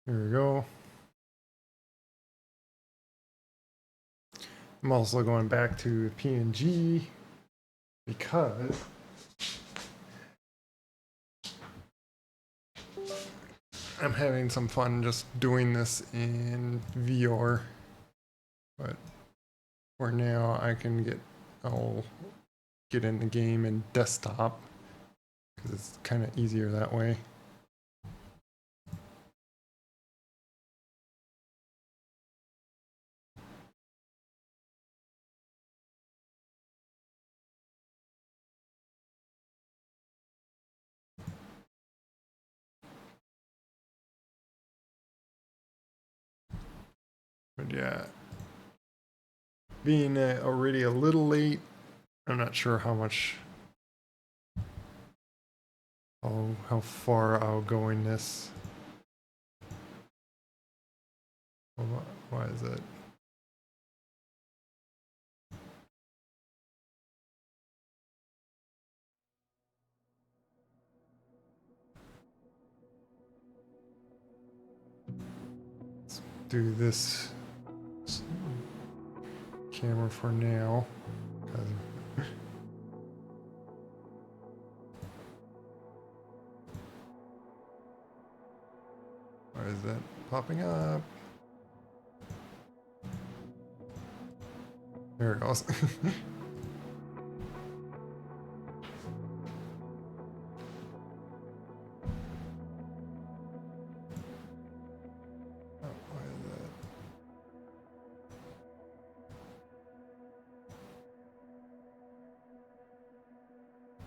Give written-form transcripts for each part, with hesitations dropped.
Here we go. I'm also going back to PNG because I'm having some fun just doing this in VR. But for now, I'll get in the game in desktop because it's kind of easier that way. But yeah, being already a little late, I'm not sure how far I'll go in this. Why is it? Let's do this camera for now. Why is that popping up? There it goes.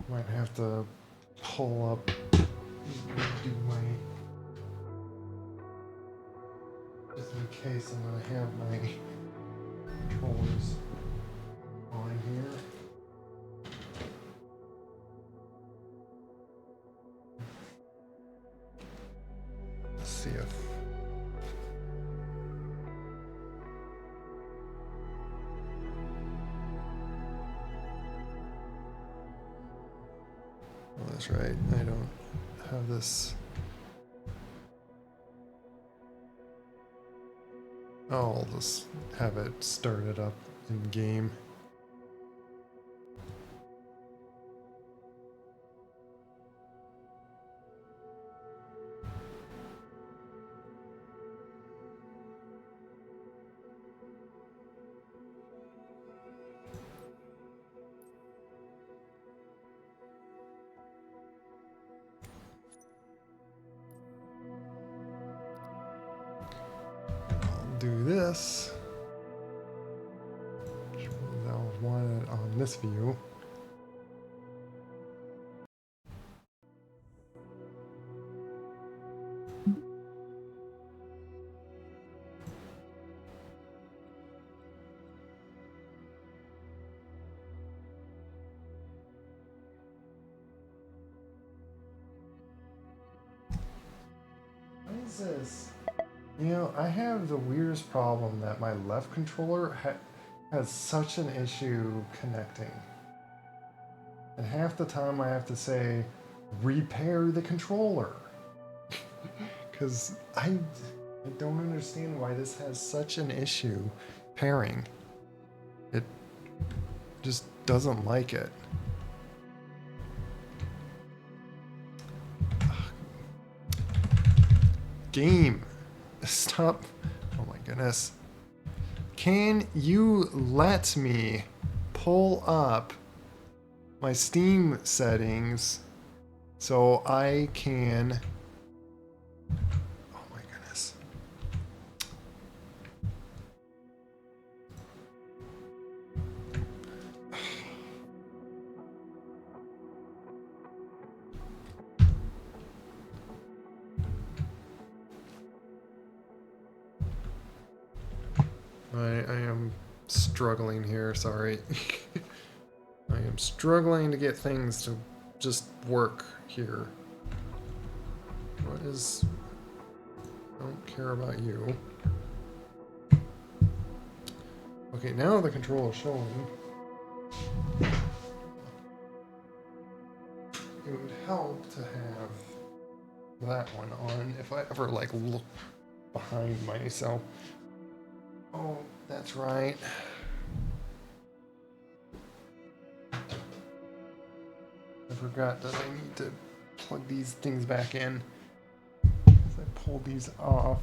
Might have to pull up, do my, just in case I'm gonna have my controllers on here. Let's see if. Oh, that's right. I don't have this. Oh, I'll just have it started up in game. Do this. That was one on this view. What is this? You know, I have the weirdest problem that my left controller has such an issue connecting. And half the time I have to say, repair the controller. Because I don't understand why this has such an issue pairing. It just doesn't like it. Game. Stop. Oh my goodness. Can you let me pull up my Steam settings so I can... Oh my goodness. I am struggling here, sorry. I am struggling to get things to just work here. What is... I don't care about you. Okay, now the controller's showing. It would help to have that one on if I ever like look behind myself. Oh, that's right. I forgot that I need to plug these things back in. As I pulled these off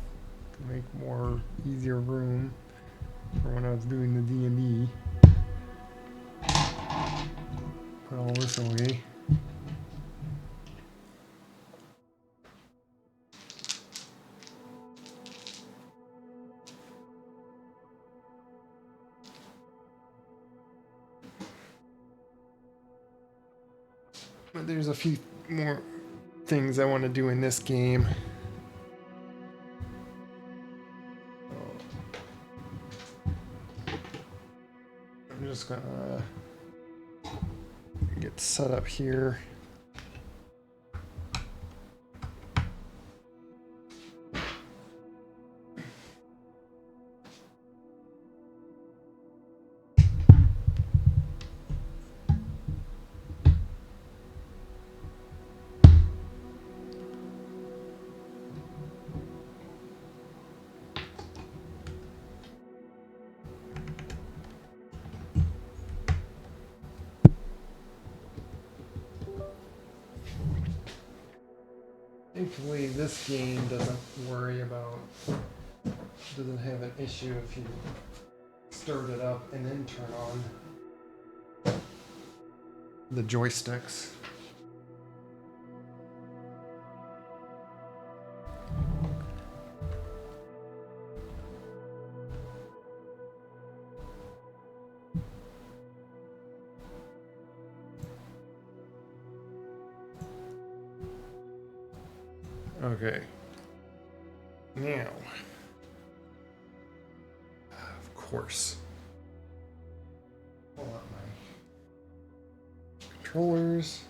to make more easier room for when I was doing the D&D. Put all this away. But there's a few more things I want to do in this game. I'm just gonna get set up here. Thankfully, this game doesn't have an issue if you start it up and then turn on the joysticks. Okay. Now, of course, pull out my controllers.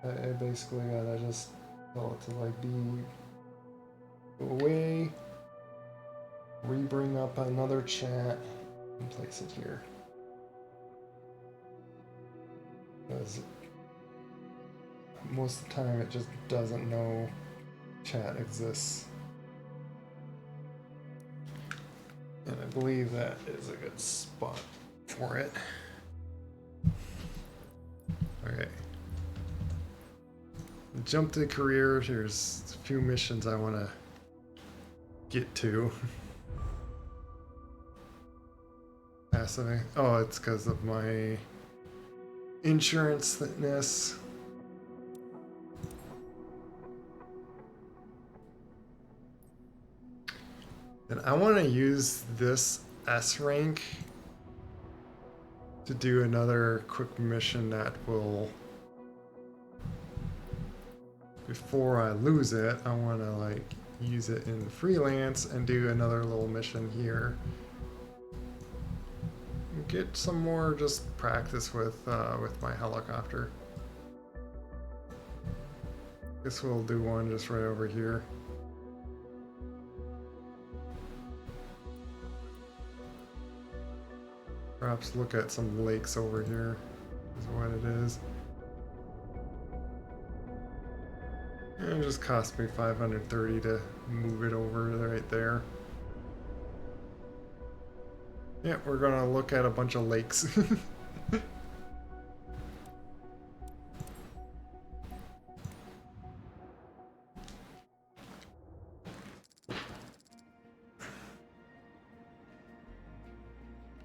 I basically gotta just tell it to like go away, re-bring up another chat, and place it here. Because most of the time it just doesn't know chat exists. And I believe that is a good spot for it. Okay. Jump to career. There's a few missions I want to get to. Passing. Oh, it's because of my insurance-ness. And I want to use this S rank to do another quick mission that will, before I lose it, I want to like use it in freelance and do another little mission here. Get some more just practice with my helicopter. Guess we'll do one just right over here. Perhaps look at some lakes over here, is what it is. It just cost me $530 to move it over right there. Yeah, we're gonna look at a bunch of lakes.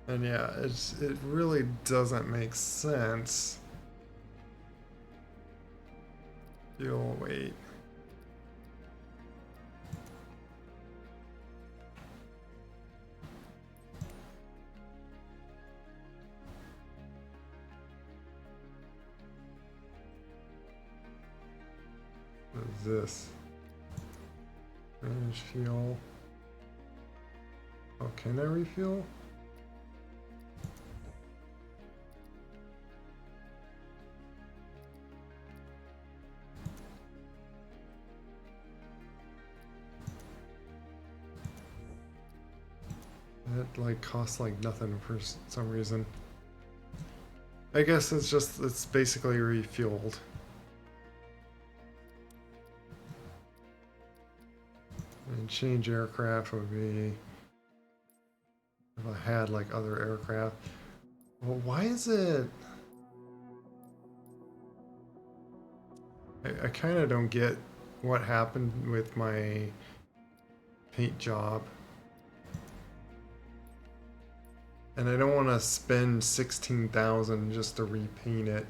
And yeah, it really doesn't make sense. Fuel weight. What is this? Manage fuel. Oh, can I refuel? It like costs like nothing for some reason. I guess it's basically refueled. And change aircraft would be if I had like other aircraft. Well, why is it? I kind of don't get what happened with my paint job. And I don't want to spend 16,000 just to repaint it.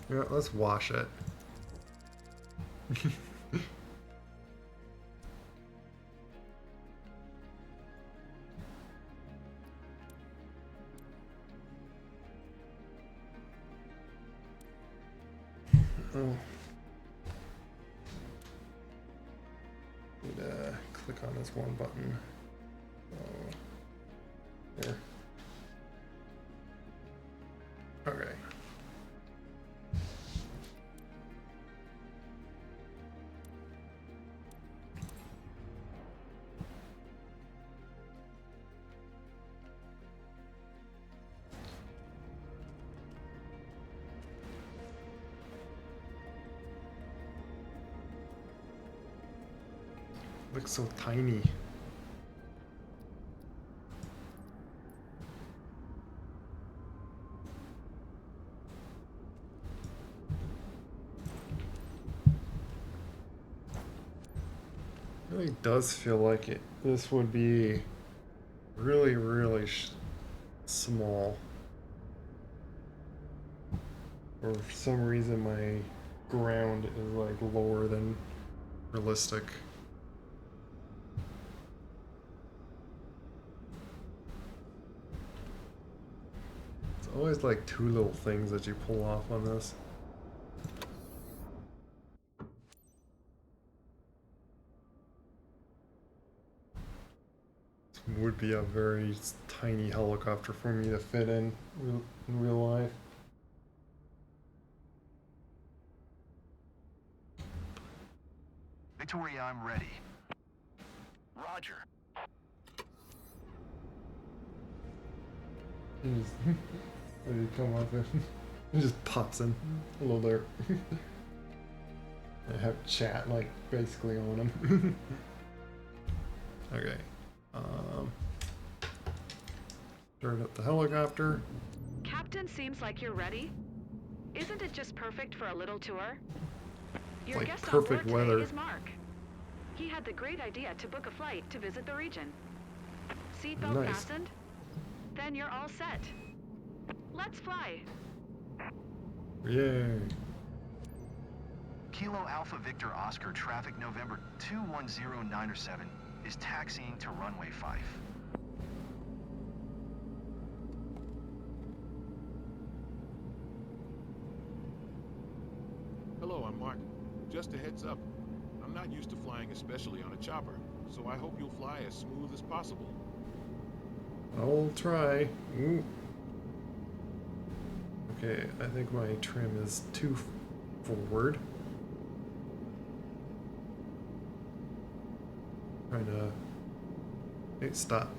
You know, let's wash it. Oh. Need to click on this one button. Oh. Here. Okay. Looks so tiny. It really does feel like it. This would be really, really small. For some reason, my ground is like lower than realistic. It's always like two little things that you pull off on this. This would be a very tiny helicopter for me to fit in real life. Victoria, I'm ready. Roger. He come up and he just pops in. Hello there. I have chat like basically on him. Okay. Start up the helicopter. Captain, seems like you're ready. Isn't it just perfect for a little tour? Your Like guest perfect on board weather. today is Mark. He had the great idea to book a flight to visit the region. Seatbelt Nice. fastened? Then you're all set. Let's fly. Yay. Kilo Alpha Victor Oscar traffic November 210907 is taxiing to runway 5. Hello, I'm Mark. Just a heads up. I'm not used to flying, especially on a chopper, so I hope you'll fly as smooth as possible. I'll try. Ooh. Okay, I think my trim is too forward. Trying to... Hey, stop.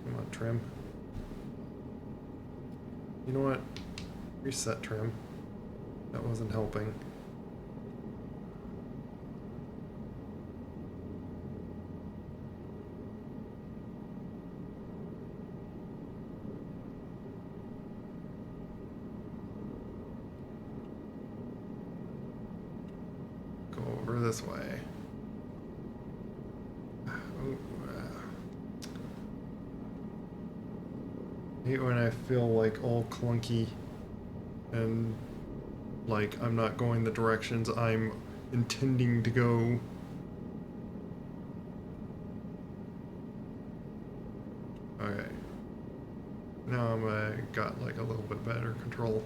Come on, trim. You know what? Reset trim. That wasn't helping. Go over this way. I hate when I feel like all clunky and like I'm not going the directions I'm intending to go. Okay. Now I'm got like a little bit better control.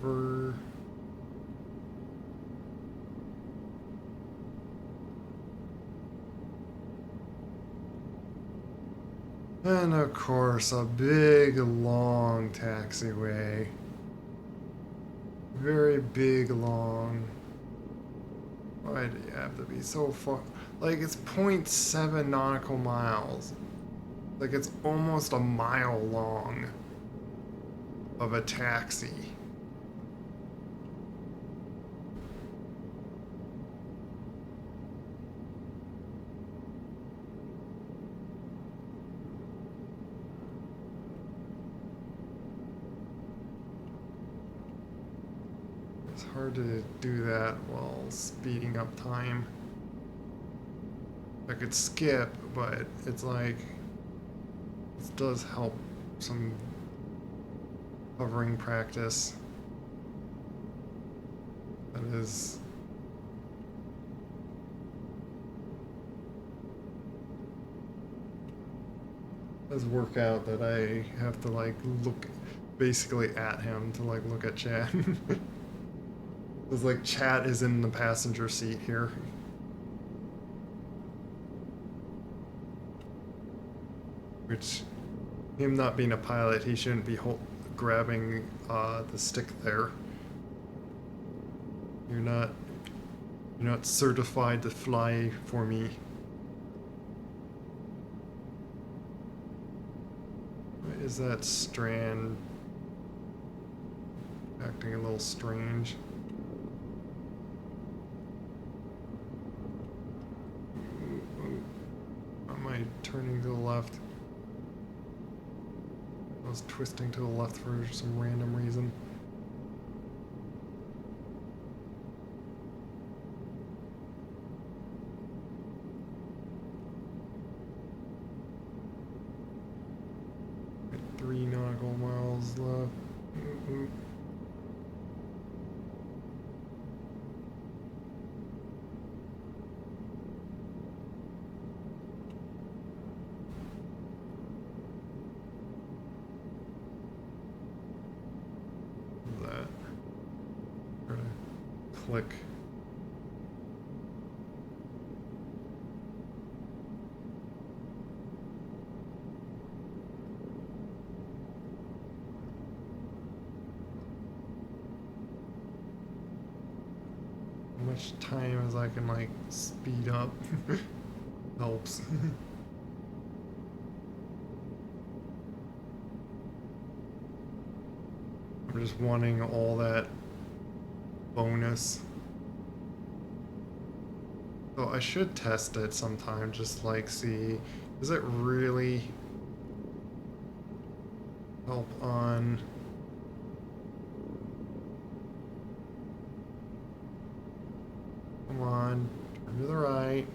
Hover. And of course, a big, long taxiway. Very big, long. Why do you have to be so far? Like, it's 0.7 nautical miles. Like, it's almost a mile long of a taxi. It's hard to do that while speeding up time. I could skip, but it's like, this does help some hovering practice. That is does work out that I have to like look basically at him to like look at chat. It's like chat is in the passenger seat here. Which, him not being a pilot, he shouldn't be grabbing the stick there. You're not certified to fly for me. Why is that strand acting a little strange? Am I turning to the left? I was twisting to the left for some random reason. Got 3 nautical miles left. Click. How much time as I can like speed up helps. I'm just wanting all that bonus. So I should test it sometime, just like see, does it really help on come on, turn to the right.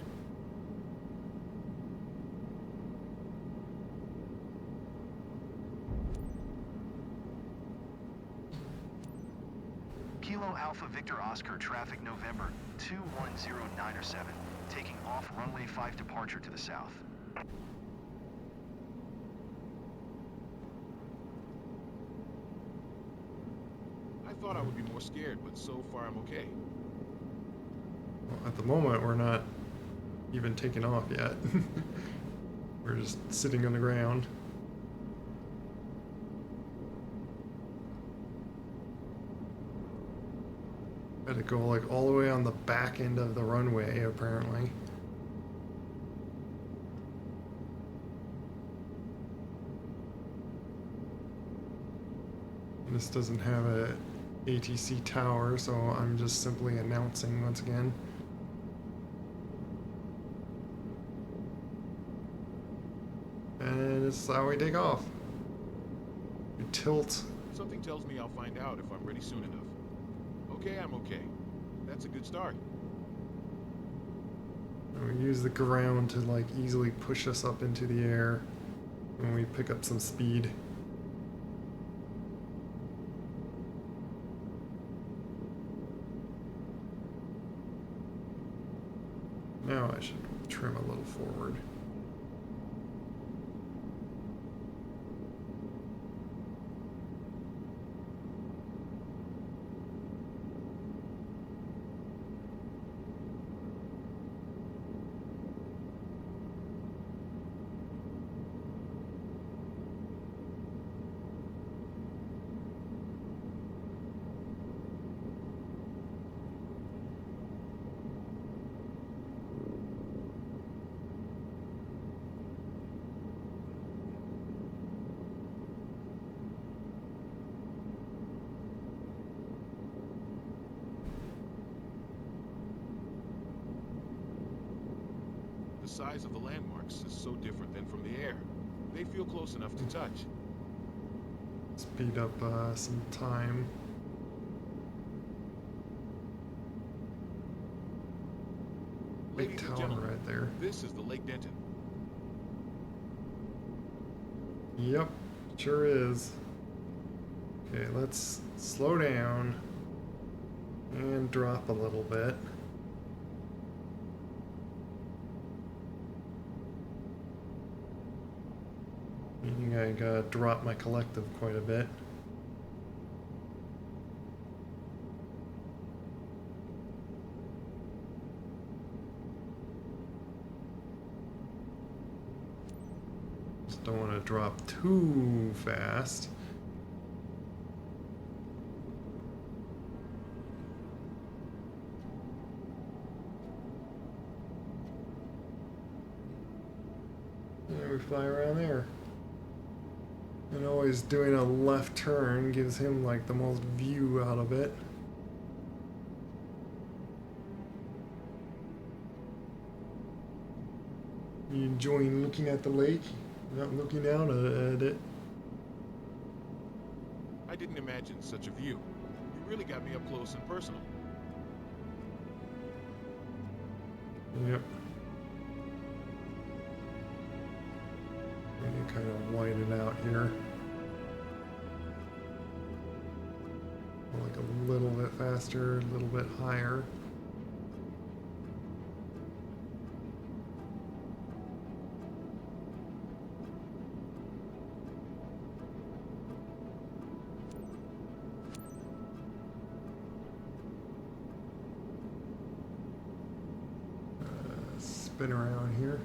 Kilo Alpha Victor Oscar traffic November 210907, taking off runway 5 departure to the south. I thought I would be more scared, but so far I'm okay. Well, at the moment, we're not even taking off yet. We're just sitting on the ground. Had to go like all the way on the back end of the runway, apparently. This doesn't have a ATC tower, so I'm just simply announcing once again. And this is how we take off. We tilt. Something tells me I'll find out if I'm ready soon enough. Okay, I'm okay. That's a good start. And we use the ground to like easily push us up into the air when we pick up some speed. Now I should trim a little forward. The size of the landmarks is so different than from the air. They feel close enough to touch. Speed up some time. Big Ladies and town gentlemen, right there. this is the Lake Denton. Yep, sure is. Okay, let's slow down and drop a little bit. Meaning I gotta drop my collective quite a bit. Just don't want to drop too fast. And we fly around there. And always doing a left turn gives him like the most view out of it. You enjoying looking at the lake, not looking out at it. I didn't imagine such a view. You really got me up close and personal. Yep. We need to kind of widen it out here. Like a little bit faster, a little bit higher. Spin around here.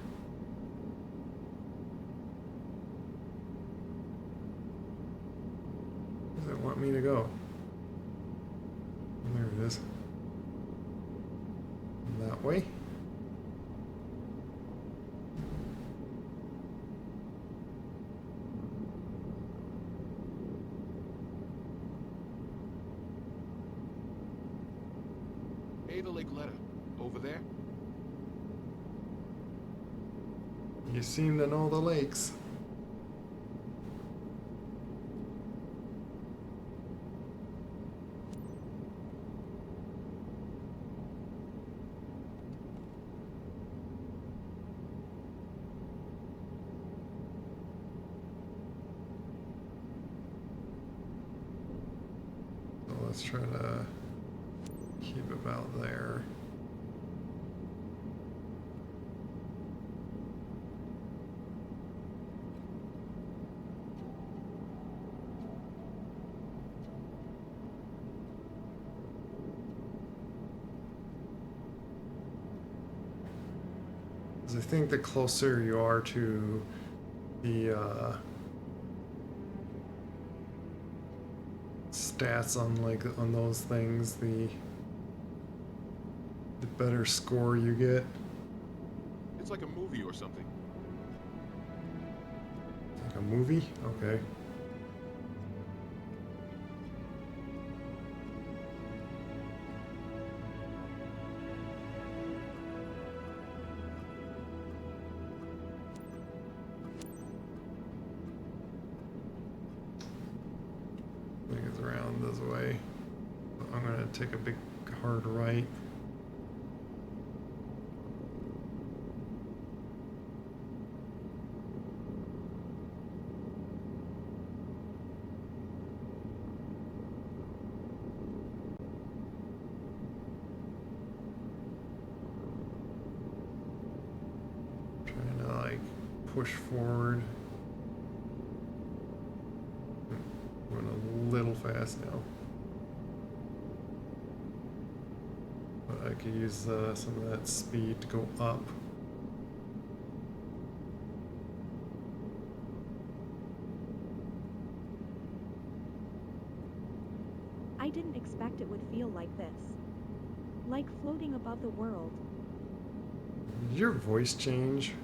Where does it want me to go? There it is. That way. Hey, the Lake Letta. Over there? You seem to know the lakes. So let's try to keep about there. I think the closer you are to the stats on those things, the better score you get. It's like a movie or something. Like a movie? Okay. I think it's around this way. I'm gonna take a big hard right. Trying to like push forward. Going a little fast now. But I could use some of that speed to go up. I didn't expect it would feel like this. Like floating above the world. Did your voice change?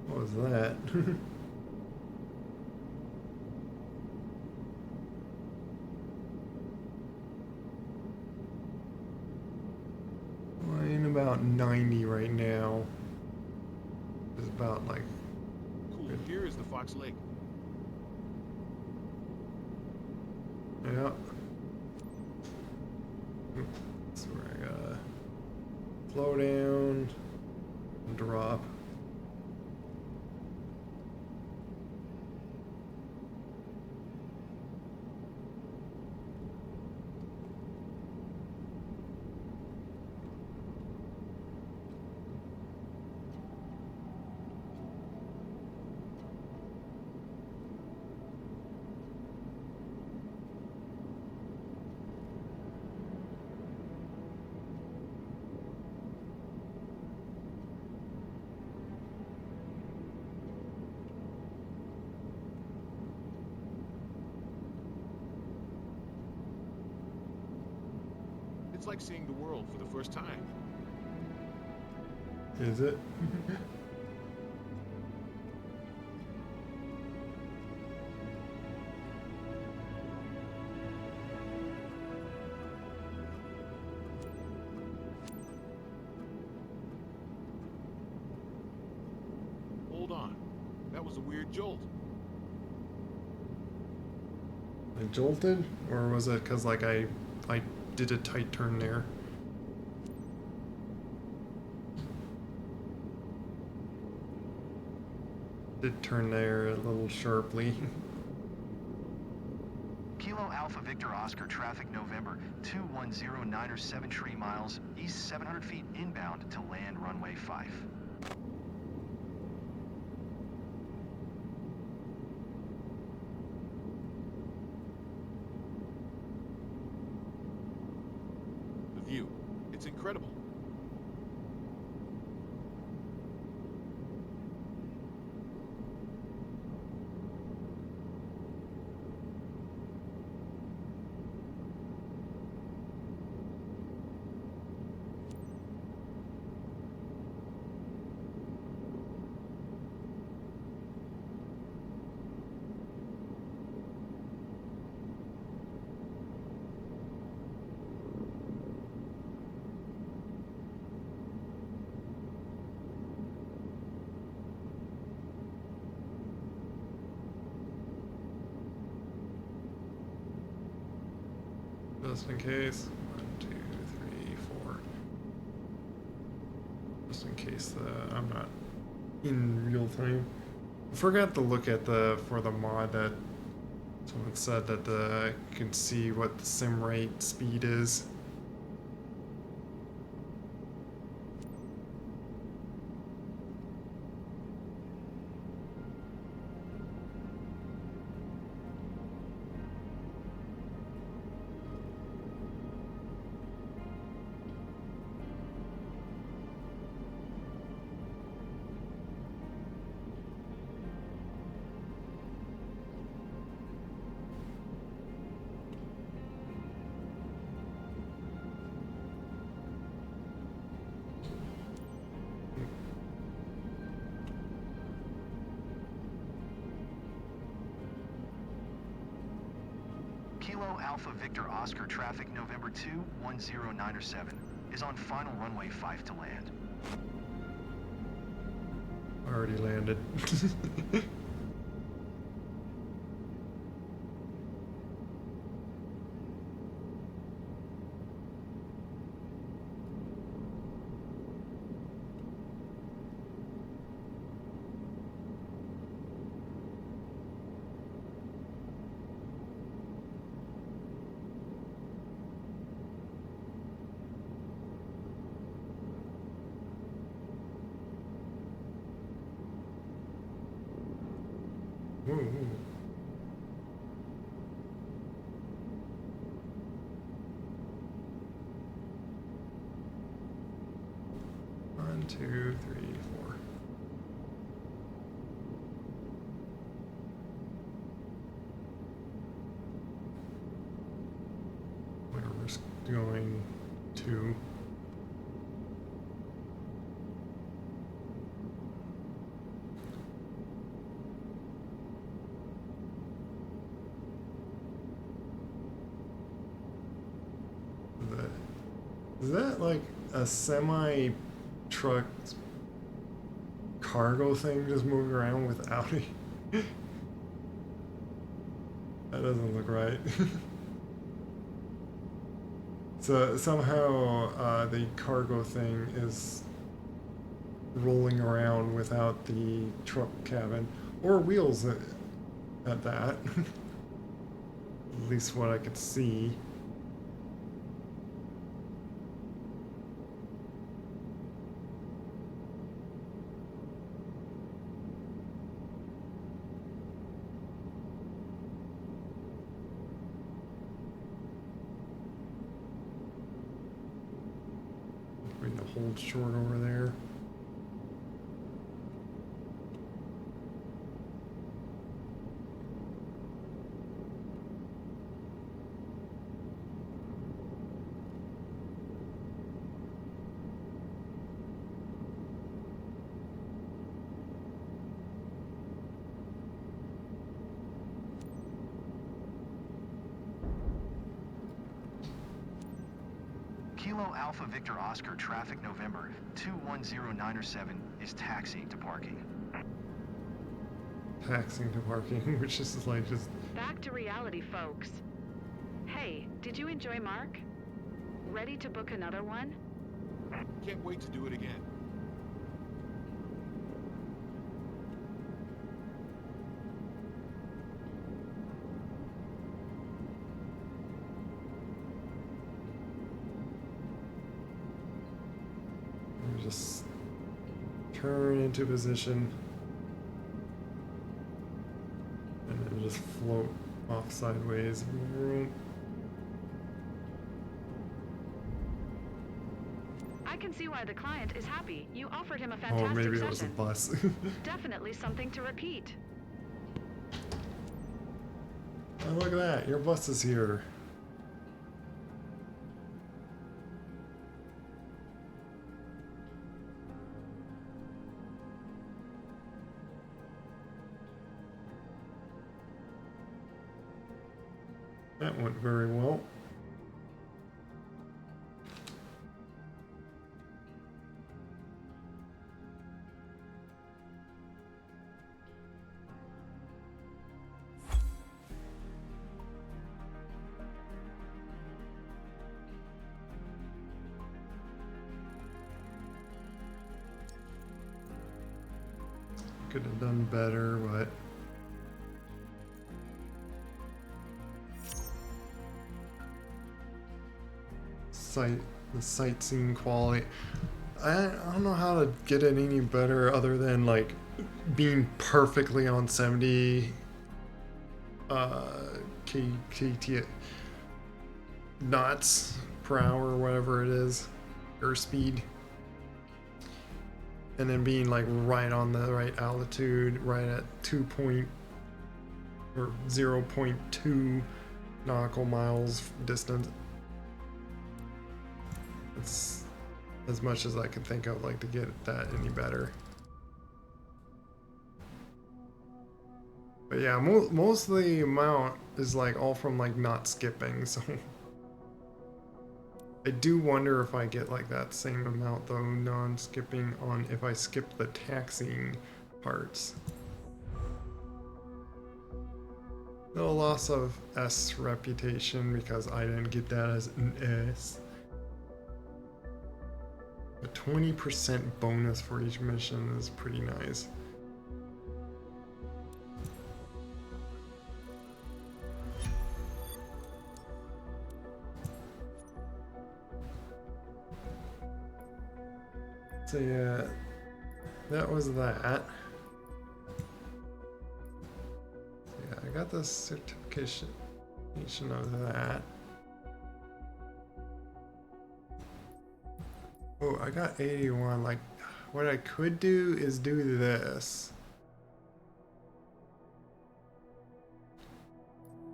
What was that? Flying about about 90 right now. It's about like... Cool. Here is the Fox Lake. Yeah. That's where I gotta slow down and drop. It's like seeing the world for the first time. Is it? Hold on. That was a weird jolt. I jolted? Or was it because like I did a tight turn there? Did turn there a little sharply. Kilo Alpha Victor Oscar, traffic November 2109 or 7 tree miles, east 700 feet inbound to land runway 5. The view. It's incredible. Just in case. 1, 2, 3, 4. Just in case I'm not in real time. I forgot to look at for the mod that someone said that you can see what the sim rate speed is. Kilo Alpha Victor Oscar, traffic November 2109 or 7 is on final runway 5 to land. Already landed. Ooh, ooh. One, 2, 3, 4. Where we're going to. Is that like a semi truck cargo thing just moving around without it. That doesn't look right. So somehow the cargo thing is rolling around without the truck cabin or wheels at that. At least what I could see. Going to hold short over there. Kilo Alpha Victor Oscar traffic November 210907 is taxiing to parking. Taxing to parking, which is like just... Back to reality, folks. Hey, did you enjoy Mark? Ready to book another one? Can't wait to do it again. Just turn into position and then just float off sideways. I can see why the client is happy. You offered him a Oh, fantastic maybe session. it was a bus. Definitely something to repeat. Oh, look at that, your bus is here. That went very well. Could have done better, but the sightseeing quality. I don't know how to get it any better other than like being perfectly on 70 kt knots per hour or whatever it is, airspeed, and then being like right on the right altitude, right at 0.2 nautical miles distance. It's as much as I can think of, like, to get that any better. But yeah, most of the amount is like all from like not skipping, so I do wonder if I get like that same amount though non-skipping on if I skip the taxiing parts. No loss of S reputation because I didn't get that as an S. A 20% bonus for each mission is pretty nice. So yeah, that was that. So yeah, I got the certification of that. Oh, I got 81. Like, what I could do is do this.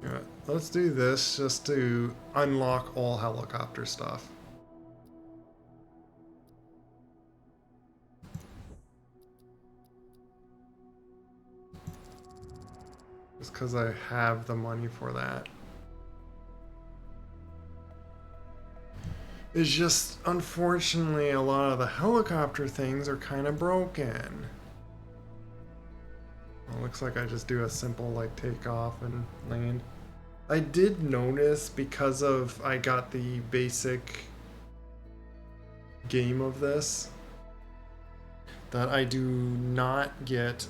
Yeah, let's do this just to unlock all helicopter stuff. Just because I have the money for that. It's just, unfortunately, a lot of the helicopter things are kind of broken. Well, looks like I just do a simple, like, takeoff and land. I did notice, because of, I got the basic game of this, that I do not get,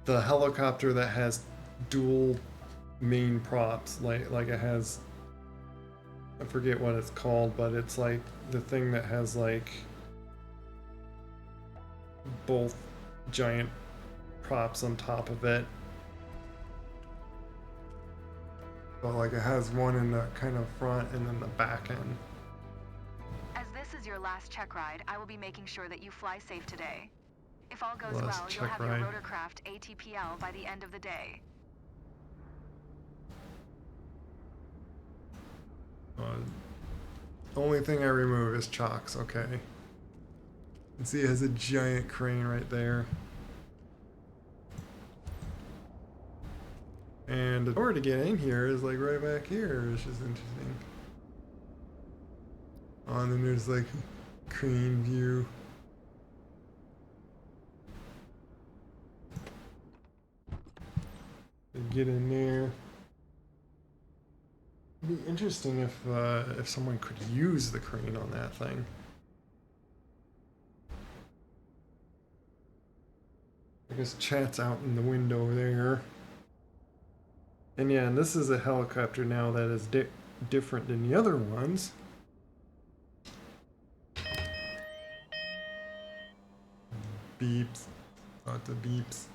the helicopter that has dual main props, like it has, I forget what it's called, but it's like the thing that has like both giant props on top of it. But like it has one in the kind of front and then the back end. As this is your last check ride, I will be making sure that you fly safe today. If all goes Last well, you'll check have ride. your rotorcraft ATPL by the end of the day. Only thing I remove is chocks, okay. You see it has a giant crane right there. And the door to get in here is like right back here, which is interesting. Oh, and then there's like crane view. Get in there. It'd be interesting if someone could use the crane on that thing. I guess chat's out in the window there. And yeah, and this is a helicopter now that is different than the other ones. Beeps. Lots of beeps.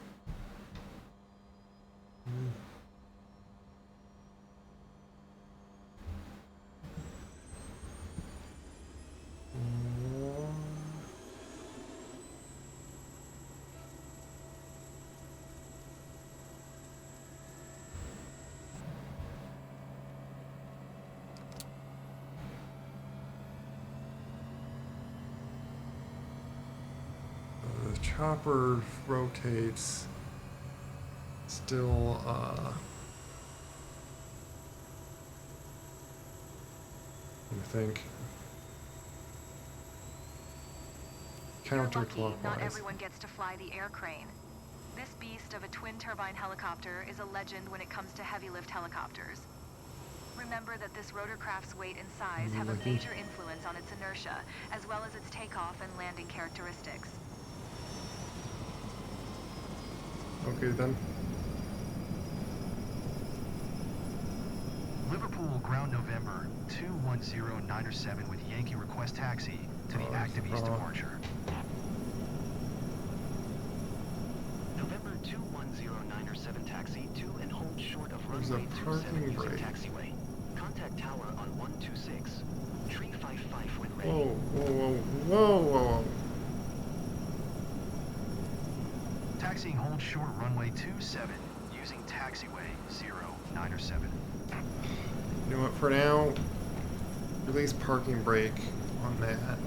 The chopper rotates still I think You're lucky, not counterclockwise. everyone gets to fly the air crane. This beast of a twin-turbine helicopter is a legend when it comes to heavy-lift helicopters. Remember that this rotorcraft's weight and size have a major influence on its inertia, as well as its takeoff and landing characteristics. Okay then. Liverpool, ground November 210907 with Yankee request taxi to the active east departure. November 210907 taxi to and hold short of There's a runway 27 parking using brake. taxiway. Contact tower on 126. Tree 55 when ready. Whoa, whoa, whoa, whoa, whoa. Taxiing hold short runway 27 using taxiway 0907. You know what, for now, release parking brake on that.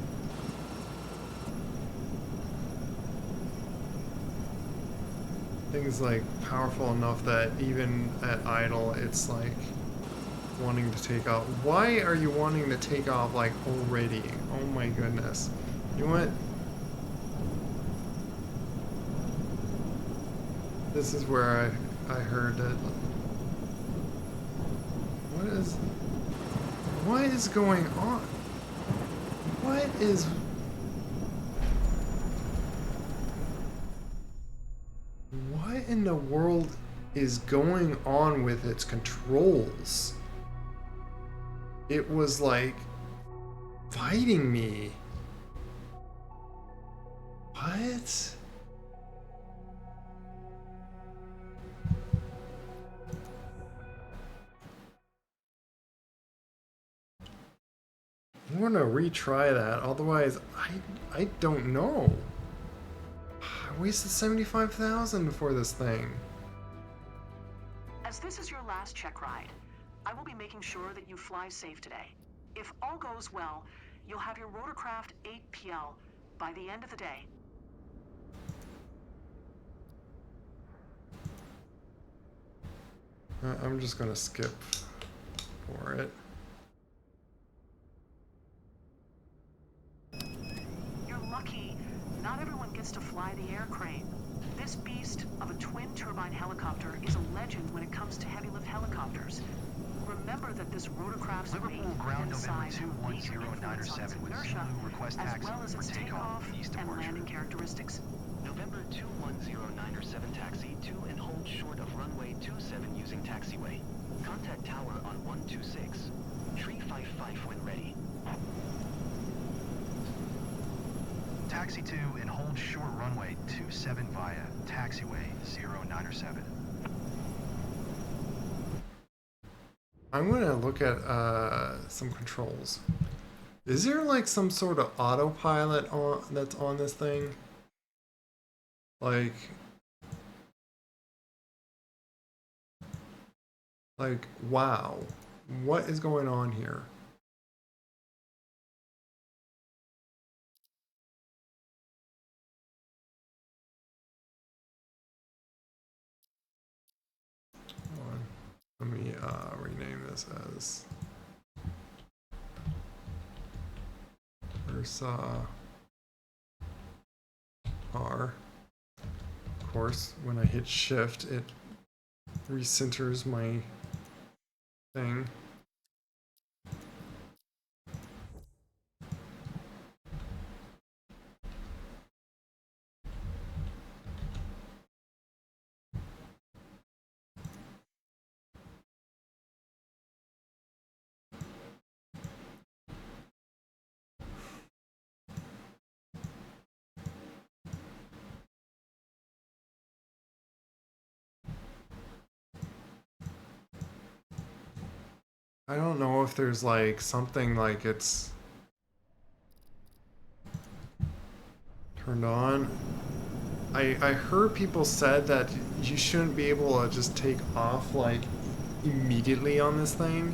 Thing's like powerful enough that even at idle, it's like wanting to take off. Why are you wanting to take off like already? Oh my goodness. You know what? This is where I heard that. What is going on? What in the world is going on with its controls? It was like fighting me. What? I'm gonna retry that, otherwise I don't know. I wasted 75,000 for this thing. As this is your last check ride, I will be making sure that you fly safe today. If all goes well, you'll have your rotorcraft 8PL by the end of the day. I'm just gonna skip for it. Not everyone gets to fly the air crane. This beast of a twin-turbine helicopter is a legend when it comes to heavy-lift helicopters. Remember that this rotorcraft's weight Liverpool ground and November size have major 210 influence on its 907 with inertia, Zulu request as taxi well as for its takeoff, takeoff east and departure. landing characteristics. November 210907 taxi to and hold short of runway 27 using taxiway. Contact tower on 126. Tree 55 when ready. Taxi to and hold short runway 27 via taxiway 0907. I'm gonna look at some controls. Is there like some sort of autopilot on that's on this thing? Like wow, what is going on here? Hold on. Let me rename this as Ursa R. Of course, when I hit shift, it recenters my thing. I don't know if there's like something like it's turned on. I heard people said that you shouldn't be able to just take off like immediately on this thing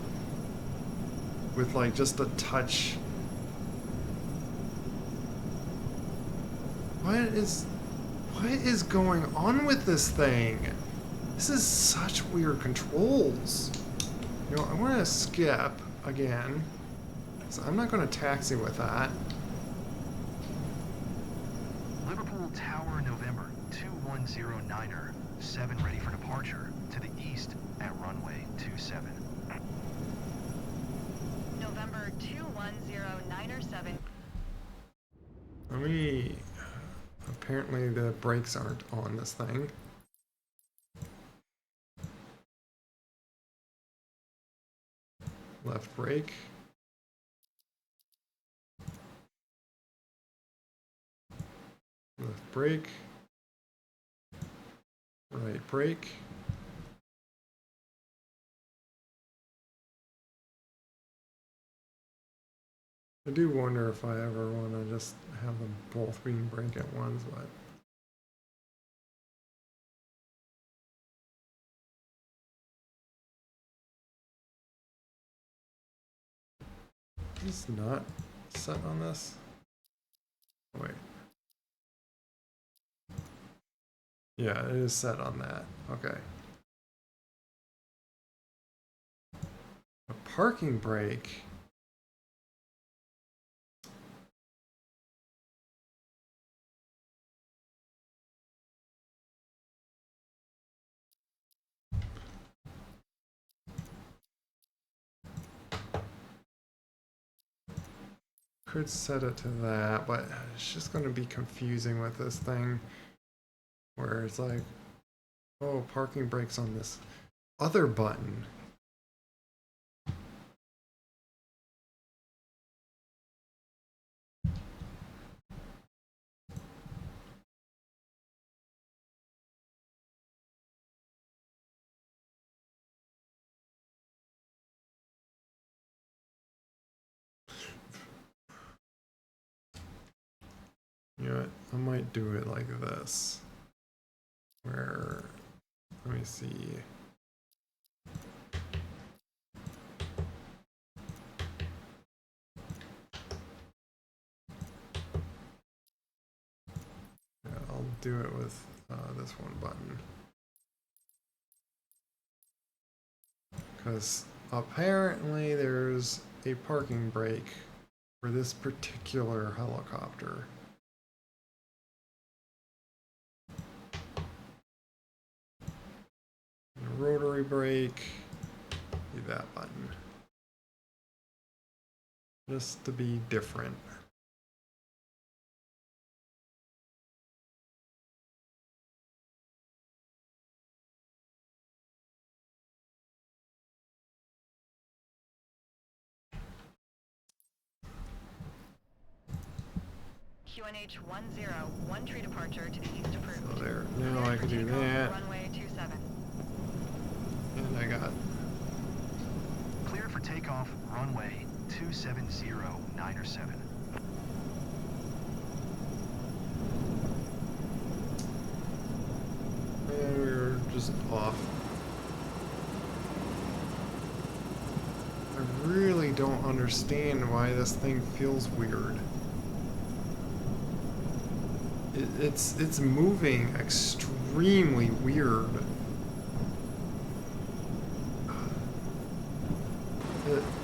with like just a touch. What is going on with this thing? This is such weird controls. You know, I want to skip again. So I'm not going to taxi with that. Liverpool Tower November 2109er 7 ready for departure to the east at runway 27. November 210907. Let me... Apparently the brakes aren't on this thing. Left brake. Left brake. Right brake. I do wonder if I ever want to just have them both being brake at once, but... It's not set on this? Wait. Yeah, it is set on that. Okay. A parking brake. Could set it to that, but it's just going to be confusing with this thing where it's like, oh, parking brakes on this other button. You know what? I might do it like this. Where, let me see. Yeah, I'll do it with this one button. Because apparently there's a parking brake for this particular helicopter. auxiliary brake. Leave that button. Just to be different. QNH 101 tree departure to the east approved. So there. Now I can do that. Runway 27. And I got Clear for takeoff, runway 270-7. and we're just off. I really don't understand why this thing feels weird. It's moving extremely weird.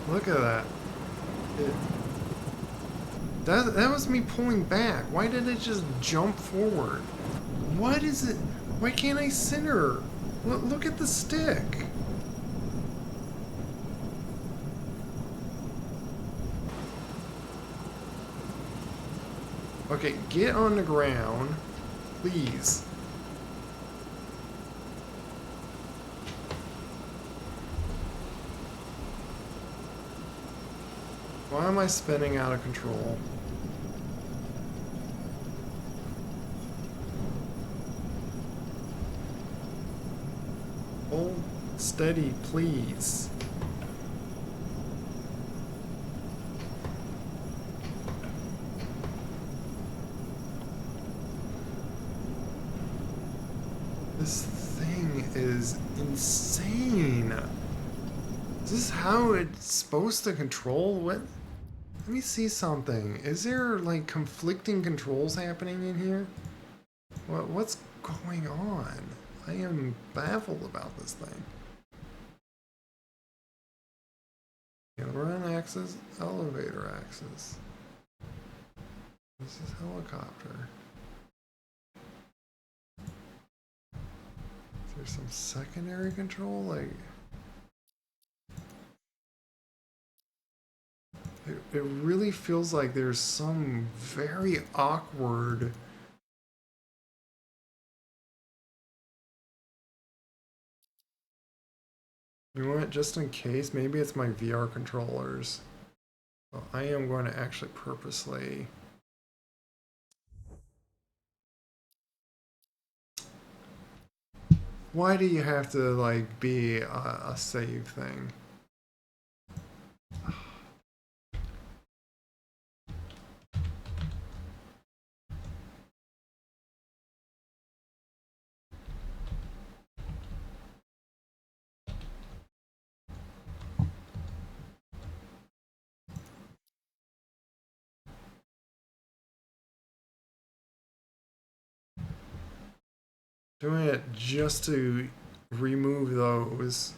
Look at that. That was me pulling back. Why did it just jump forward? What is it? Why can't I center? Look at the stick. Okay, get on the ground, please. Why am I spinning out of control? Hold steady, please. This thing is insane. Is this how it's supposed to control? What? Let me see something. Is there like conflicting controls happening in here? What's going on? I am baffled about this thing. Run axis, elevator axis. This is helicopter. Is there some secondary control? Like, it really feels like there's some very awkward. You know what? Just in case, maybe it's my VR controllers. Well, I am going to actually purposely. Why do you have to like be a save thing? Doing it just to remove those.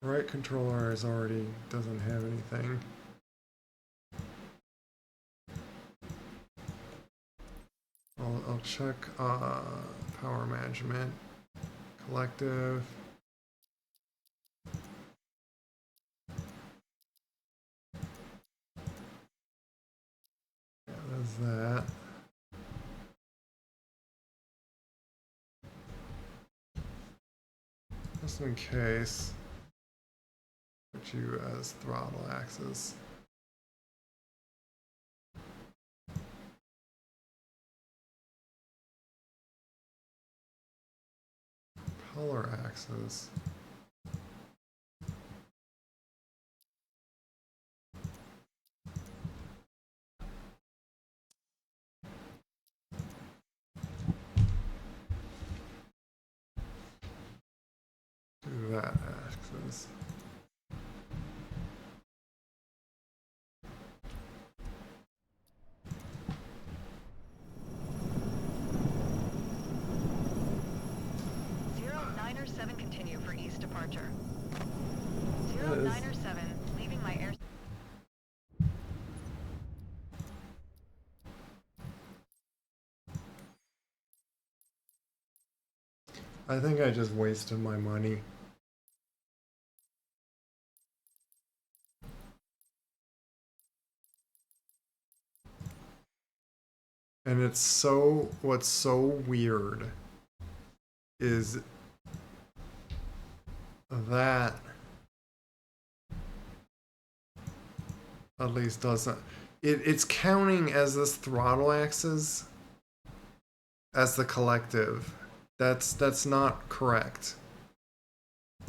Right controller is already doesn't have anything. I'll check power management, collective. Yeah, that's that. Just in case, put you as throttle axis. Polar axis. Do that axis. Continue for east departure. That is 0907, leaving my air. I think I just wasted my money. And it's so, what's so weird is that at least doesn't, it's counting as this throttle axis as the collective. That's not correct.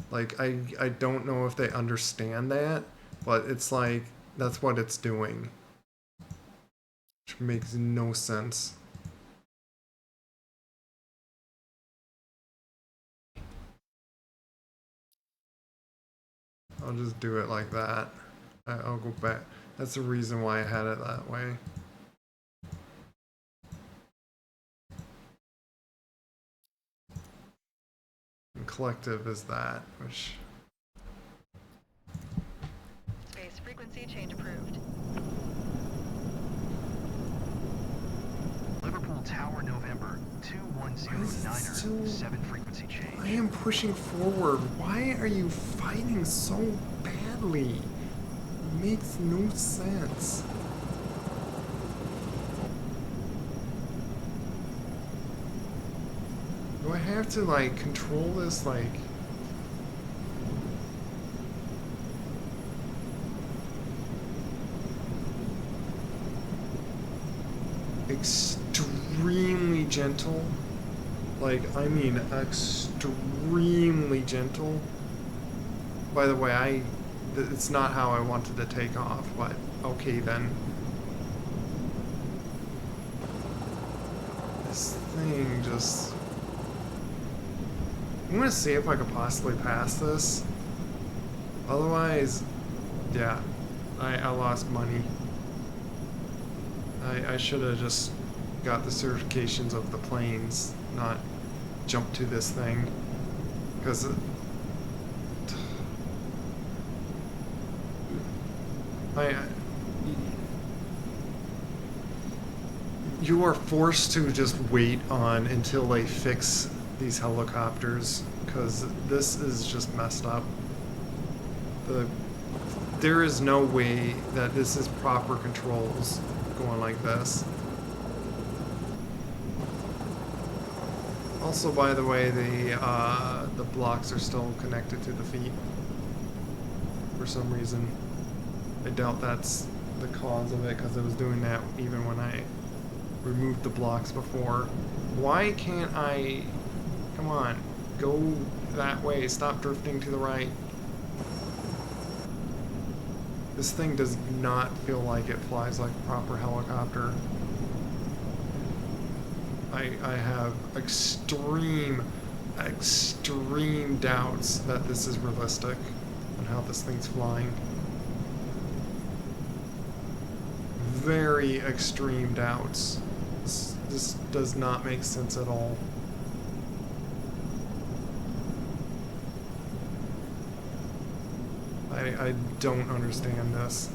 Like, I don't know if they understand that, but it's like, that's what it's doing. Which makes no sense. I'll just do it like that. I'll go back. That's the reason why I had it that way. And collective is that, which... Space frequency change approved. Liverpool Tower, November 21097, 7 frequency change. I am pushing forward. Why are you fighting so badly? It makes no sense. Do I have to, like, control this, like... extremely gentle? Like, I mean, extremely gentle. By the way, it's not how I wanted to take off, but okay then. This thing just... I'm gonna see if I could possibly pass this. Otherwise, yeah, I lost money. I should have just got the certifications of the planes, not jump to this thing. Because you are forced to just wait on until they fix these helicopters, because this is just messed up. There is no way that this is proper controls going like this. Also, by the way, the blocks are still connected to the feet for some reason. I doubt that's the cause of it, because it was doing that even when I removed the blocks before. Why can't I... Come on, go that way, stop drifting to the right. This thing does not feel like it flies like a proper helicopter. I have extreme doubts that this is realistic on how this thing's flying. Very extreme doubts. This does not make sense at all. I don't understand this.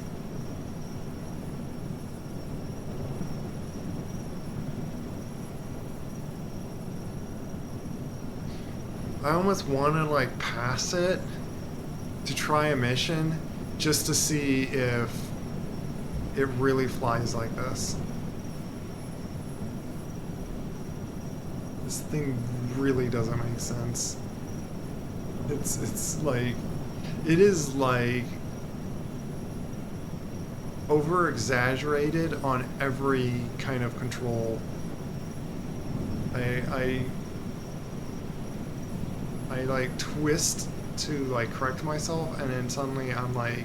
I almost want to like pass it to try a mission just to see if it really flies like this. This thing really doesn't make sense. It's like, it is like over exaggerated on every kind of control. I like twist to like correct myself, and then suddenly I'm like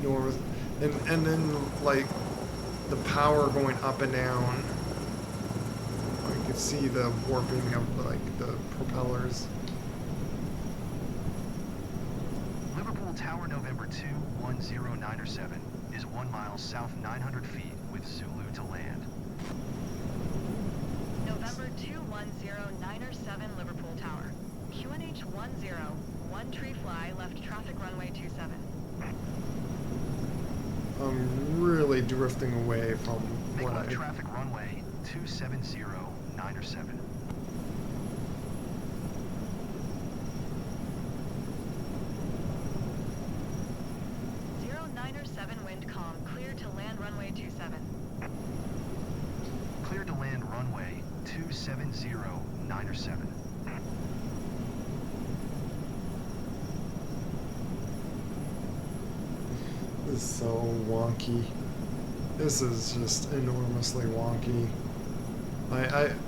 enormous, and then like the power going up and down. I could see the warping of like the propellers. Liverpool Tower, November 21097 is 1 mile south 900 feet with Zulu to land. November 21097 Liverpool Tower. QNH 10, 1 tree fly left traffic runway 27. I'm really drifting away from Make what left traffic runway 27097. runway 27. Cleared to land runway 270, 907. This is so wonky. This is just enormously wonky.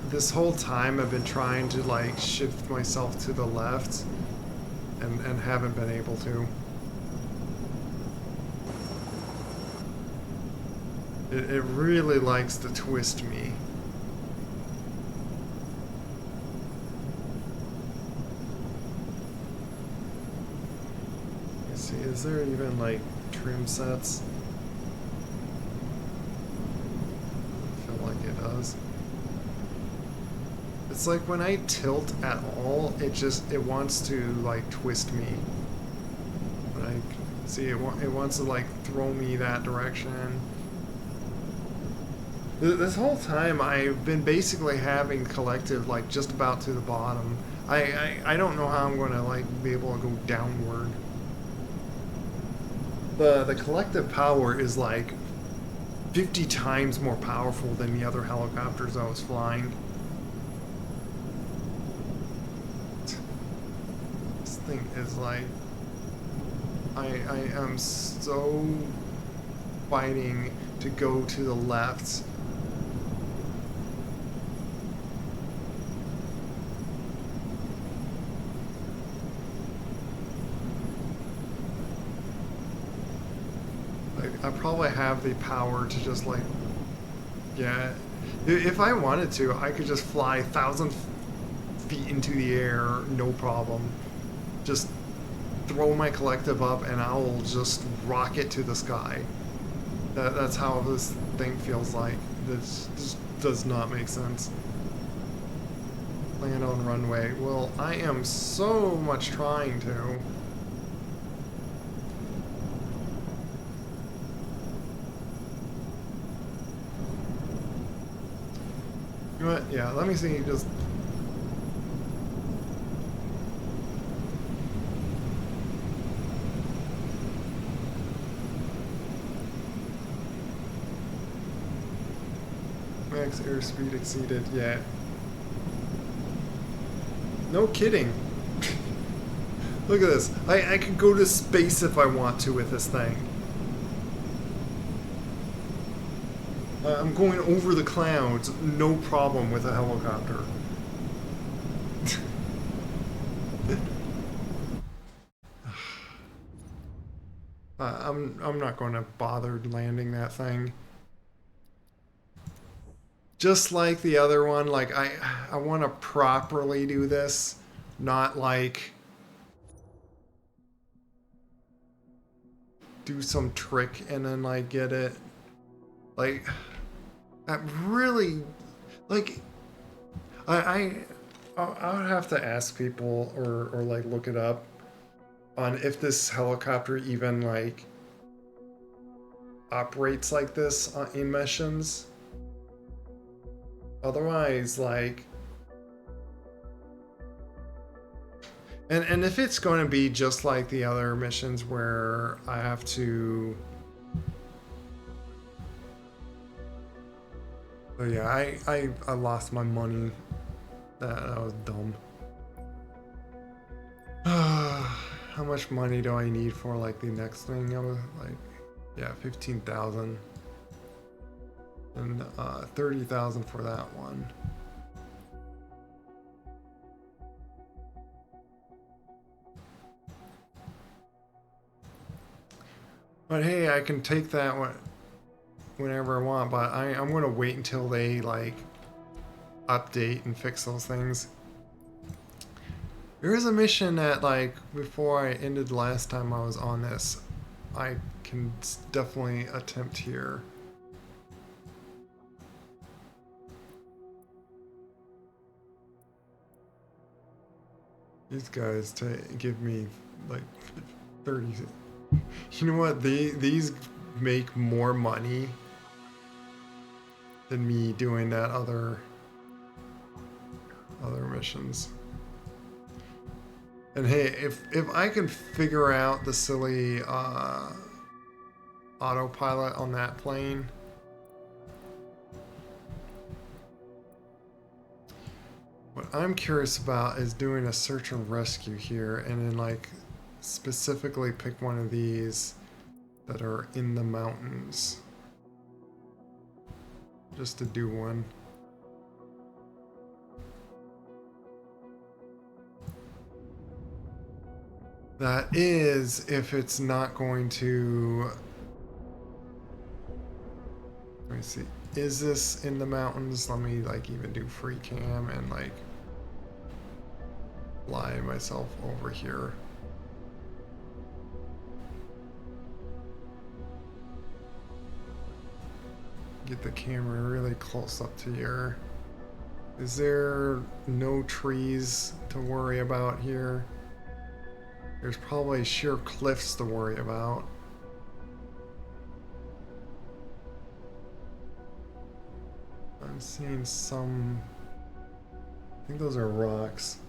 This whole time I've been trying to like shift myself to the left and haven't been able to. It really likes to twist me. Let's see, is there even like trim sets? I feel like it does. It's like when I tilt at all, it wants to like twist me. Like, see, it wants to like throw me that direction. This whole time I've been basically having collective like just about to the bottom. I don't know how I'm going to like be able to go downward. The collective power is like 50 times more powerful than the other helicopters I was flying. This thing is like, I am so fighting to go to the left. I probably have the power to just like, yeah, if I wanted to, I could just fly 1,000 feet into the air, no problem. Just throw my collective up and I'll just rocket to the sky. That's how this thing feels like. This does not make sense. Land on runway. Well, I am so much trying to. You know what? Yeah, let me see. Just max airspeed exceeded. Yeah. No kidding. Look at this. I can go to space if I want to with this thing. I'm going over the clouds, no problem with a helicopter. I'm not going to bother landing that thing. Just like the other one, like I want to properly do this, not like do some trick and then like get it. Like, I really, like, I would have to ask people or like look it up on if this helicopter even like operates like this in missions. Otherwise, like, and if it's going to be just like the other missions where I have to. Oh yeah, I lost my money. That was dumb. How much money do I need for like the next thing? I was like, yeah, 15,000 and 30,000 for that one. But hey, I can take that one whenever I want, but I'm gonna wait until they like update and fix those things. There is a mission that like before I ended the last time I was on this, I can definitely attempt here. These guys give me like 30. You know what? These make more money than me doing that other missions. And hey, if I can figure out the silly autopilot on that plane. What I'm curious about is doing a search and rescue here, and then like specifically pick one of these that are in the mountains. Just to do one. That is if it's not going to... Let me see. Is this in the mountains? Let me like even do free cam and like fly myself over here. Get the camera really close up to here. Is there no trees to worry about here? There's probably sheer cliffs to worry about. I'm seeing some... I think those are rocks.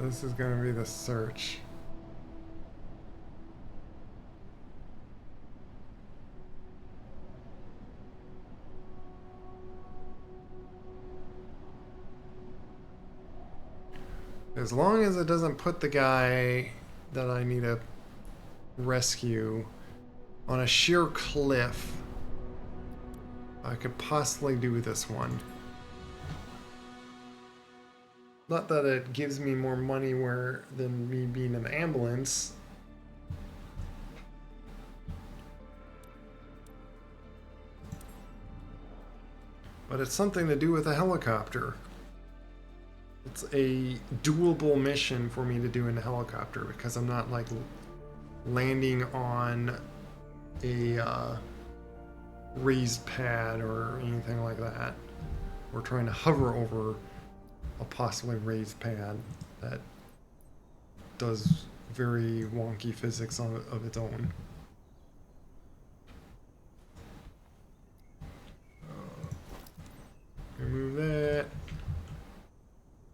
This is going to be the search. As long as it doesn't put the guy that I need to rescue on a sheer cliff, I could possibly do this one. Not that it gives me more money than me being an ambulance. But it's something to do with a helicopter. It's a doable mission for me to do in a helicopter because I'm not like landing on a raised pad or anything like that. We're trying to hover over a possibly raised pad that does very wonky physics of its own. Remove that.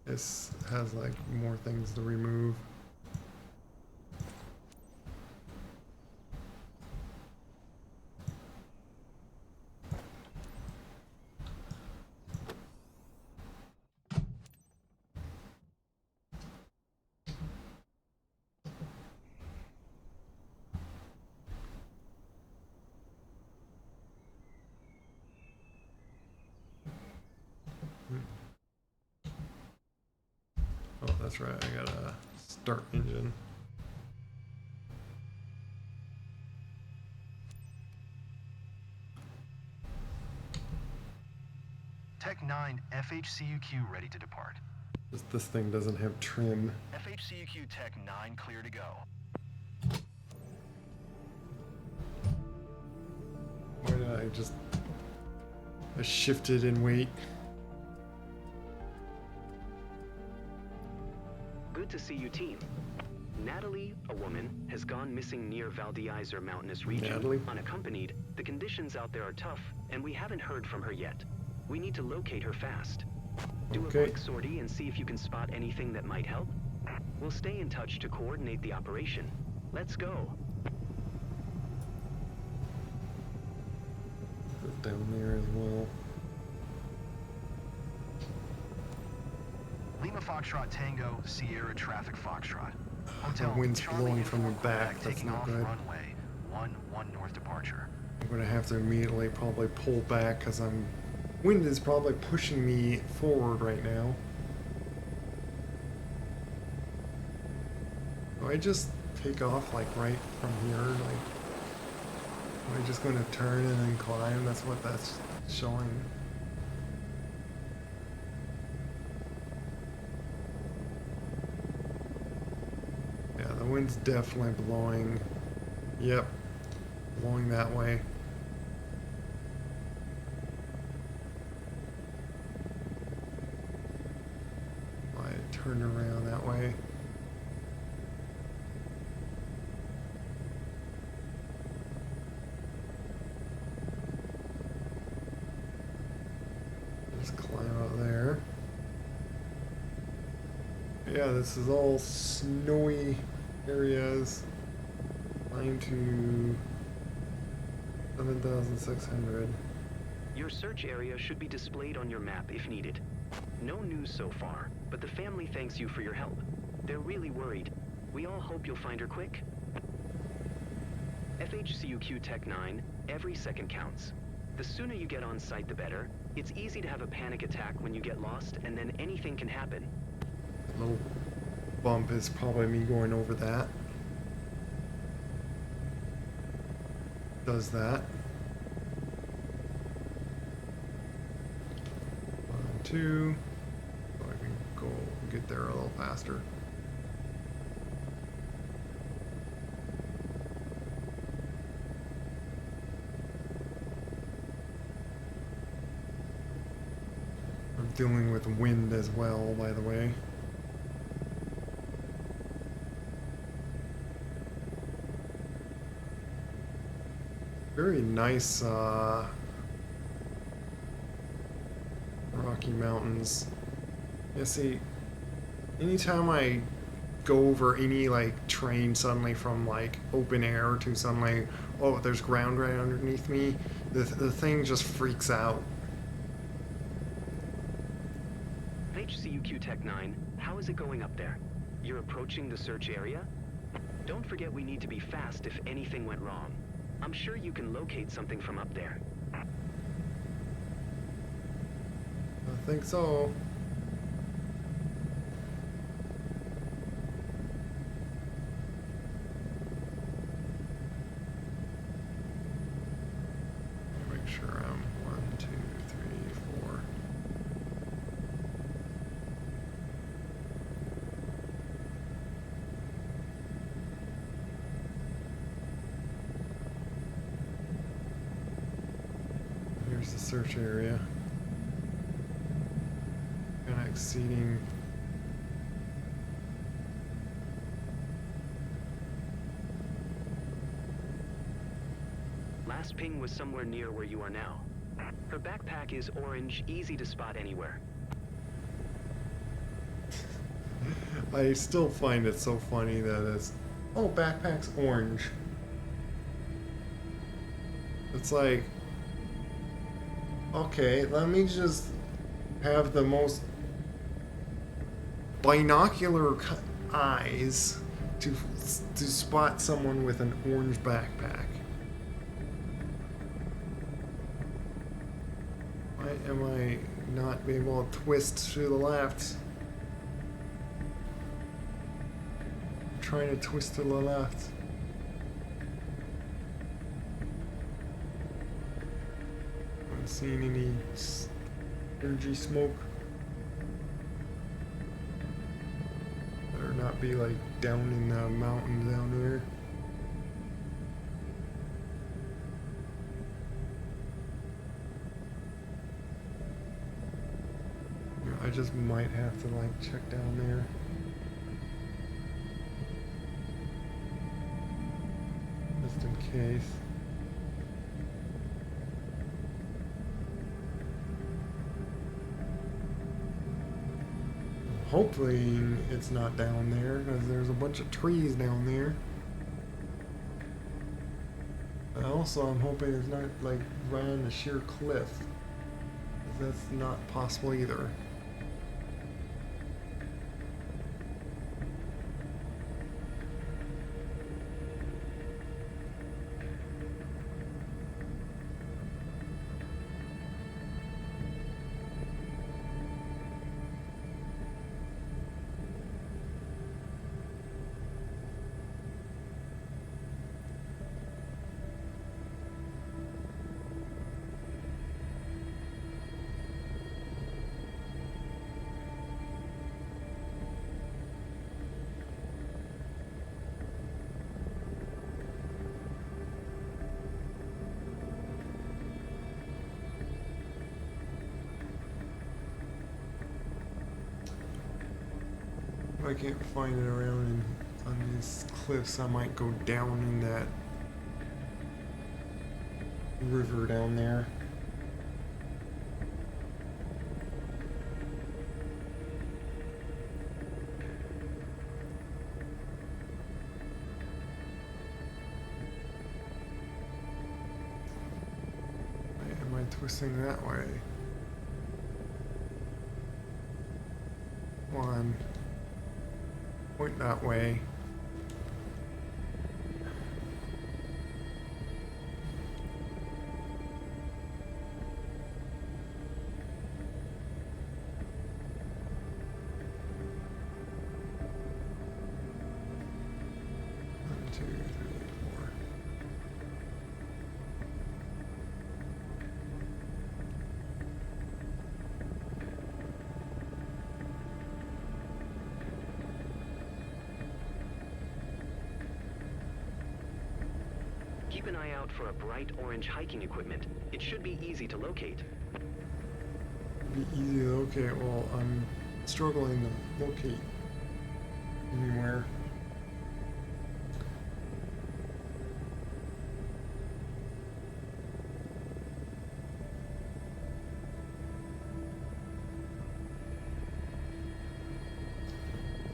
This has like more things to remove. Oh, that's right, I gotta start engine. Tech 9 FHCUQ ready to depart. This thing doesn't have trim. FHCUQ Tech 9 clear to go. Why did I shifted in weight? Good to see you, team. Natalie, a woman, has gone missing near Valdeiser Mountainous region, Natalie? unaccompanied. The conditions out there are tough, and we haven't heard from her yet. We need to locate her fast. Do Okay. a quick sortie and see if you can spot anything that might help. We'll stay in touch to coordinate the operation. Let's go. Go down there as well. Lima Foxtrot Tango, Sierra Traffic Foxtrot. Hotel The wind's Charlie blowing from the Uniform back. Quebec, That's taking not off good. runway 11 north departure. I'm gonna have to immediately probably pull back because wind is probably pushing me forward right now. Do I just take off like right from here? Like, am I just gonna turn and then climb? That's what that's showing. Yeah, the wind's definitely blowing. Yep, blowing that way. I turned around that way. Just climb out there. Yeah, this is all snowy areas. Climb to 7,600. Your search area should be displayed on your map if needed. No news so far, but the family thanks you for your help. They're really worried. We all hope you'll find her quick. FHCUQ Tech 9, every second counts. The sooner you get on site, the better. It's easy to have a panic attack when you get lost, and then anything can happen. That little bump is probably me going over that. Does that. 1, 2. So I can go get there a little faster. I'm dealing with wind as well, by the way. Very nice Rocky Mountains. Yeah, see, anytime I go over any like train suddenly from like open air to suddenly, oh, there's ground right underneath me, the thing just freaks out. HCUQ Tech 9, how is it going up there? You're approaching the search area? Don't forget we need to be fast if anything went wrong. I'm sure you can locate something from up there. I think so. Make sure I'm 1, 2, 3, 4. Here's the search area. Kind of exceeding. Last ping was somewhere near where you are now. Her backpack is orange, easy to spot anywhere. I still find it so funny that it's, oh, backpack's orange. It's like, okay, let me just have the most binocular eyes to spot someone with an orange backpack. Why am I not being able to twist to the left? I'm trying to twist to the left. Haven't seen any energy smoke. Better not be like down in the mountains down there. I just might have to like check down there. Just in case. Hopefully it's not down there, because there's a bunch of trees down there. But also I'm hoping it's not like right on the sheer cliff. That's not possible either. If I can't find it around on these cliffs, I might go down in that river down there. twisting that way. One. Point that way. One, two, three, four. Keep an eye out for a bright orange hiking equipment. It should be easy to locate. Be easy to locate. Well, I'm struggling to locate anywhere.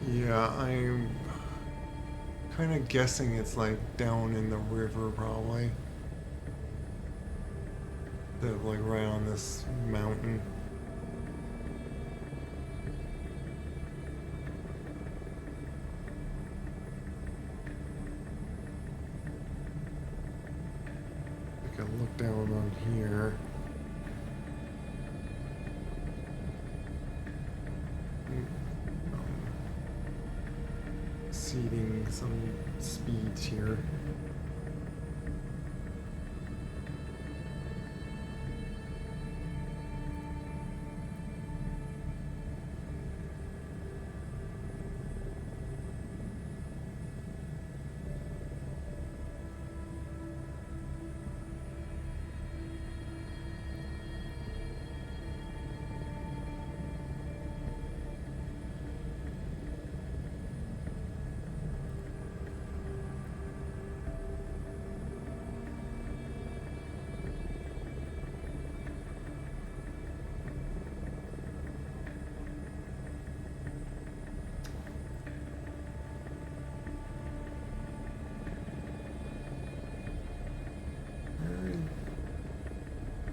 Yeah, I'm kind of guessing it's like down in the river, probably. They're like right on this mountain. I can look down on here. Seeding some speeds here.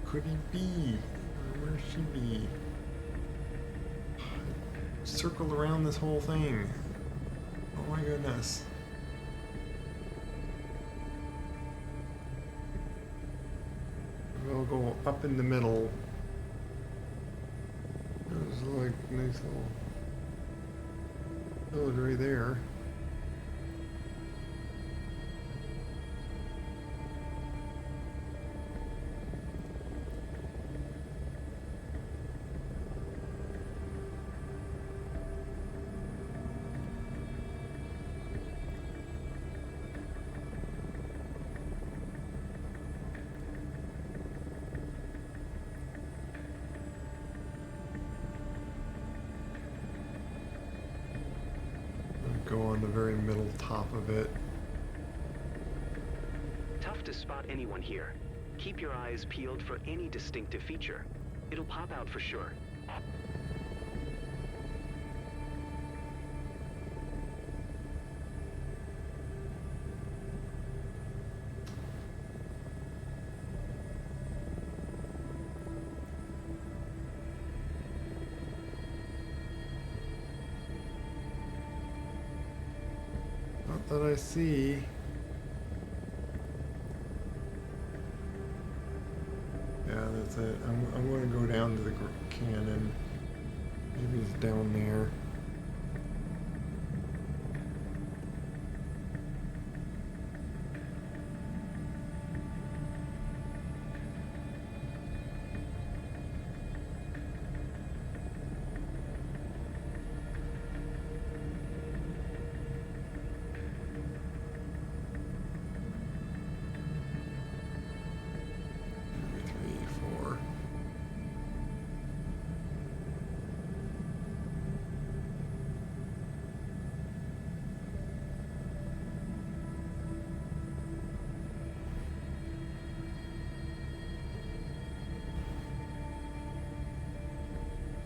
Could he be? Where should she be? Circled around this whole thing. Oh my goodness. We'll go up in the middle. There's like a nice little village right there. Go on the very middle top of it. Tough to spot anyone here. Keep your eyes peeled for any distinctive feature. It'll pop out for sure. Not that I see. Yeah, that's it. I'm going to go down to the cannon. Maybe it's down there.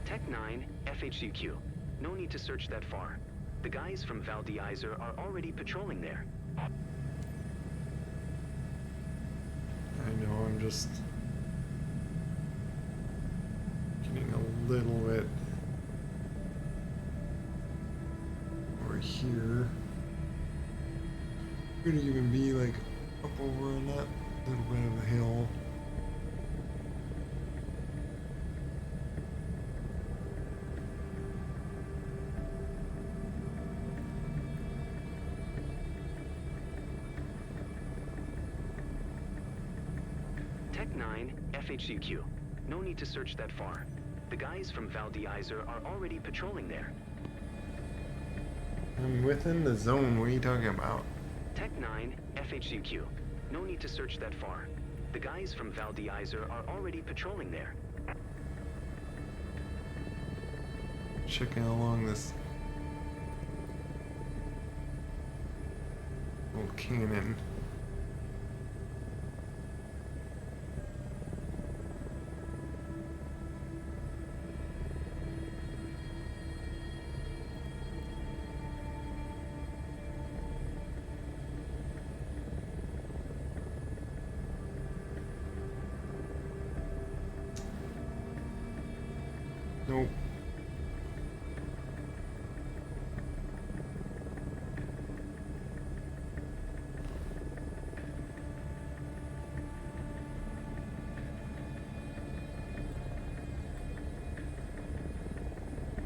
Tech 9, FHCQ. No need to search that far. The guys from Val d'Isère are already patrolling there. I know, I'm just getting a little bit over here. Could even be like up over on that little bit of a hill. Tech 9, FHCQ. No need to search that far. The guys from Val d'Isere are already patrolling there. I'm within the zone. What are you talking about? Tech 9, FHCQ. No need to search that far. The guys from Val d'Isere are already patrolling there. Checking along this little cannon. Nope.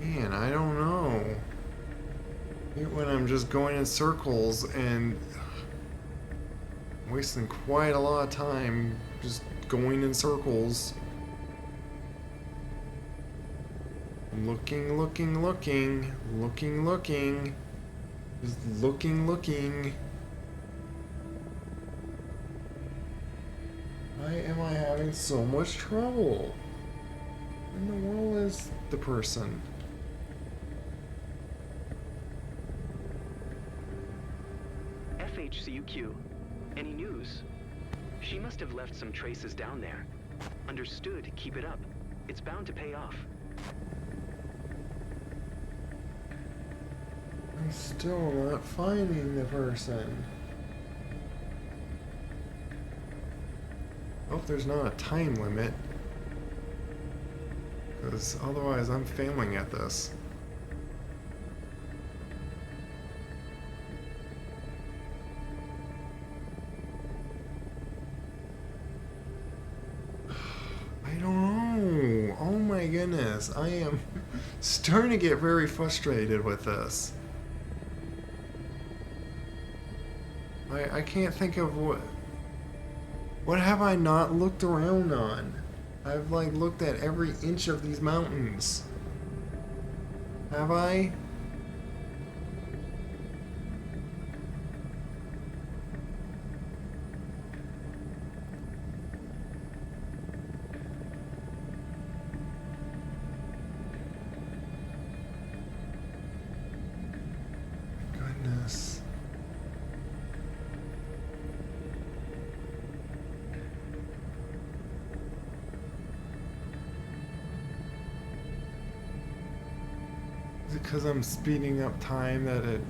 Man, I don't know. When I'm just going in circles and wasting quite a lot of time just going in circles. Looking. Just looking. Why am I having so much trouble? Where in the world is the person? FHCUQ. Any news? She must have left some traces down there. Understood, keep it up. It's bound to pay off. I'm still not finding the person. Hope there's not a time limit. Because otherwise I'm failing at this. I don't know. Oh my goodness. I am starting to get very frustrated with this. I can't think of what have I not looked around on? I've like looked at every inch of these mountains. Have I? Goodness. Is it because I'm speeding up time that it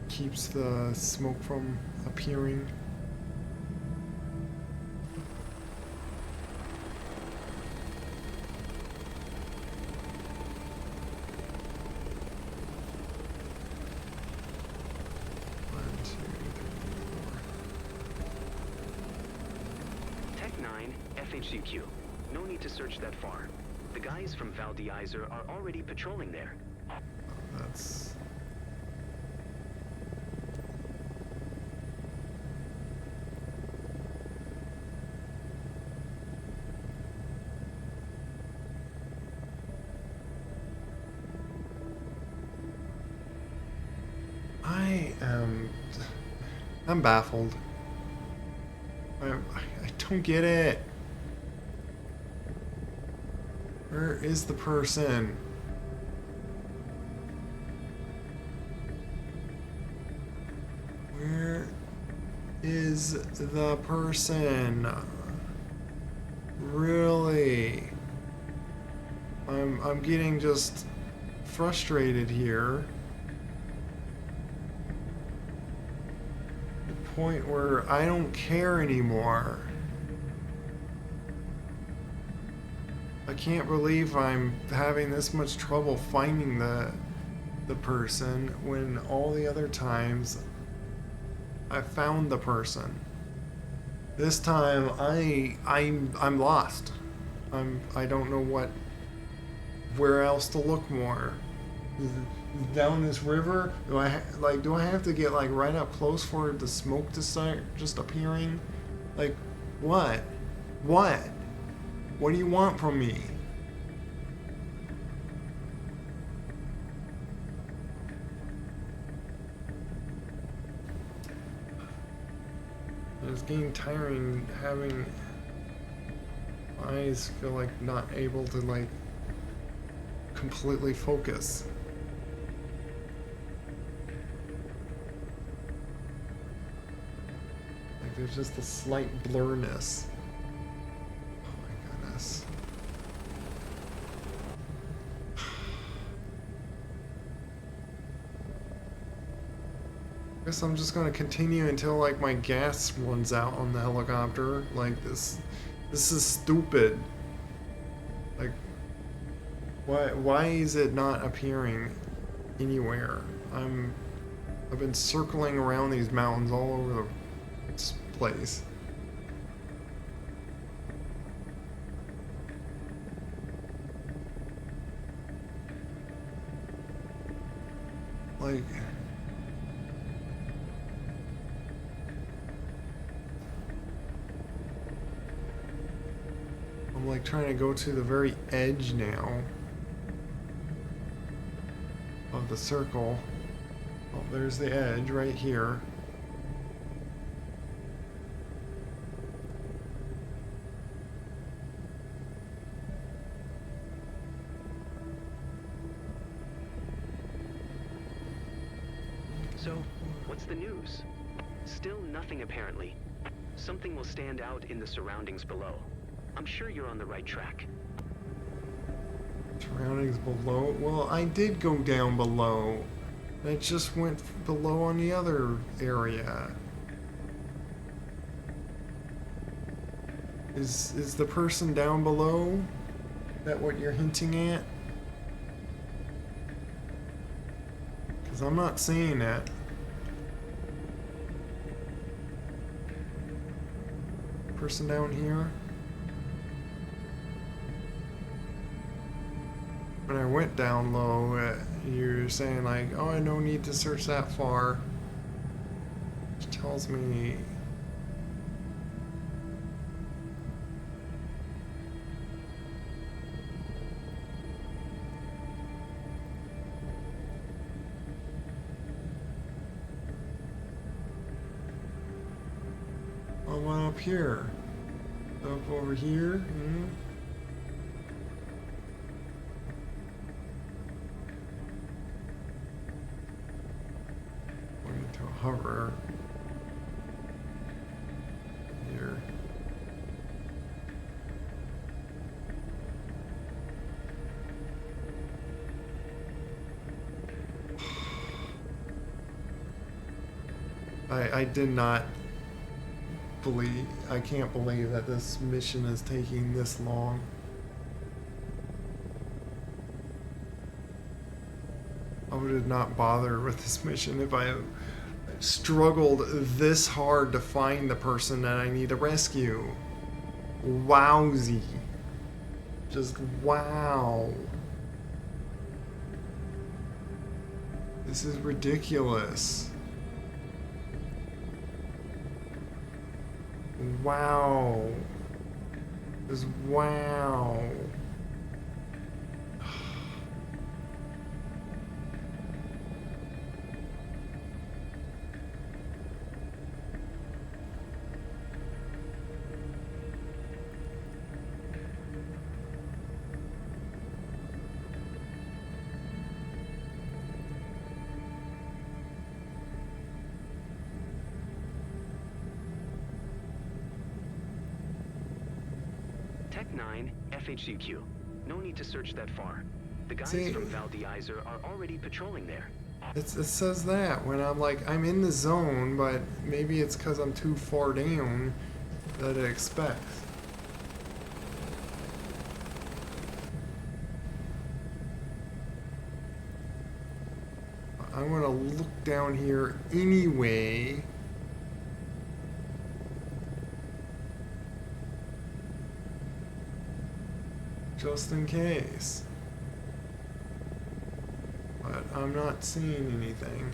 keeps the smoke from appearing? One, two, three, Tech 9, FHCQ. No need to search that far. The guys from Val d'Isere are already patrolling there. four. That's... I'm baffled. I don't get it. Where is the person? Where is the person? Really? I'm getting just frustrated here. The point where I don't care anymore. I can't believe I'm having this much trouble finding the person when all the other times I found the person. This time I'm lost. I don't know where else to look more. Down this river? Do I have to get like right up close for the smoke to start just appearing? Like what? What? What do you want from me? It's getting tiring having my eyes feel like not able to like completely focus. Like there's just a slight blurriness. Oh my goodness. Guess I'm just gonna continue until like my gas runs out on the helicopter. Like this is stupid. Like why is it not appearing anywhere? I've been circling around these mountains all over this place. Like I'm like trying to go to the very edge now of the circle. Oh, there's the edge right here. So, what's the news? Still nothing apparently. Something will stand out in the surroundings below. I'm sure you're on the right track. Surroundings below? Well, I did go down below. It just went below on the other area. Is the person down below? That what you're hinting at? Because I'm not seeing that. Person down here? When I went down low, you're saying like, oh, I don't need to search that far. Which tells me... Oh, one up here. Up over here? Mm-hmm. Hover here. I did not believe, I can't believe that this mission is taking this long. I would have not bothered with this mission if I struggled this hard to find the person that I need to rescue. Wowzy. Just wow. This is ridiculous. Wow. Just wow. Tech 9, FHCQ. No need to search that far. The guys See, from Val d'Isor are already patrolling there. it says that when I'm like, I'm in the zone, but maybe it's because I'm too far down that it expects. I'm gonna look down here anyway. Just in case. But I'm not seeing anything.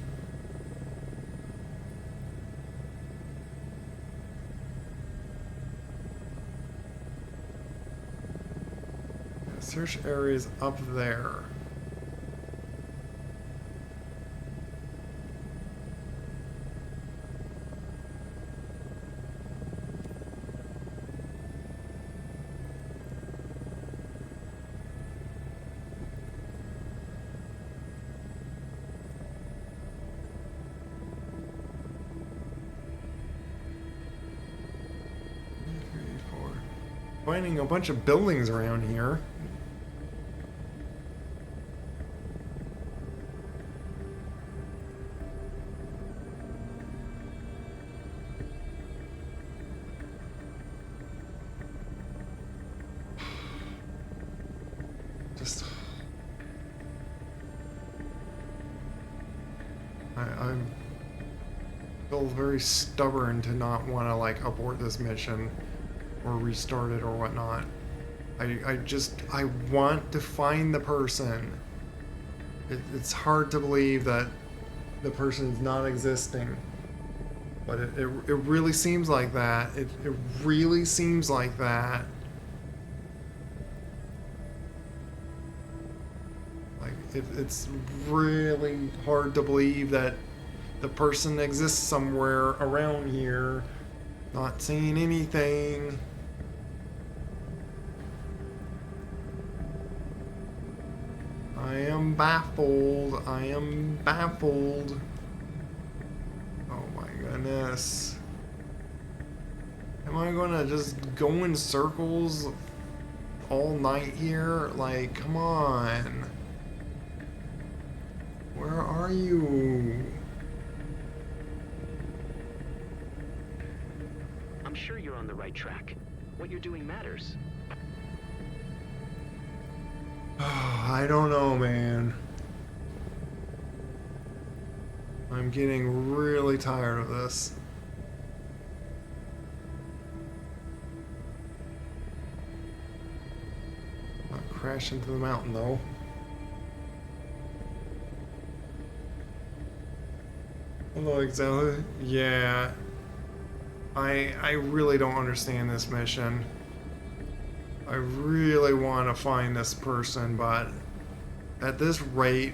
Search areas up there. Finding a bunch of buildings around here. Just I'm still very stubborn to not want to like abort this mission or restart it or whatnot. I want to find the person. It's hard to believe that the person is not existing, but it really seems like that. It really seems like that. Like it's really hard to believe that the person exists somewhere around here. Not seeing anything. I am baffled. I am baffled. Oh my goodness. Am I gonna just go in circles all night here? Like, come on. Where are you? I'm sure you're on the right track. What you're doing matters. I don't know, man. I'm getting really tired of this. Not crash into the mountain, though. Hello, exactly. Yeah. I really don't understand this mission. I really want to find this person, but at this rate,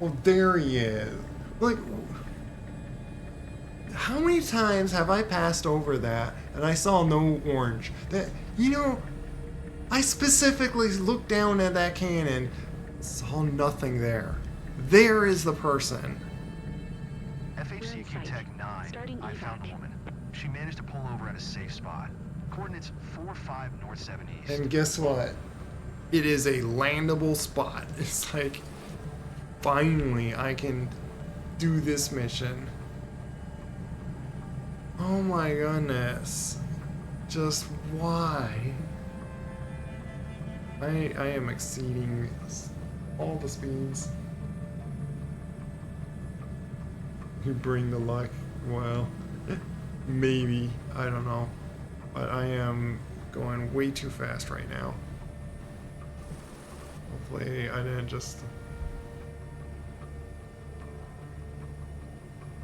well, there he is. Like, how many times have I passed over that and I saw no orange? That, you know, I specifically looked down at that cannon, saw nothing there. There is the person. FHCQ Tech 9, I found a woman. She managed to pull over at a safe spot. Coordinates 45 north 7 east. And guess what? It is a landable spot. It's like, finally, I can do this mission. Oh my goodness. Just why? I am exceeding all the speeds. You bring the luck. Well, maybe. I don't know. But I am going way too fast right now. Hopefully I didn't just...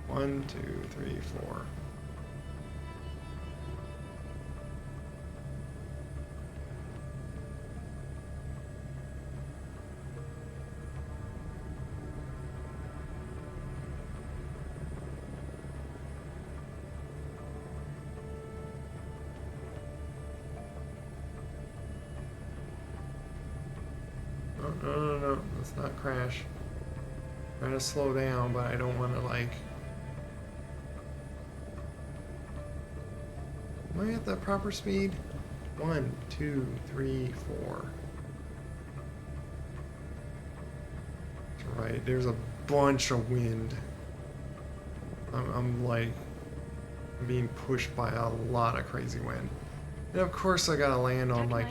1, 2, 3, 4. No, let's not crash. I'm trying to slow down, but I don't want to, like... Am I at the proper speed? 1, 2, 3, 4. That's right, there's a bunch of wind. I'm like being pushed by a lot of crazy wind. And of course I gotta land on like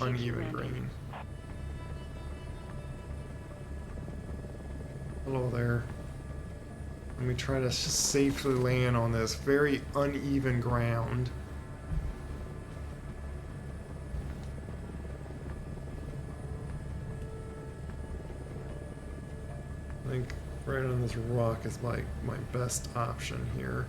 uneven green. Hello there. Let me try to safely land on this very uneven ground. I think right on this rock is like my best option here.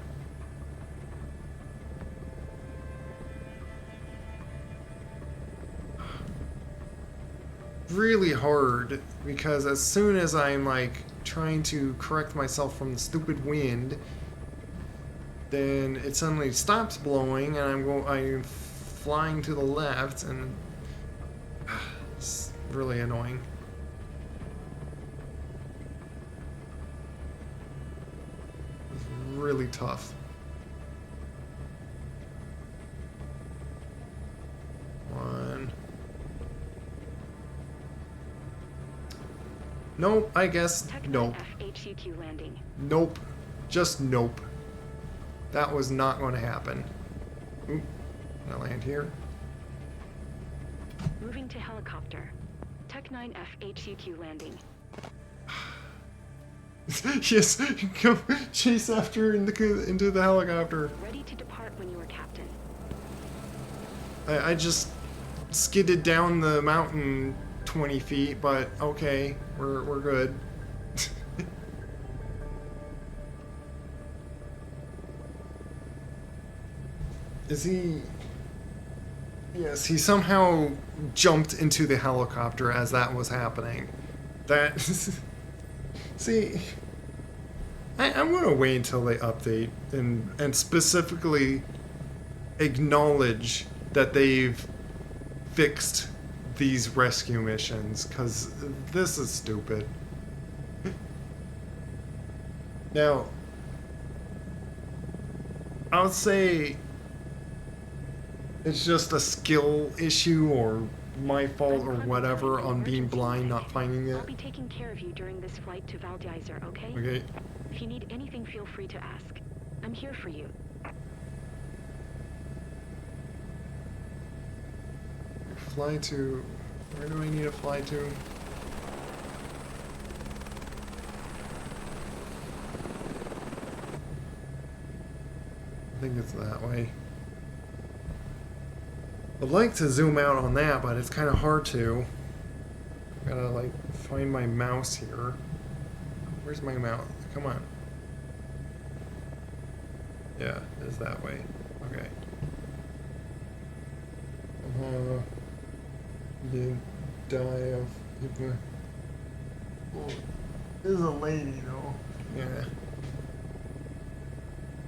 Really hard because as soon as I'm like trying to correct myself from the stupid wind, then it suddenly stops blowing and I'm flying to the left, and it's really annoying. It's really tough. One. Nope, I guess nope. HCQ landing. Nope. Just nope. That was not going to happen. Oop. Can I land here? Moving to helicopter. Tech 9F HCQ landing. Yes, go chase after into the helicopter. Ready to depart when you are captain. I just skidded down the mountain 20 feet, but okay, we're good. Is he... Yes, he somehow jumped into the helicopter as that was happening. That... See... I'm gonna wait until they update and specifically acknowledge that they've fixed these rescue missions, because this is stupid. Now, I would say it's just a skill issue or my fault or whatever on being blind, not finding it. I'll be taking care of you during this flight to Valdizer, okay? Okay. If you need anything, feel free to ask. I'm here for you. Fly to... Where do I need to fly to? I think it's that way. I'd like to zoom out on that, but it's kind of hard to. Gotta like find my mouse here. Where's my mouse? Come on. Yeah, it's that way. Okay. Didn't die of hypno. Oh, this is a lady though. Yeah.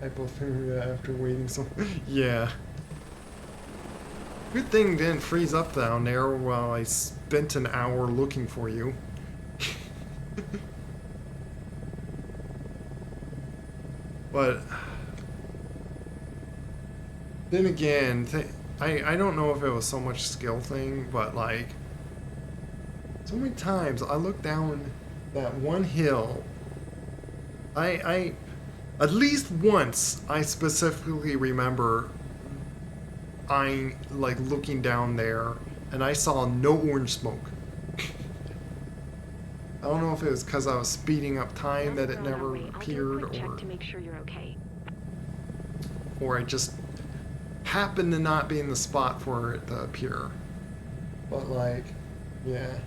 Hypothermia after waiting so. Yeah. Good thing didn't freeze up down there while I spent an hour looking for you. But then again, I don't know if it was so much skill thing, but like so many times I look down that one hill. I at least once I specifically remember I like looking down there and I saw no orange smoke. I don't know if it was because I was speeding up time that it never appeared, or to make sure you're okay. Or I just happened to not be in the spot for it to appear. But like, yeah.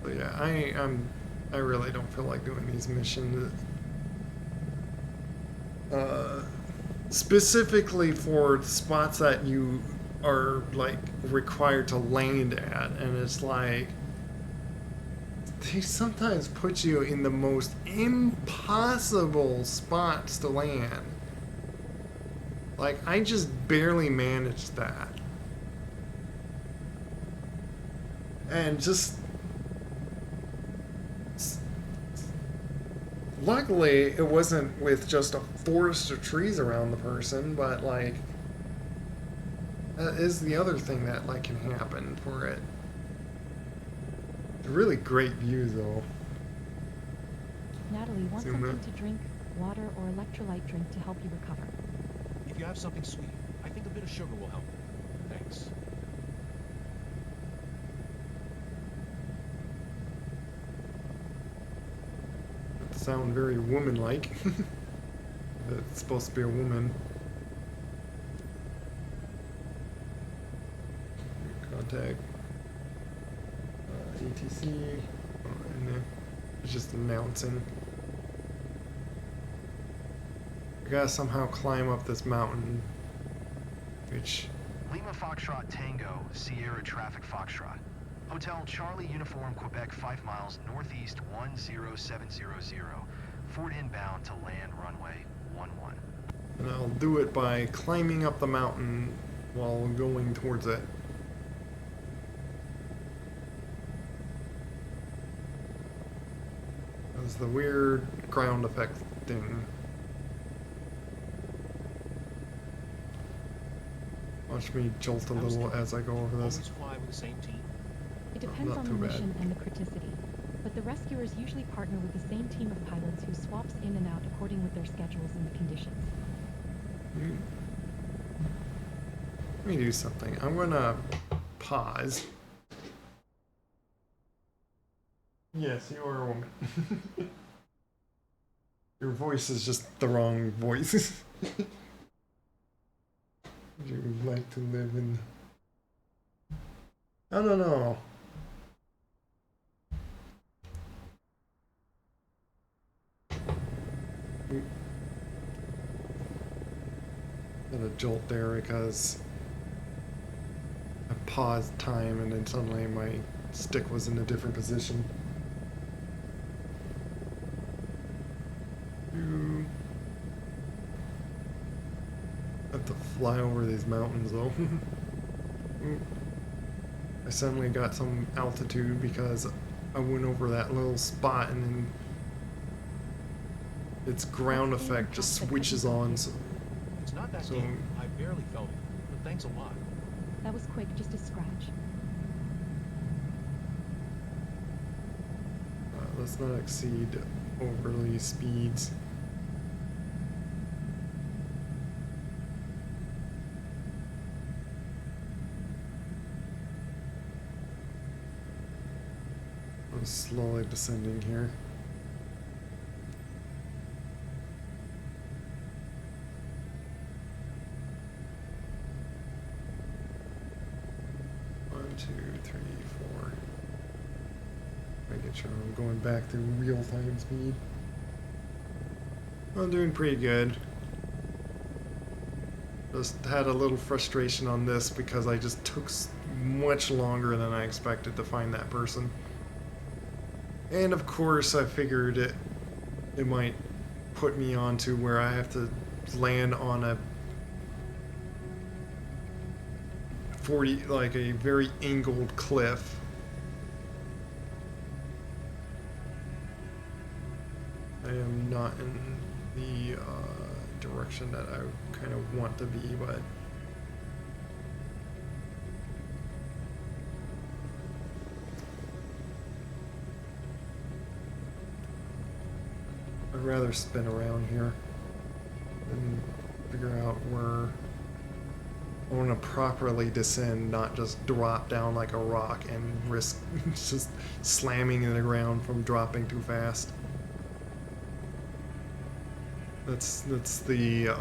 But yeah, I really don't feel like doing these missions. Specifically for spots that you are like required to land at, and it's like they sometimes put you in the most impossible spots to land. Like I just barely managed that, and just luckily it wasn't with just a forest of trees around the person, but like that is the other thing that like can happen for it. It's a really great view though. Natalie, want Zoom something in. to drink, water or electrolyte drink to help you recover? If you have something sweet, I think a bit of sugar will help. Thanks. That sound very woman-like. It's supposed to be a woman. Contact. ATC. Oh, and then it's just announcing. I gotta somehow climb up this mountain, which... Lima Foxtrot Tango, Sierra Traffic Foxtrot. Hotel Charlie Uniform Quebec 5 miles northeast 10700. Ford inbound to land runway 11. And I'll do it by climbing up the mountain while going towards it. That's the weird ground effect thing. Watch me jolt a little as I go over this. Always fly with the same team? It depends Not on the too bad. mission and the criticity, but the rescuers usually partner with the same team of pilots who swaps in and out according with their schedules and the conditions. Let me do something. I'm gonna pause. Yes, you are a woman. Your voice is just the wrong voice. Would you like to live in... I don't know. Got a jolt there because I paused time and then suddenly my stick was in a different position. I have to fly over these mountains though. I suddenly got some altitude because I went over that little spot and then its ground effect just switches on. So, It's not that deep. I barely felt it, but thanks a lot. That was quick, just a scratch. let's not exceed overly speeds. I'm slowly descending here. One, two, three, four. Making sure I'm going back to real-time speed. I'm doing pretty good. Just had a little frustration on this because I just took much longer than I expected to find that person. And of course I figured it might put me onto where I have to land on a 40, like a very angled cliff. I am not in the direction that I kind of want to be, but I'd rather spin around here and figure out where I want to properly descend, not just drop down like a rock and risk just slamming in the ground from dropping too fast. That's the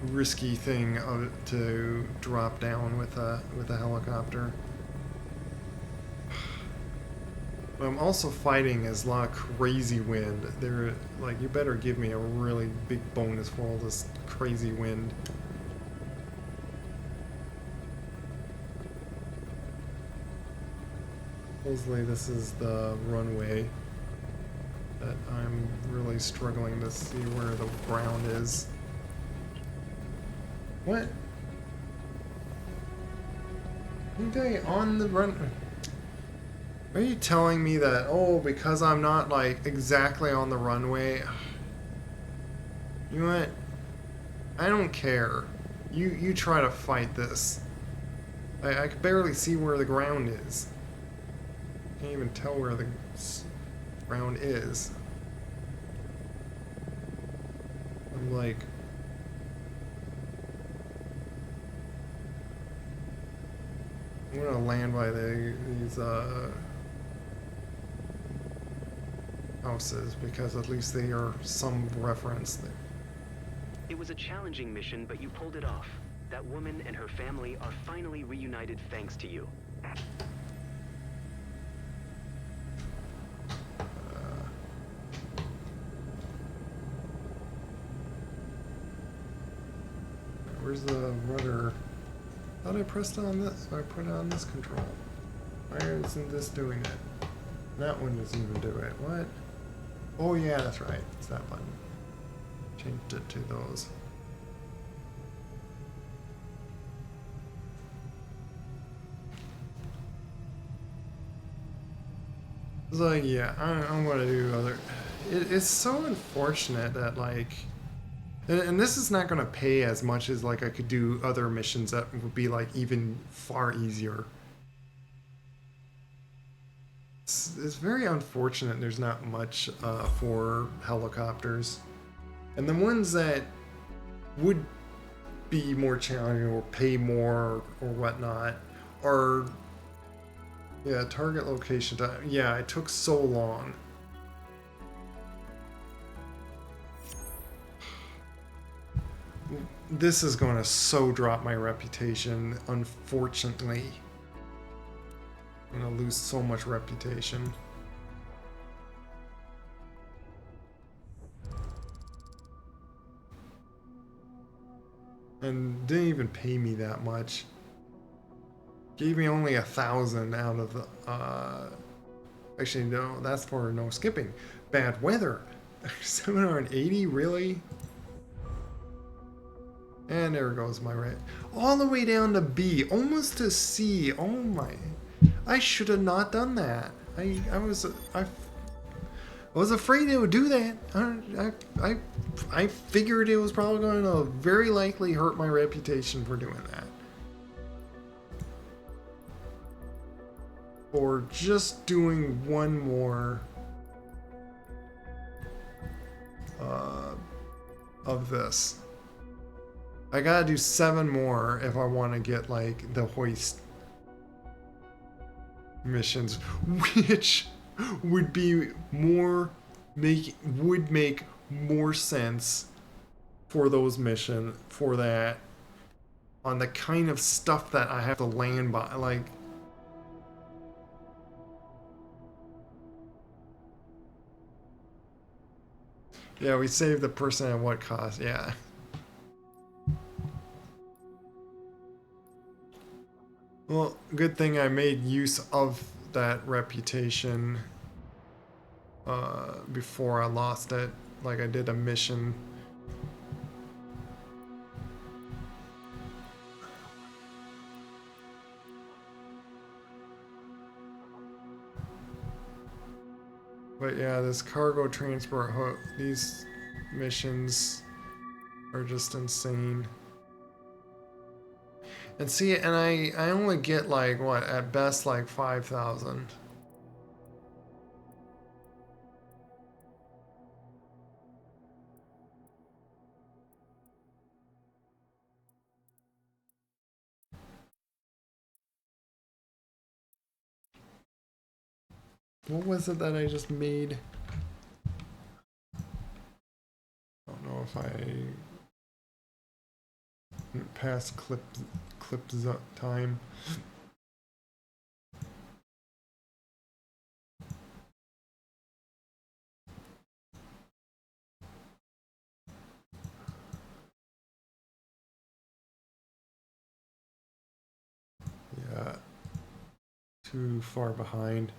risky thing to drop down with a helicopter. But I'm also fighting is a lot of crazy wind. They're like, you better give me a really big bonus for all this crazy wind. Supposedly this is the runway that I'm really struggling to see where the ground is. What? Ain't I on the run? Are you telling me that, oh, because I'm not like exactly on the runway? You know what? I don't care. You try to fight this. I can barely see where the ground is. Can't even tell where the ground is. I'm like I'm gonna land by these houses because at least they are some reference. It was a challenging mission, but you pulled it off. That woman and her family are finally reunited thanks to you. Where's the rudder? I thought I pressed on this. I put it on this control. Why isn't this doing it? That one doesn't even do it. What? Oh yeah, that's right. It's that button. Changed it to those. It's like, yeah, I'm gonna do other. It's so unfortunate that like, and this is not gonna pay as much as like I could do other missions that would be like even far easier. It's very unfortunate there's not much for helicopters. And the ones that would be more challenging or pay more or whatnot are, yeah, target location time. Yeah, it took so long. This is going to so drop my reputation, unfortunately. I'm going to lose so much reputation. And didn't even pay me that much. Gave me only 1,000 out of the, actually no, that's for no skipping. Bad weather. 780, really? And there goes my rate. All the way down to B, almost to C. Oh my. I should have not done that. I was afraid it would do that. I figured it was probably going to very likely hurt my reputation for doing that. Or just doing one more of this. I gotta do 7 more if I want to get like the hoist missions, which would be more would make more sense for those missions for that on the kind of stuff that I have to land by, like. Yeah, we saved the person at what cost? Yeah. Well, good thing I made use of that reputation before I lost it. Like I did a mission. But yeah, this cargo transport hook, these missions are just insane. And see, and I only get like, what, at best like 5,000. What was it that I just made? I don't know if I passed clip time. Yeah, too far behind.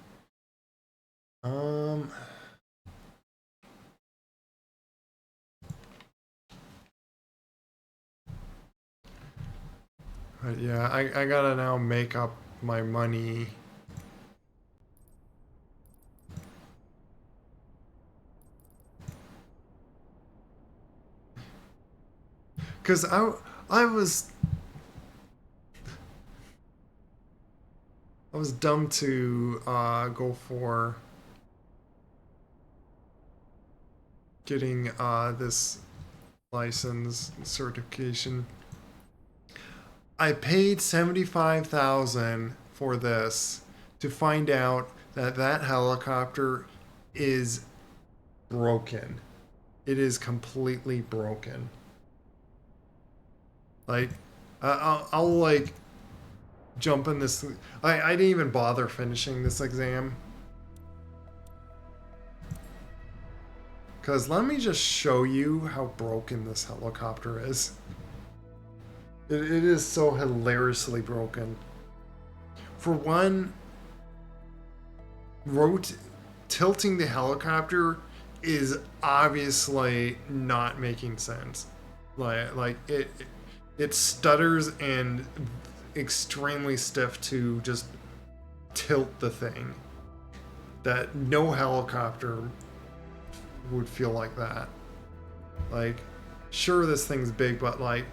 But yeah, I gotta now make up my money. Cause I was dumb to go for getting this license certification. I paid $75,000 for this to find out that that helicopter is broken. It is completely broken. Like, I'll like jump in this. I didn't even bother finishing this exam. Because let me just show you how broken this helicopter is. It is so hilariously broken. For one, tilting the helicopter is obviously not making sense. Like it stutters and extremely stiff to just tilt the thing. That no helicopter would feel like that. Like, sure, this thing's big, but like,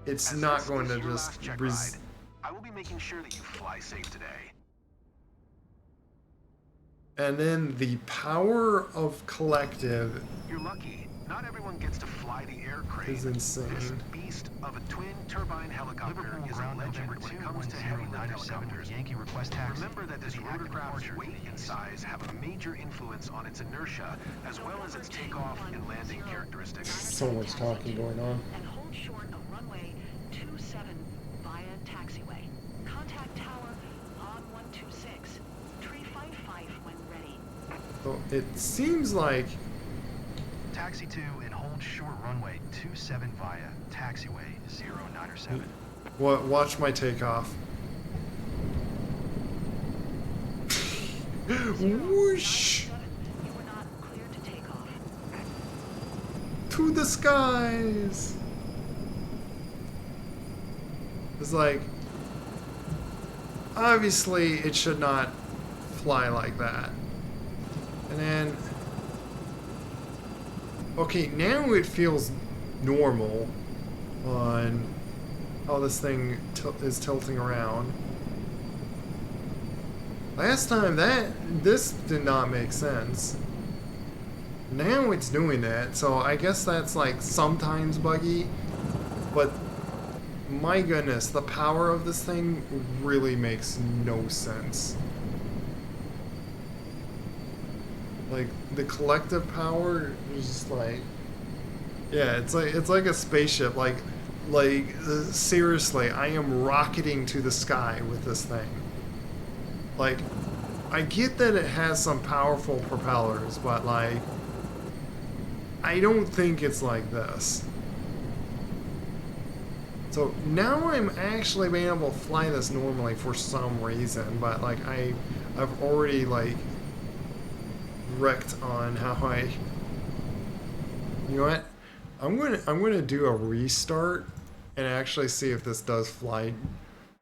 it's As not this going is to your just last check ride, I will be making sure that you fly safe today. And then the power of collective You're lucky. Not everyone gets to fly the air crane. is insane. This beast of a twin-turbine helicopter is a legend when it comes to heavy-lift helicopters. Yankee request taxi. Remember that this rotorcraft's weight and size have a major influence on its inertia, as well as its takeoff and landing characteristics. So much talking going on. And hold short of runway 27 via taxiway. Contact tower on 126. Tree 55 when ready. So it seems like Taxi 2 and hold short runway 27 via taxiway 097. watch my takeoff. Whoosh! You were not cleared to take off. To the skies. It's like, obviously it should not fly like that. And then, okay, now it feels normal on how this thing is tilting around. Last time this did not make sense. Now it's doing that, so I guess that's like sometimes buggy, but my goodness, the power of this thing really makes no sense. Like, the collective power is just like, yeah, it's like a spaceship. Like seriously, I am rocketing to the sky with this thing. Like, I get that it has some powerful propellers, but like, I don't think it's like this. So now I'm actually being able to fly this normally for some reason, but like I've already like wrecked on how I. You know what? I'm gonna do a restart and actually see if this does fly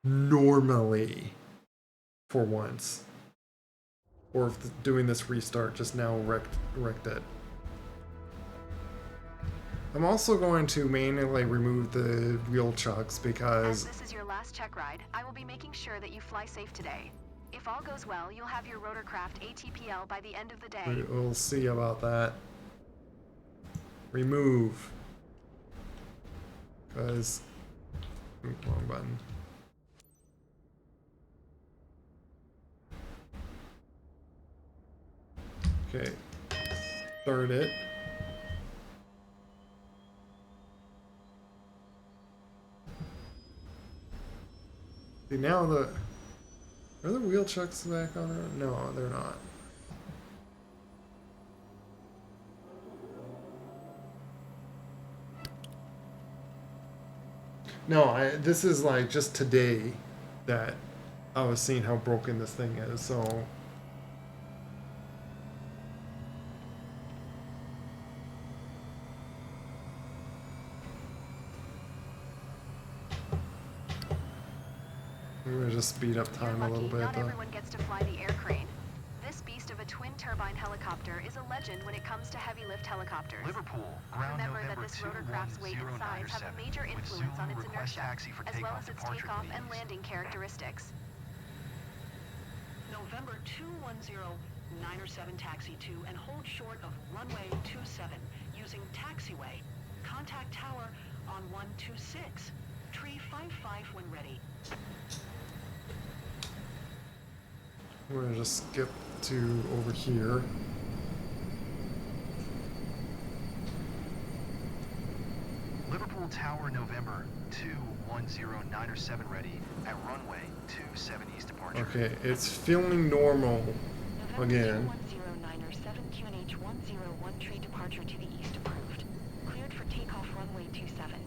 normally for once, or if doing this restart just now wrecked it. I'm also going to manually remove the wheel chucks because... As this is your last check ride, I will be making sure that you fly safe today. If all goes well, you'll have your rotorcraft ATPL by the end of the day. We'll see about that. Remove. Because... wrong button. Okay. Start it. See, now are the wheel chucks back on there? No, they're not. No, this is like just today that I was seeing how broken this thing is, so... I'm gonna just speed up time a little bit. Not everyone gets to fly the air crane. This beast of a twin-turbine helicopter is a legend when it comes to heavy-lift helicopters. Liverpool, ground Remember that November this rotorcraft's weight and size have a major influence on its inertia, as well as its takeoff and landing characteristics. November 210, 907 taxi 2 and hold short of runway 27 using taxiway. Contact tower on 126. Tree 55 when ready. I'm gonna just skip to over here. Liverpool Tower, November 210907 ready at runway 27 east departure. Okay, it's feeling normal again. 210907 QNH 101 tree departure to the east approved. Cleared for takeoff runway 27.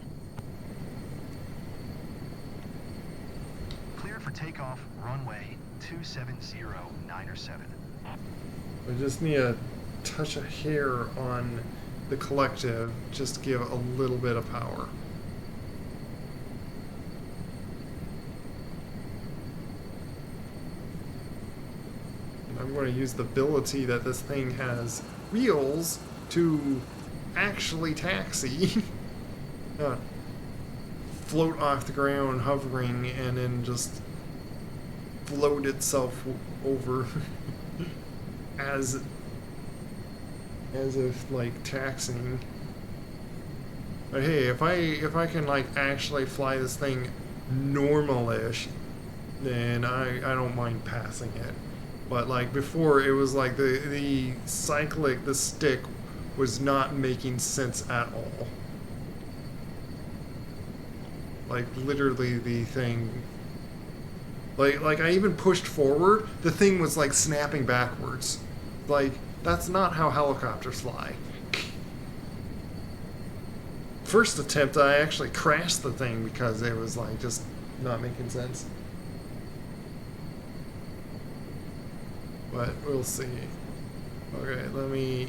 Cleared for takeoff runway 270-7. I just need a touch of hair on the collective, just to give a little bit of power. And I'm going to use the ability that this thing has wheels to actually taxi. Not float off the ground hovering and then just float itself over as if like taxiing. But hey, if I can like actually fly this thing normal-ish, then I don't mind passing it. But like before, it was like the stick was not making sense at all. Like literally the thing, like I even pushed forward, the thing was like snapping backwards. Like, that's not how helicopters fly. First attempt, I actually crashed the thing because it was like just not making sense. But we'll see. Okay, let me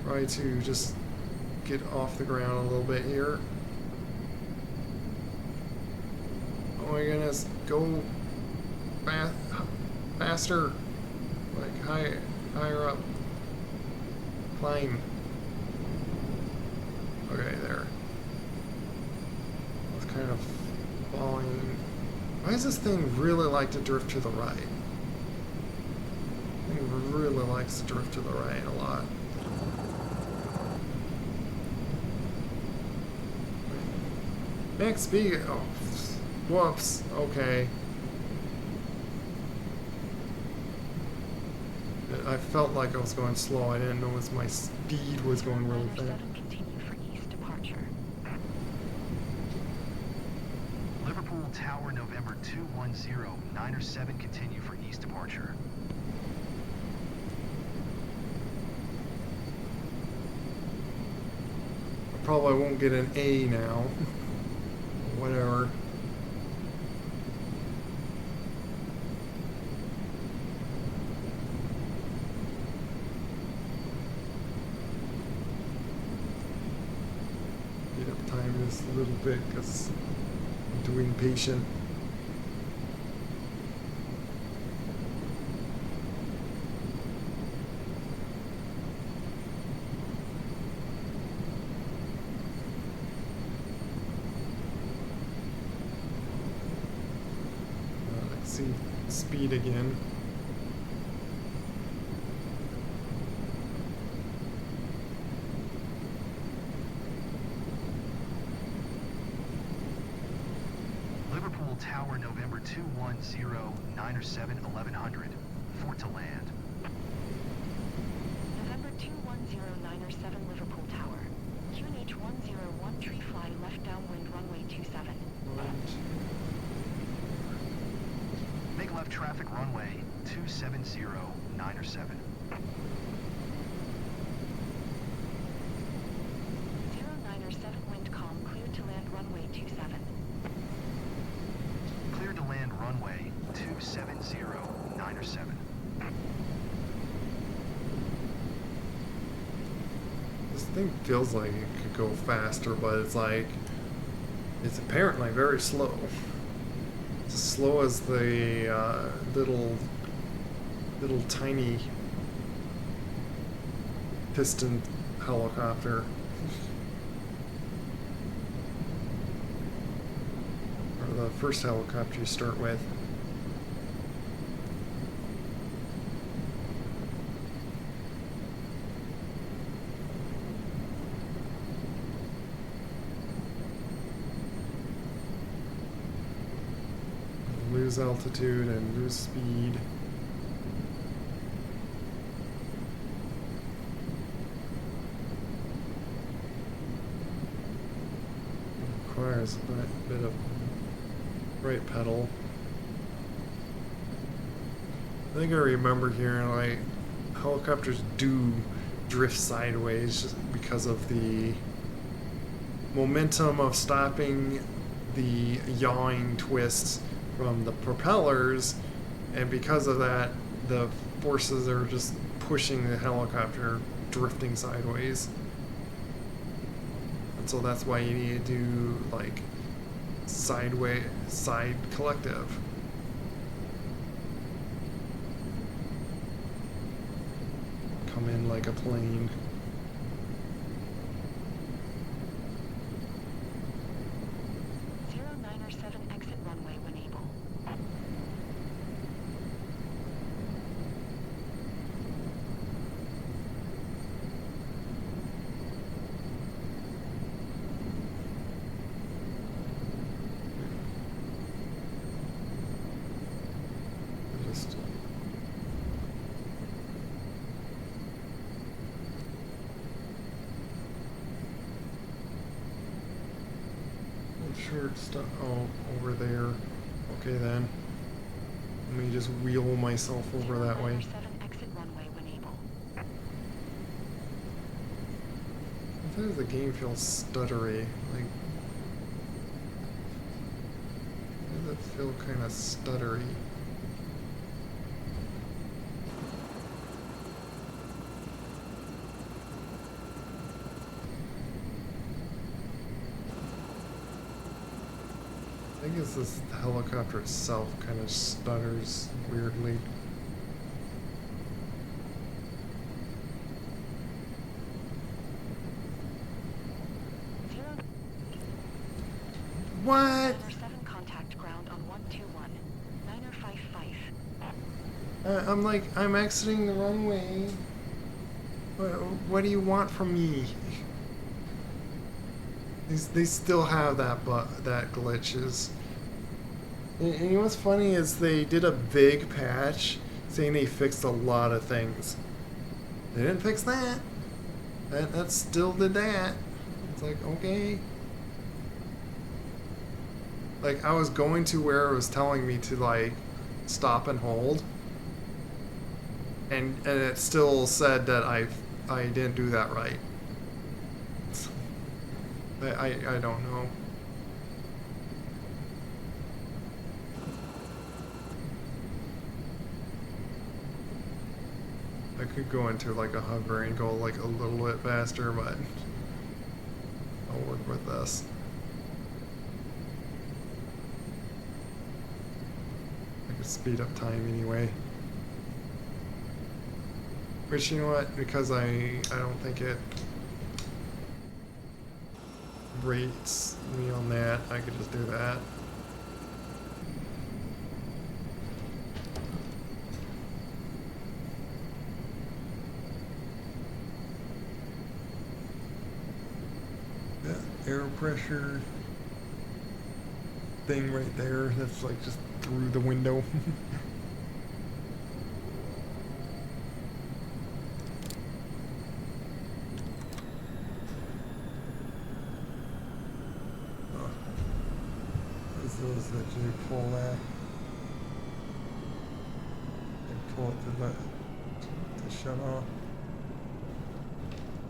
try to just get off the ground a little bit here. Oh my goodness, go faster, like higher up, climb. Okay, there. I was kind of falling. Why does this thing really like to drift to the right? This thing really likes to drift to the right a lot. Max speed. Oh, whoops. Okay. I felt like I was going slow. I didn't notice my speed was going really fast. Continue for east departure. Liverpool Tower, November 210907 continue for east departure. I probably won't get an A now. Whatever. Time this a little bit because I'm too impatient. Let's see, speed again. Tower, November 210907 1100. Fort to land. November 210907 Liverpool Tower. QNH 101 tree fly left downwind runway 27. Make left traffic runway 270907. 0907 wind calm cleared to land runway 27. Clear to land runway 270-907. This thing feels like it could go faster, but it's like, it's apparently very slow. It's as slow as the little tiny piston helicopter. The first helicopter you start with. lose altitude and lose speed. Requires a bit of right pedal. I think I remember hearing like helicopters do drift sideways just because of the momentum of stopping the yawing twists from the propellers, and because of that the forces are just pushing the helicopter drifting sideways. And so that's why you need to do like side collective. Come in like a plane. 097 exit runway when able. Just short stuff. Oh, over there. Okay then. Let me just wheel myself over that way. 097 exit runway when able. Sometimes the game feels stuttery. Like, why does it feel kind of stuttery? I guess this helicopter itself kind of stutters weirdly. What? 097 contact ground on 121. 9055. I'm like, I'm exiting the runway. What do you want from me? They still have that glitches. And you know what's funny is they did a big patch saying they fixed a lot of things. They didn't fix that. That still did that. It's like, okay. Like, I was going to where it was telling me to, like, stop and hold. And it still said that I didn't do that right. I don't know. I could go into like a hover and go like a little bit faster, but I'll work with this. I could speed up time anyway. Which, you know what, because I don't think it rates me on that, I could just do that. That air pressure thing right there, that's like just through the window. Those that you pull that, and pull it to shut off.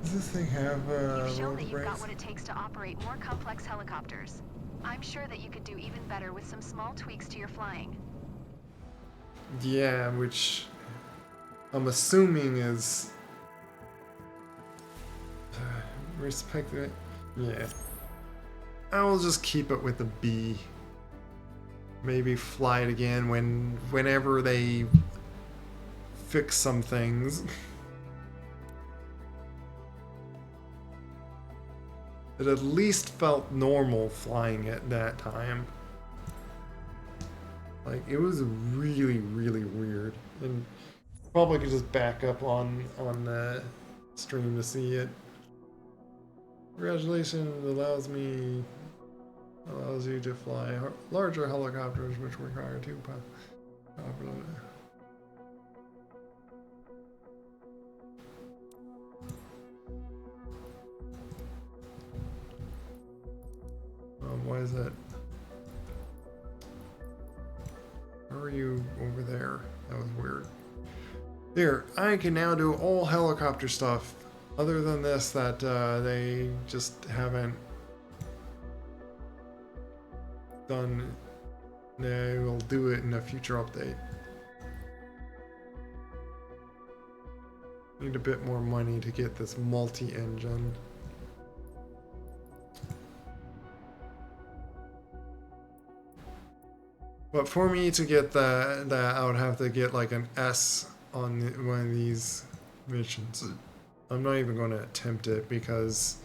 Does this thing have You've shown roller that you've brakes? got what it takes to operate more complex helicopters. I'm sure that you could do even better with some small tweaks to your flying. Yeah, which I'm assuming is respect it. Yeah, I will just keep it with a B. Maybe fly it again whenever they fix some things. It at least felt normal flying it that time. Like, it was really, really weird. And probably could just back up on the stream to see it. Congratulations, it allows me allows you to fly larger helicopters, which require two pilots. Why is that? How are you over there? That was weird. There, I can now do all helicopter stuff. Other than this, that they just haven't done. They will do it in a future update. Need a bit more money to get this multi-engine. But for me to get that, I would have to get like an S on one of these missions. I'm not even going to attempt it because,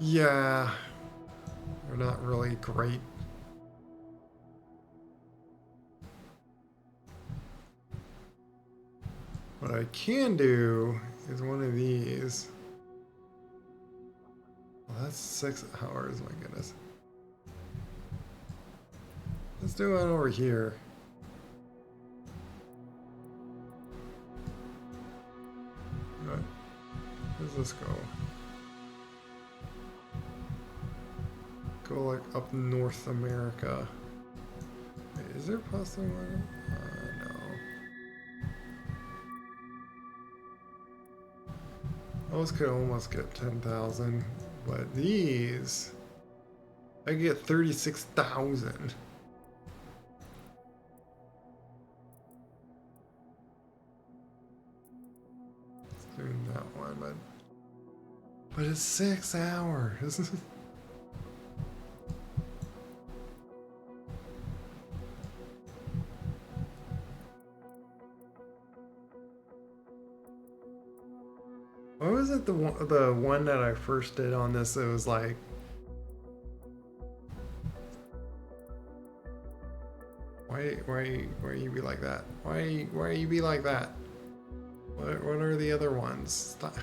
yeah, they're not really great. What I can do is one of these. Well, that's 6 hours, my goodness. Let's do it over here. Right. Where does this go? Go like up North America. Wait, is there possibly one? No. Those could almost get 10,000, but these, I get 36,000. Doing that one, but it's 6 hours. What was it? The one that I first did on this? It was like, why you be like that? Why you be like that? What are the other ones? Stop.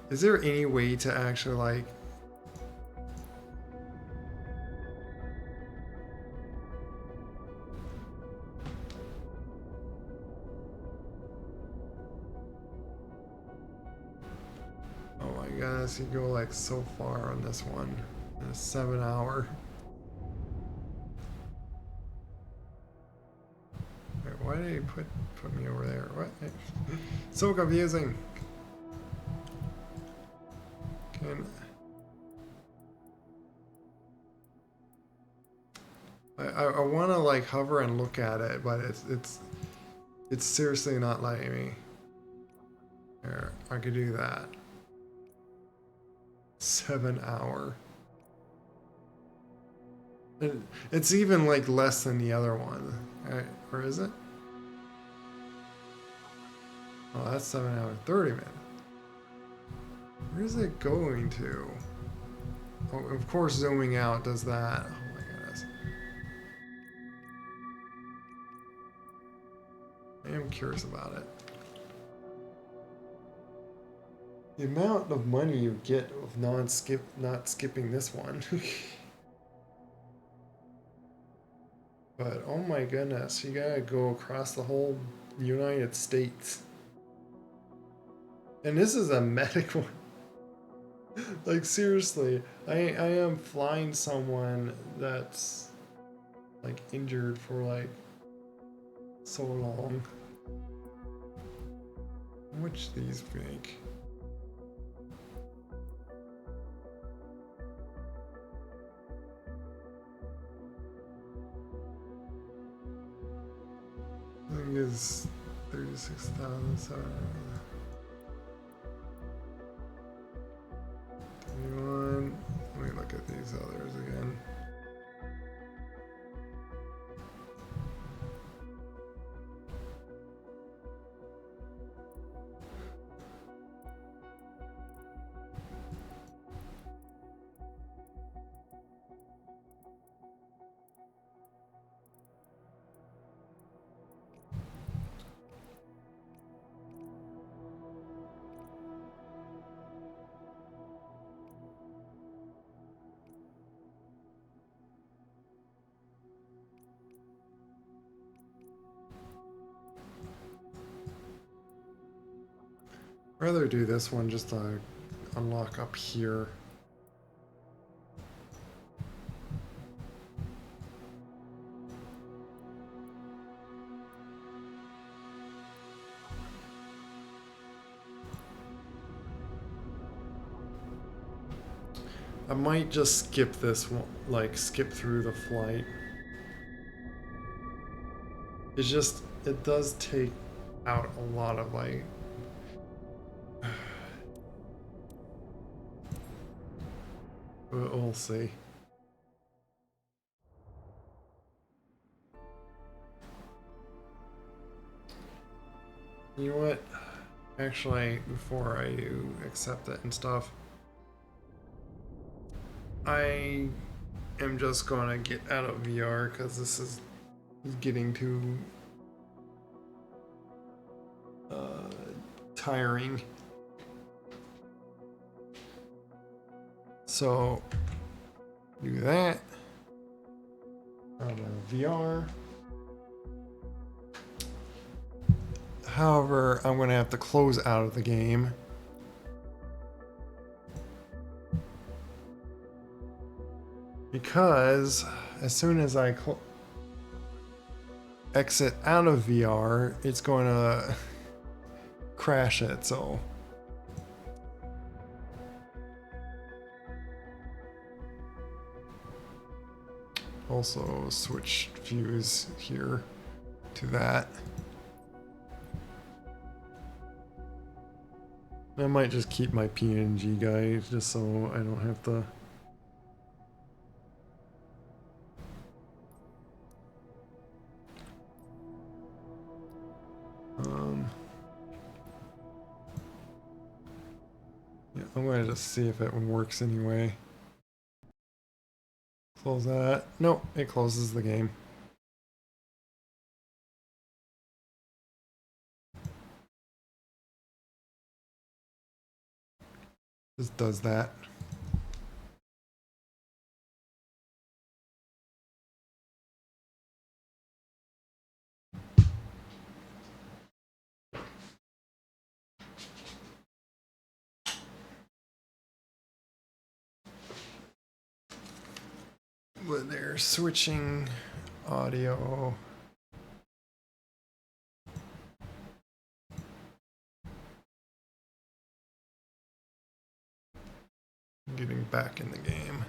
Is there any way to actually like oh my goodness, you go like so far on this one in a 7 hour. Why did he put me over there? What? So confusing. I want to like hover and look at it, but it's seriously not letting me. Here, I could do that. 7 hour. It's even like less than the other one, right? Or is it? Oh, that's 7 hours, 30 minutes. Where is it going to? Oh, of course, zooming out does that. Oh my goodness. I am curious about it. The amount of money you get of not skipping this one. But oh my goodness, you gotta go across the whole United States. And this is a medic one. Like seriously, I am flying someone that's like injured for like so long. How much these make? I think it's 36,700. 21. Let me look at these others again. rather do this one just to unlock up here. I might just skip this one, like skip through the flight. It's just, it does take out a lot of like... We'll see. You know what? Actually, before I accept it and stuff, I am just gonna get out of VR because this is getting too tiring. So do that. Out of VR. However, I'm gonna have to close out of the game. Because as soon as I exit out of VR, it's going to crash it, so. Also switch views here to that. I might just keep my PNG guy just so I don't have to. Yeah, I'm gonna just see if it works anyway. Close that. Nope, it closes the game. Just does that. But they're switching audio. Getting back in the game.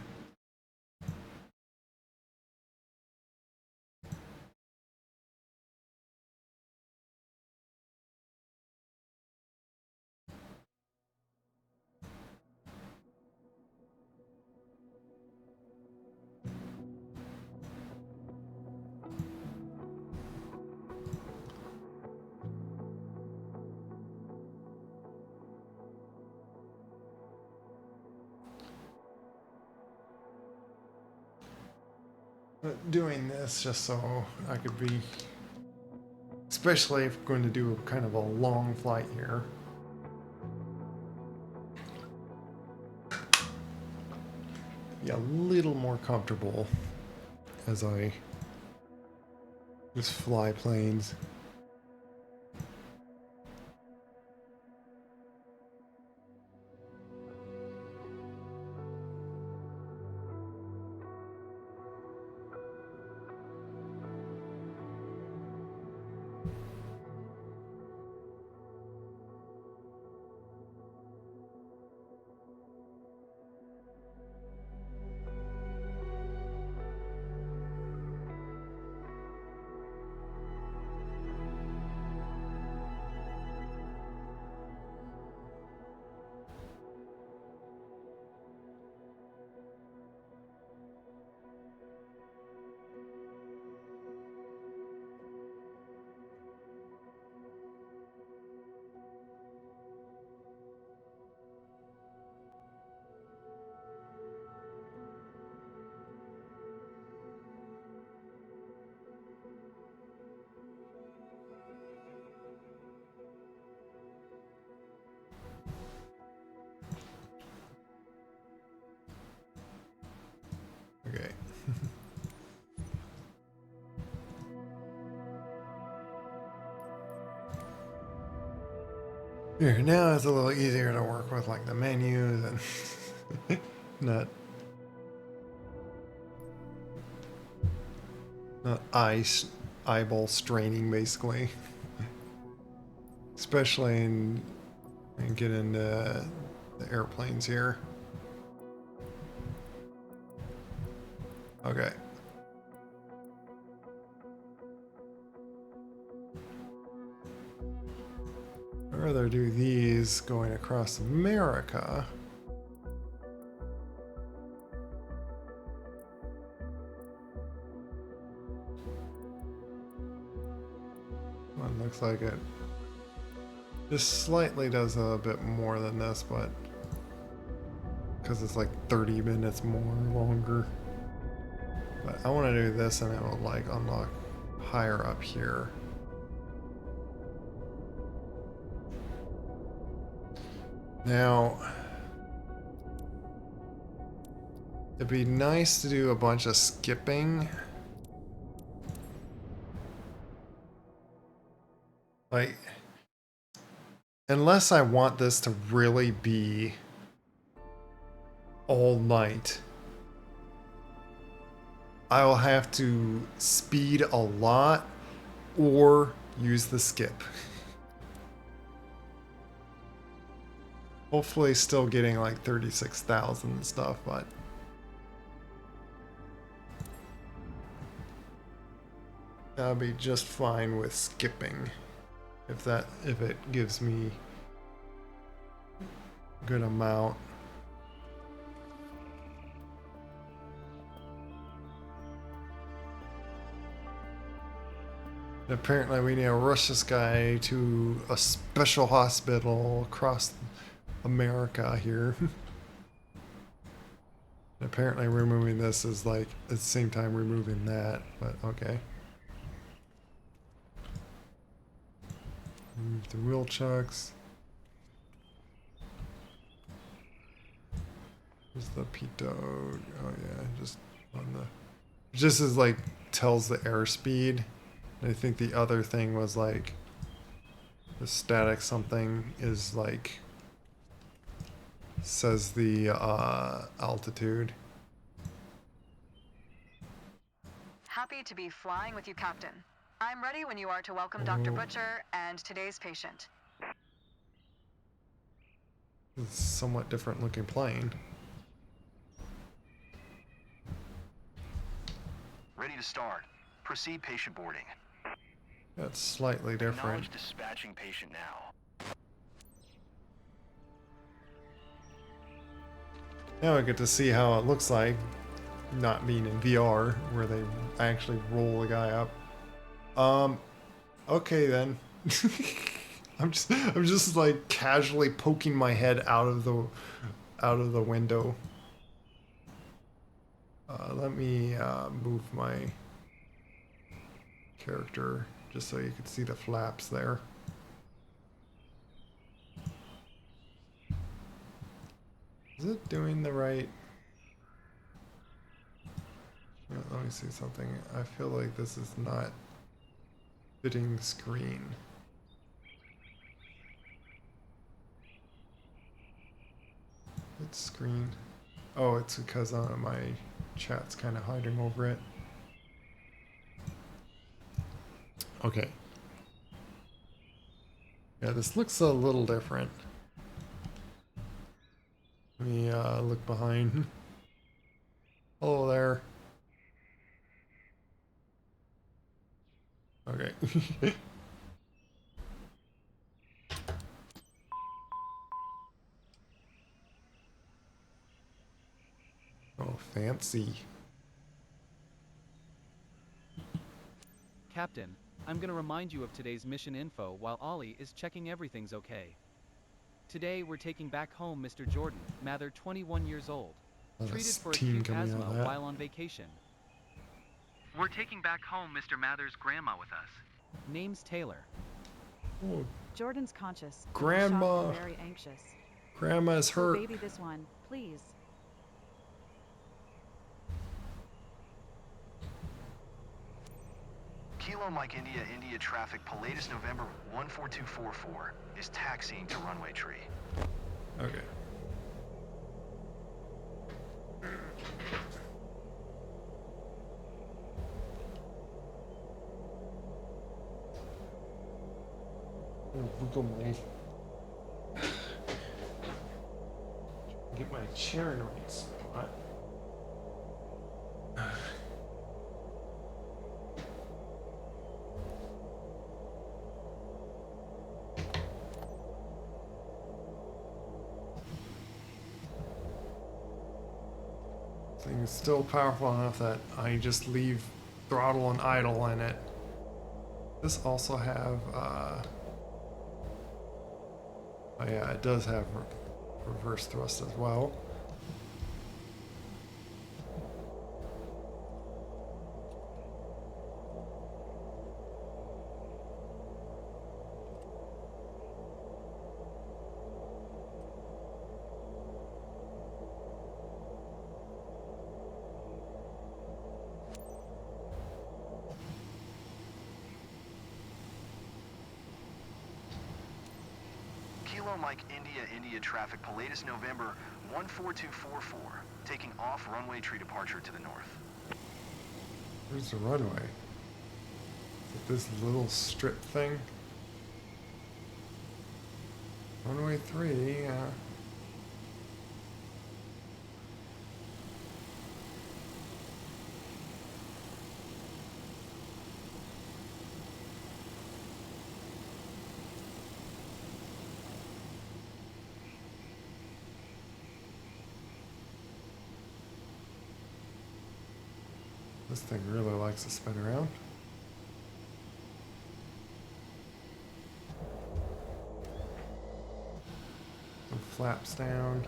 But doing this just so I could be, especially if I'm going to do kind of a long flight here. Be a little more comfortable as I just fly planes. Here, now it's a little easier to work with, like the menus and not eyeball straining, basically. Especially in and get into the airplanes here. Okay. I'd rather do these going across America. Well, it looks like it just slightly does a bit more than this, but because it's like 30 minutes more longer. But I want to do this and it will like unlock higher up here. Now, it'd be nice to do a bunch of skipping. Like, unless I want this to really be all night, I'll have to speed a lot or use the skip. Hopefully still getting like 36,000 and stuff, but I'll be just fine with skipping if it gives me a good amount. Apparently we need to rush this guy to a special hospital across America here. Apparently removing this is like at the same time removing that, but okay. Remove the wheel chucks. There's the pitot. Oh yeah, just on the. Just as like tells the airspeed. I think the other thing was like the static something is like says the altitude. Happy to be flying with you, Captain. I'm ready when you are to welcome Dr. Butcher and today's patient. It's a somewhat different looking plane. Ready to start. Proceed patient boarding. That's slightly different. Acknowledge dispatching patient now. Now I get to see how it looks like not being in VR where they actually roll the guy up. Okay then. I'm just like casually poking my head out of the window. Let me move my character just so you can see the flaps there. Is it doing the right? Let me see something. I feel like this is not fitting screen. It's screen. Oh, it's because my chat's kind of hiding over it. Okay. Yeah, this looks a little different. Let me look behind. Hello there. Okay. Oh, fancy. Captain, I'm going to remind you of today's mission info while Ollie is checking everything's okay. Today, we're taking back home Mr. Jordan, Mather, 21 years old, treated for acute asthma while on vacation. We're taking back home Mr. Mather's grandma with us. Name's Taylor. Oh, Jordan's conscious. Grandma. Very anxious. Grandma's hurt. Baby this one, please. Kilo Kilo Mike India, India traffic, Pilatus November 14244 is taxiing to runway tree. Okay. Get my chair in the right spot. Thing is still powerful enough that I just leave throttle and idle in it. This also have, oh yeah, it does have reverse thrust as well. Kilo Mike India, India traffic, Pilatus November 14244, taking off runway tree departure to the north. Where's the runway? Is it this little strip thing? Runway 3, yeah. This thing really likes to spin around. Some flaps down.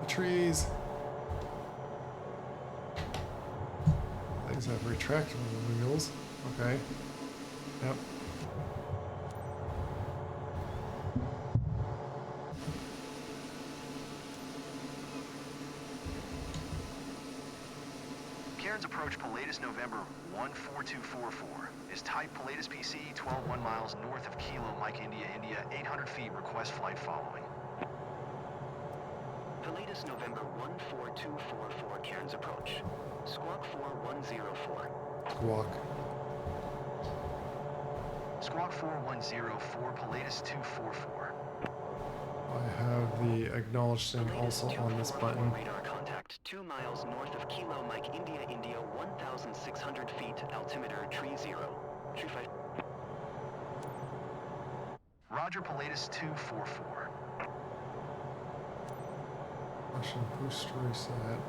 Trees. These have retractable wheels. Okay. Yep. Cairns approach Pilatus November 14244 is type Pilatus PC 12 miles north of Kilo Mike India, India 800 feet, request flight following. Pilatus November 14244 Cairns approach. Squawk 4104. Squawk. Squawk 4104, Pilatus 244. I have the acknowledge thing also on this button. Radar contact 2 miles north of Kilo Mike India, India 1,600 feet, altimeter tree 0. Tree 5. Roger, Pilatus 244. Russian booster reset.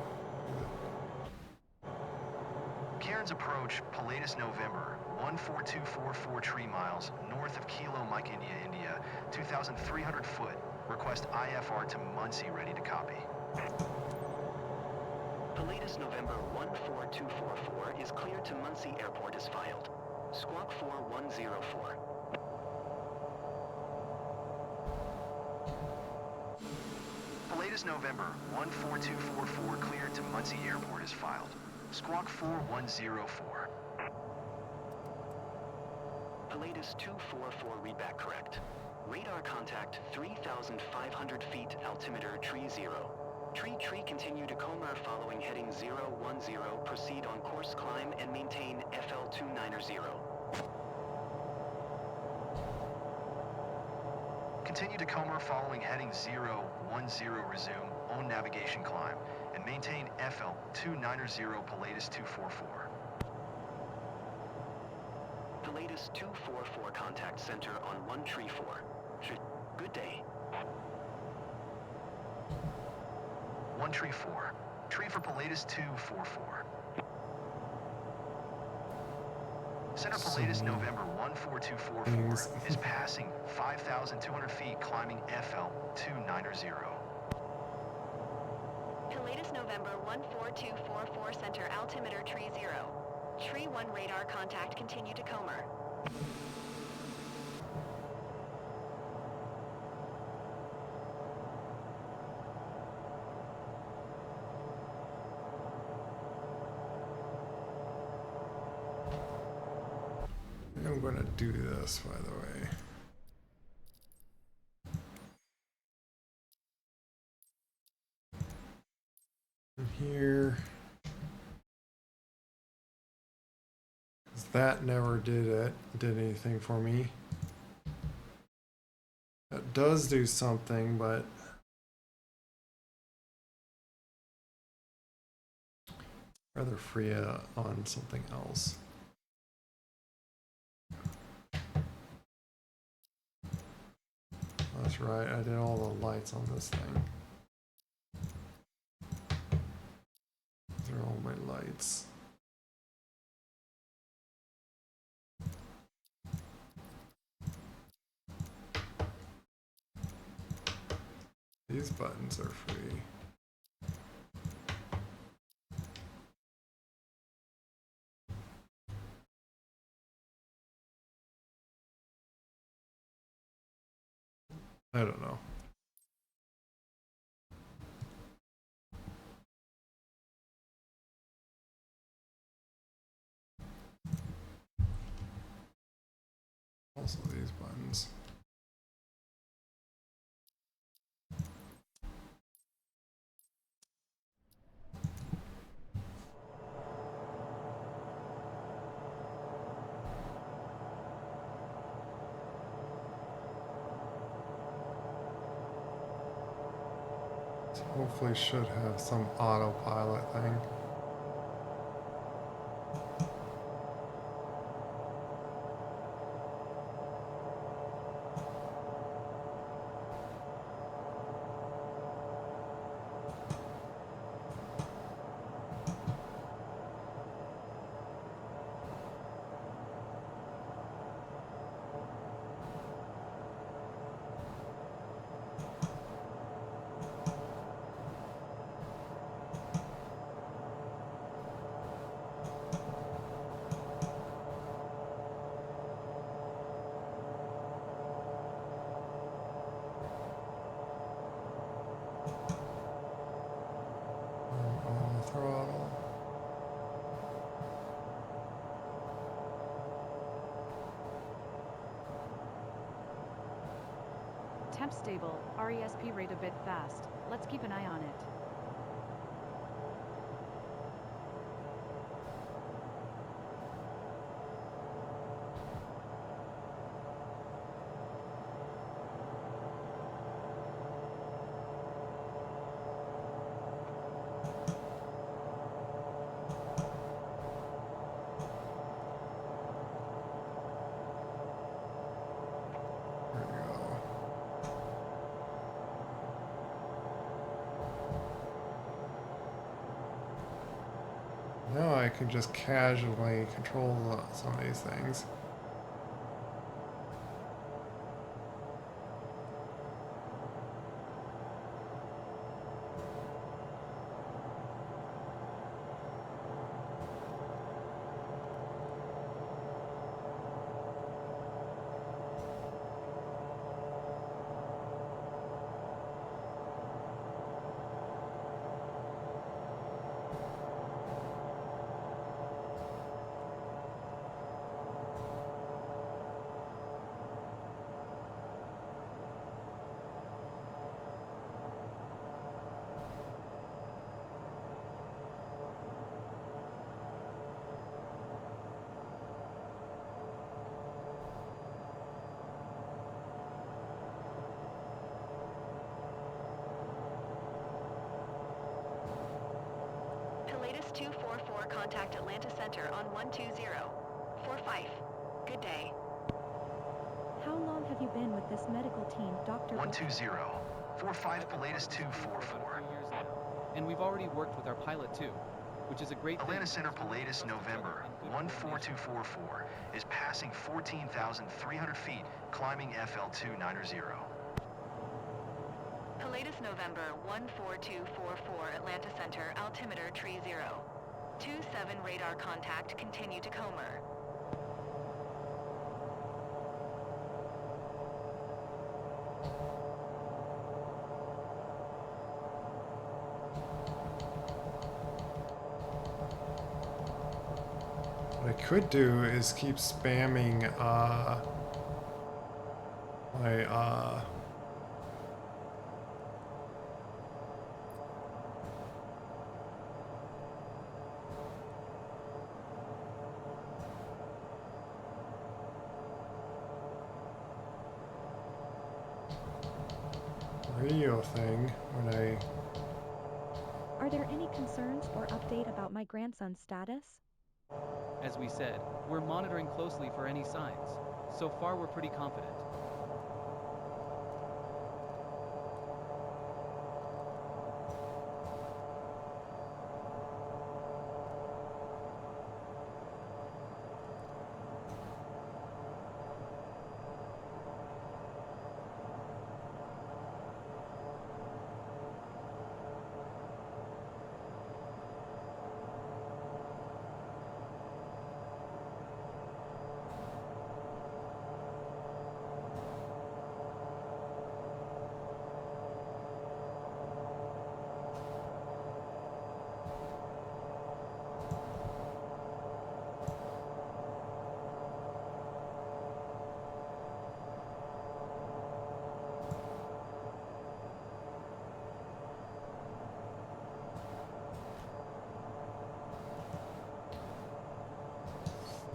Cairns approach Pilatus November 14244 tree miles north of Kilo Mike India, India 2,300 foot. Request IFR to Muncie, ready to copy. Pilatus November 14244 is cleared to Muncie Airport as filed. Squawk 4104. Pilatus November 14244 cleared to Muncie Airport is filed. Squawk 4104. Pilatus 244 readback correct. Radar contact 3,500 feet, altimeter tree 0. Tree continue to Comer following heading 010, proceed on course climb and maintain FL290. Continue to Comer following heading 010, resume on navigation climb and maintain FL290 Pilatus 244. Pilatus 244 contact center on 134. Good day. 134. Tree for Pilatus 244. Center Pilatus November 14244 is passing 5,200 feet climbing FL 290. Pilatus November 14244 Center altimeter tree 0. Tree 1 radar contact continue to Comer. I'm going to do this, by the way. And here, 'cause that never did anything for me. That does do something, but I'd rather free it on something else. That's right, I did all the lights on this thing. These are all my lights. These buttons are free. I don't know. Also these buttons. So hopefully should have some autopilot thing. On the throttle. Temp stable, RESP rate a bit fast. Let's keep an eye on it. There we go. Now I can just casually control some of these things. Pilatus 244 contact Atlanta Center on 12045. Good day. How long have you been with this medical team, Dr. 12045 Pilatus 244. Years now. And we've already worked with our pilot too, which is a great thing. Atlanta Center Pilatus November 14244 is passing 14,300 feet, climbing FL290. Pilatus November 14244 Atlanta Center, altimeter tree 0. 27 radar contact, continue to Comer. What I could do is keep spamming my radio thing when I... Are there any concerns or update about my grandson's status? As we said, we're monitoring closely for any signs. So far we're pretty confident.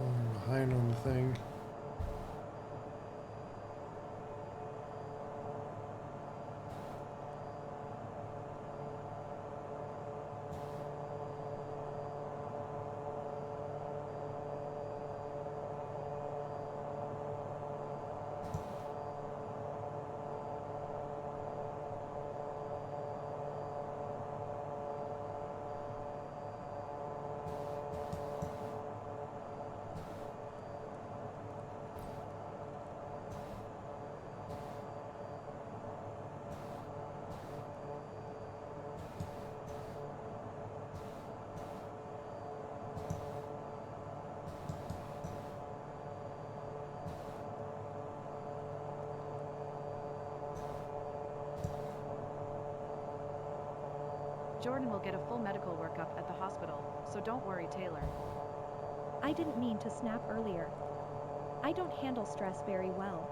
I'm behind on the thing. Jordan will get a full medical workup at the hospital, so don't worry, Taylor. I didn't mean to snap earlier. I don't handle stress very well.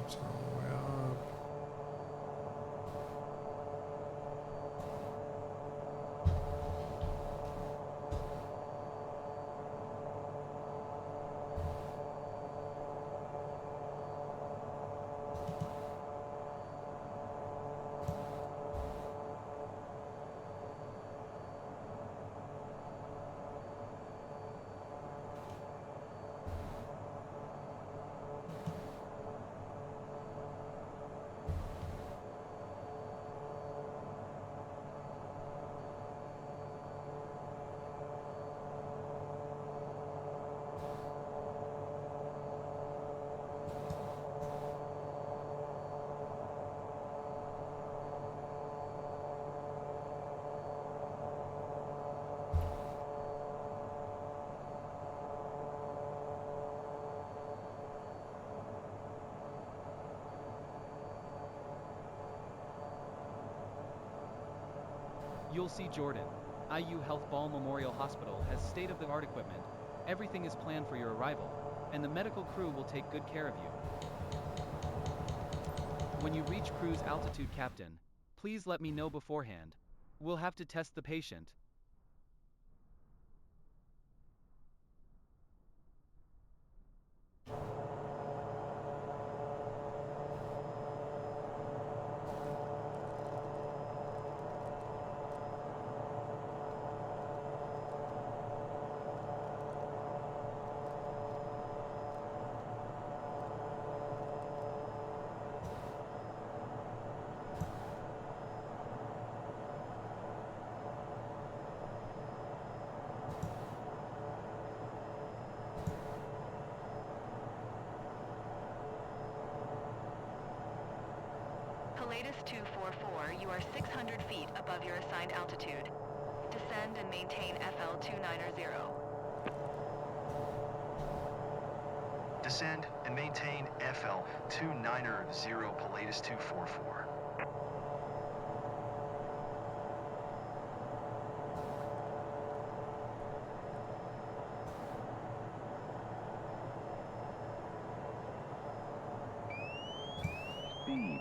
That's all the way up. You'll see Jordan. IU Health Ball Memorial Hospital has state-of-the-art equipment. Everything is planned for your arrival, and the medical crew will take good care of you. When you reach cruise altitude, Captain, please let me know beforehand. We'll have to test the patient. Pilatus 244, you are 600 feet above your assigned altitude. Descend and maintain FL 290. Descend and maintain FL 290 Pilatus 244. Speed.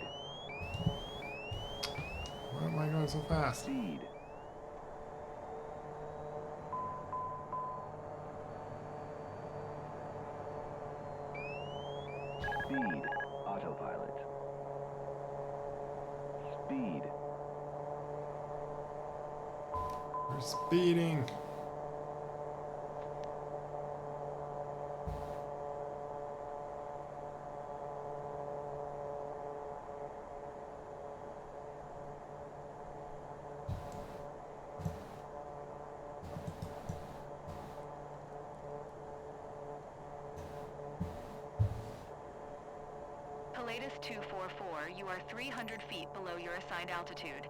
Why am I going so fast? Speed. Speed. Autopilot. Speed. We're speeding. Pilatus 244, you are 300 feet below your assigned altitude.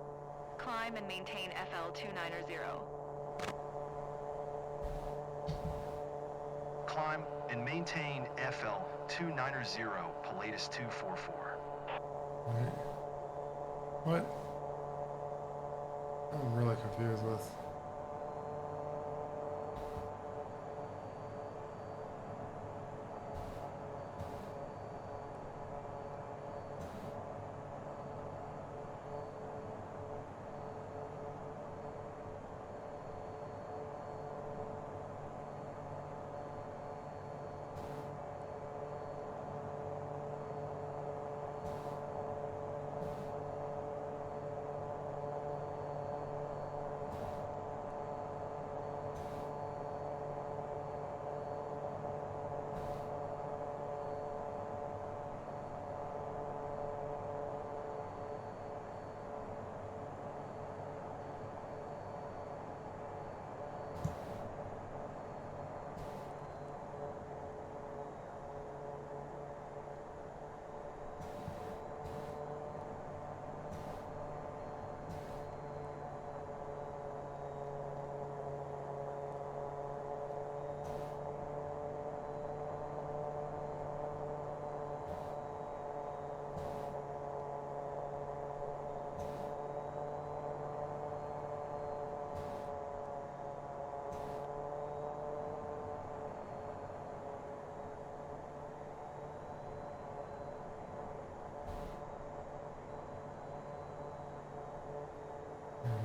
Climb and maintain FL 290. Climb and maintain FL 290 Pilatus 244. Wait. What? I'm really confused with.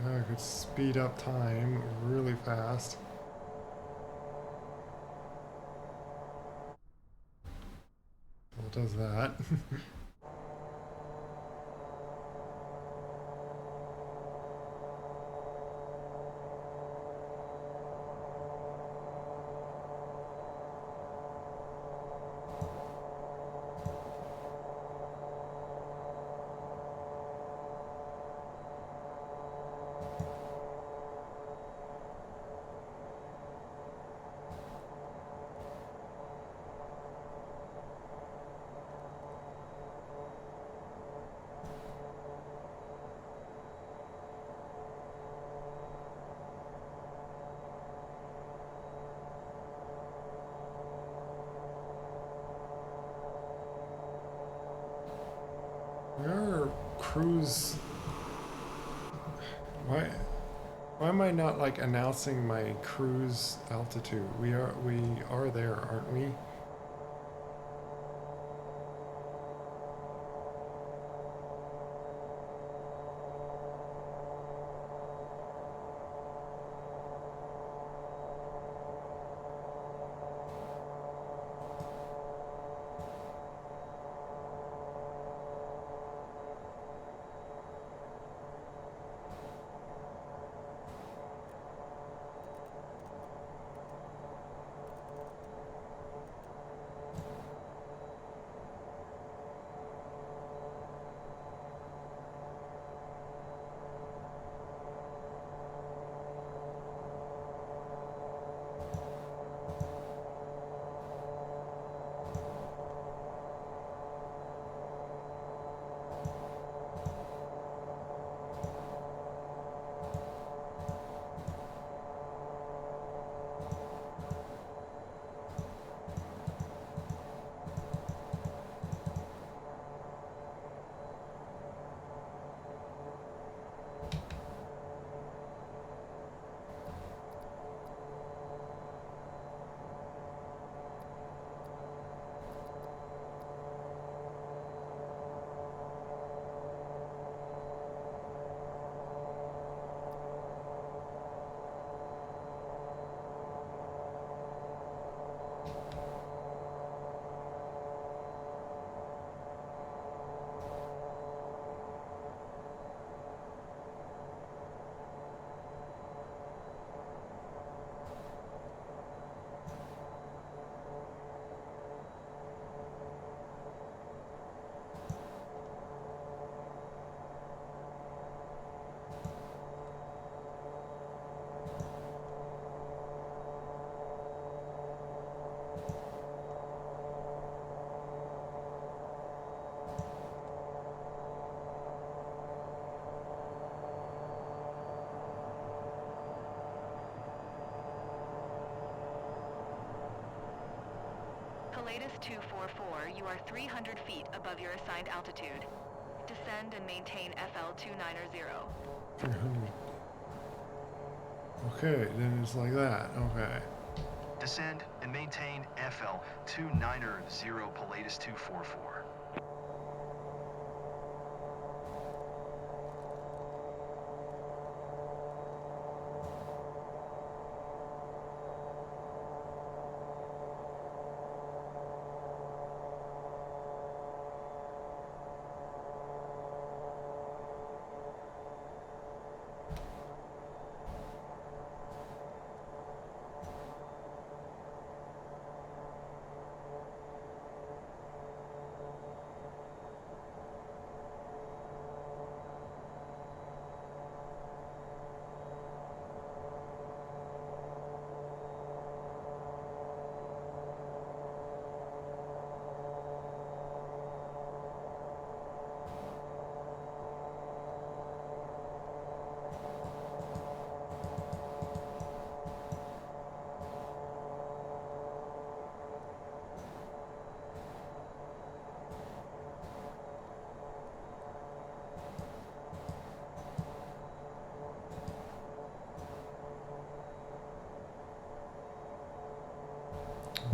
Now I could speed up time really fast. Well, it does that. Where are cruise? Why am I not like announcing my cruise altitude? We are there, aren't we? Pilatus 244, you are 300 feet above your assigned altitude. Descend and maintain FL 290. 300. Okay, then it's like that. Okay. Descend and maintain FL 290 Pilatus 244.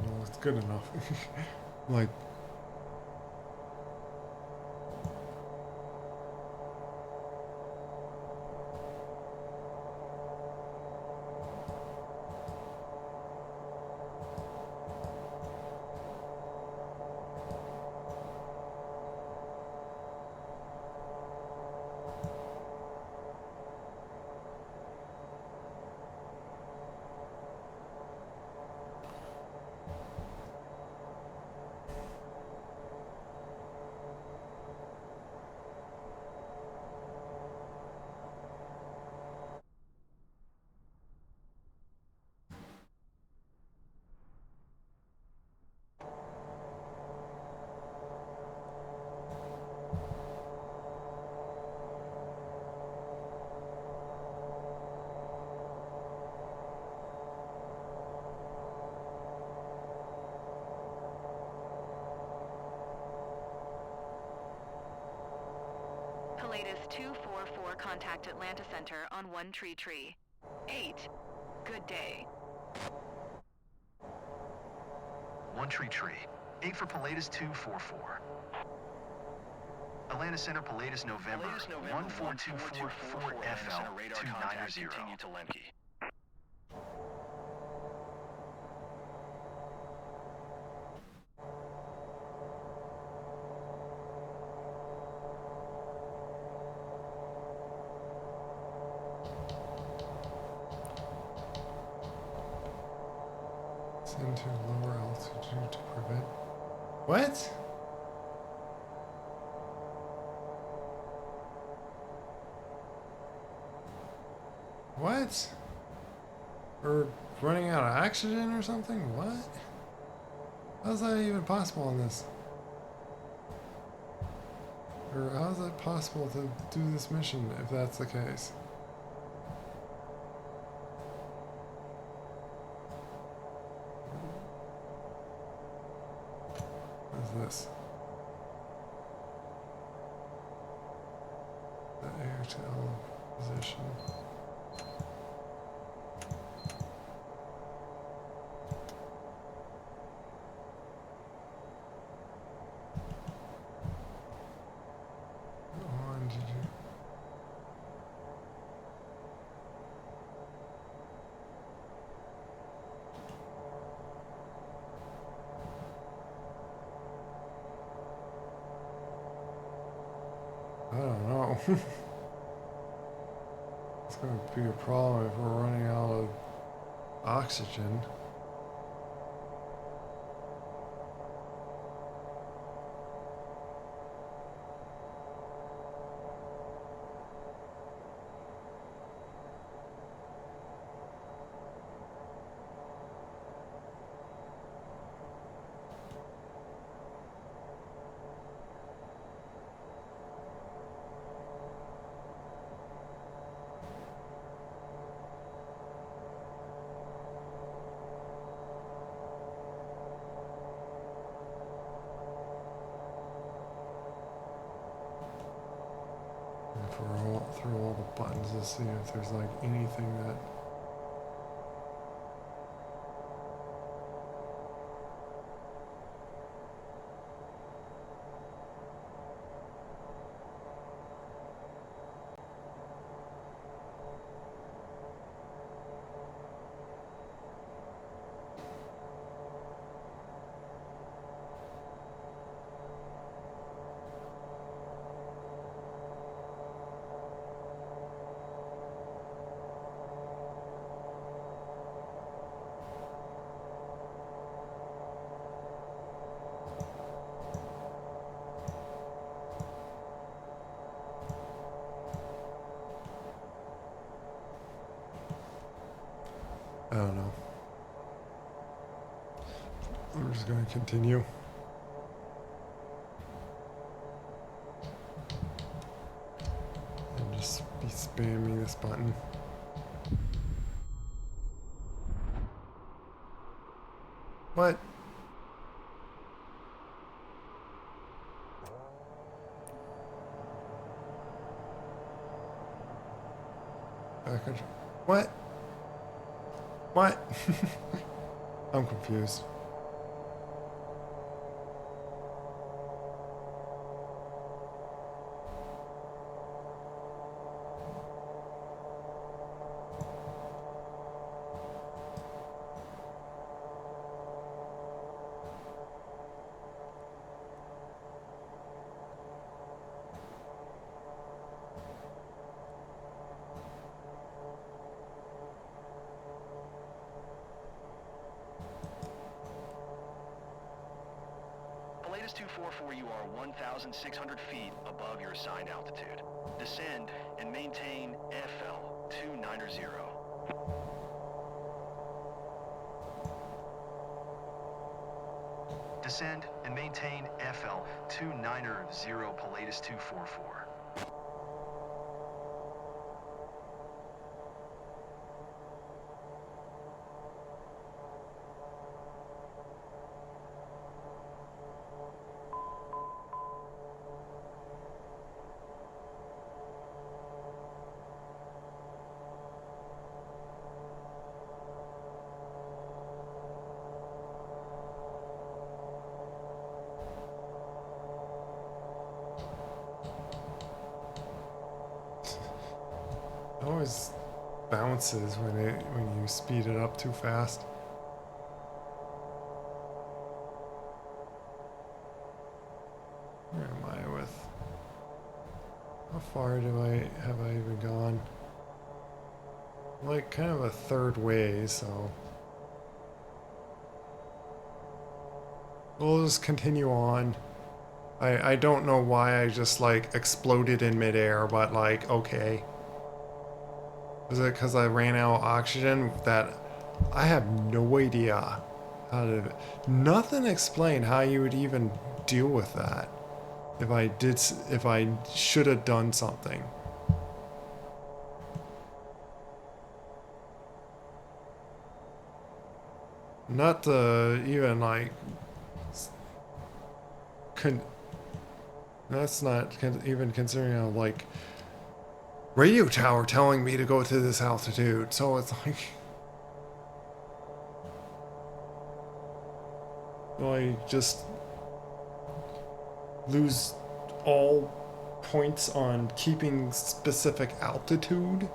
Well, it's good enough. Like, Pilatus 244, contact Atlanta Center on One Tree Tree. 8. Good day. One Tree Tree. 8 for Pilatus 244. Atlanta Center, Pilatus November. 14244 FL 290. Continue to Lemke. send to lower altitude to prevent. What? What? Or running out of oxygen or something? What? How's that even possible in this? Or how's it possible to do this mission if that's the case? What is this? The air to position. Did you? I don't know. It's going to be a problem if we're running out of oxygen. through all the buttons to see if there's like anything that. I don't know. I'm just going to continue. And just be spamming this button. What? What? What? I'm confused. Polatus 244, you are 1,600 feet above your assigned altitude. Descend and maintain FL 290. Descend and maintain FL 290, Polatus 244. It always bounces when you speed it up too fast. Where am I with? How far have I even gone? Like kind of a third way, so we'll just continue on. I don't know why I just like exploded in midair, but like, okay. Was it because I ran out of oxygen? That I have no idea how to. Nothing explained how you would even deal with that. If I should have done something. Not to even like. That's not even considering how like. Radio tower telling me to go to this altitude, so it's like. Do I just lose all points on keeping specific altitude?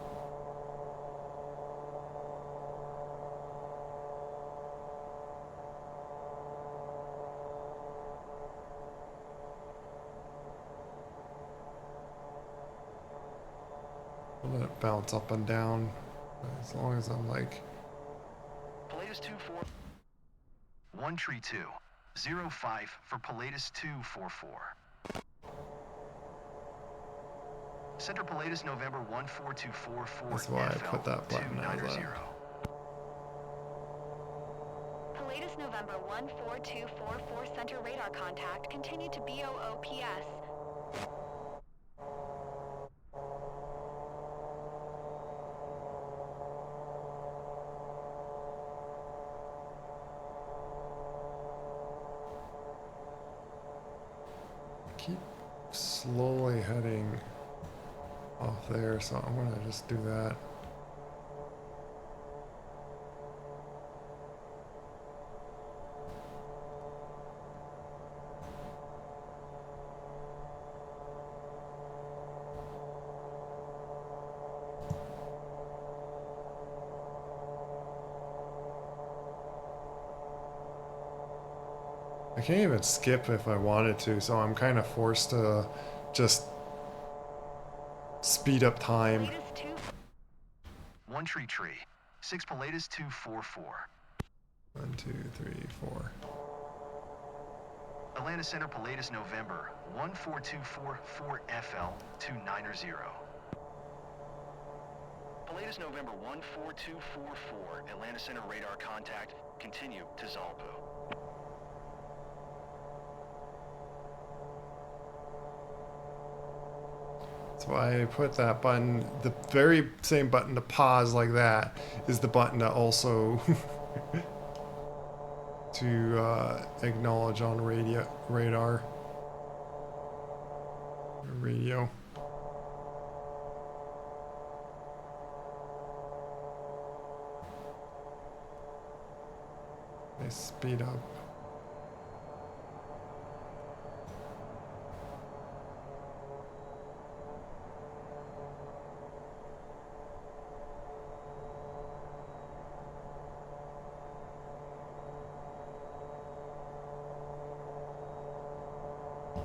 I'll let it bounce up and down as long as I'm like. Polatus 24. 13205 for Polatus 244. Center Polatus November 14244. That's why I put that button as a. Polatus November 14244 center radar contact. Continue to BOOPS. Keep slowly heading off there, so I'm gonna just do that. I can't even skip if I wanted to, so I'm kind of forced to just speed up time. One tree. 6 Pilatus 244. 1, 2, 3, 4. Atlanta Center Pilatus November 14244 FL 290. Pilatus November 14244. Atlanta Center radar contact. Continue to Zalpu. So I put that button, the very same button to pause like that is the button to also to acknowledge on radar. Radio. They speed up.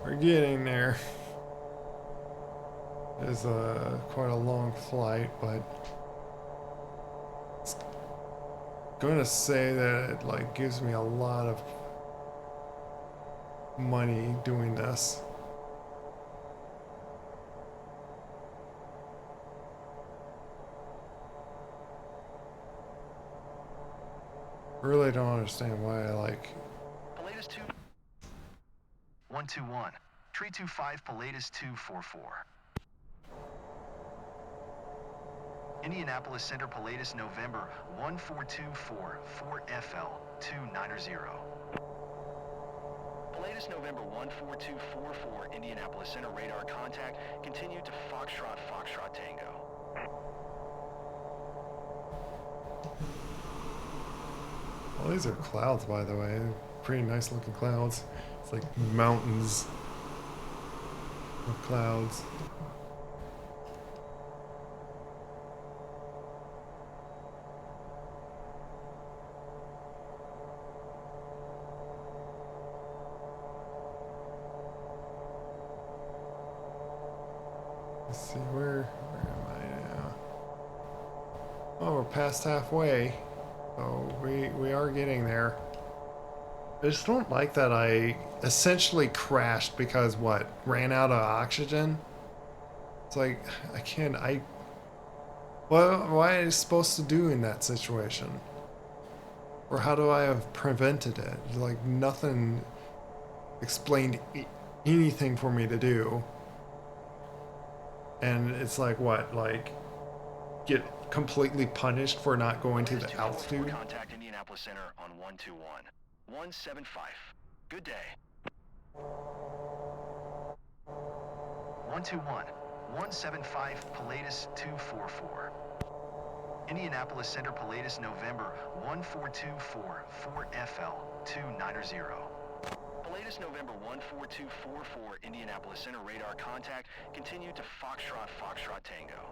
We're getting there. It's quite a long flight, but it's going to say that it like gives me a lot of money doing this. Really don't understand why I like. Pilatus 2 121. Tree 25 Pilatus 244. Indianapolis Center Pilatus November 14244 FL 290. Pilatus November 14244 Indianapolis Center radar contact. Continue to Foxtrot Tango. Well, these are clouds, by the way. Pretty nice looking clouds. It's like mountains of clouds. Let's see, where am I now? Oh, we're past halfway. So we are getting there. I just don't like that I essentially crashed because what? Ran out of oxygen? It's like, what am I supposed to do in that situation? Or how do I have prevented it? Like nothing explained anything for me to do. And it's like what? Like get completely punished for not going to the altitude? Contact Indianapolis Center on 121. 175. Good day. 121. 175 Pilatus 244. Indianapolis Center Pilatus November 14244 FL 290. Pilatus November 14244 Indianapolis Center radar contact. Continue to Foxtrot Tango.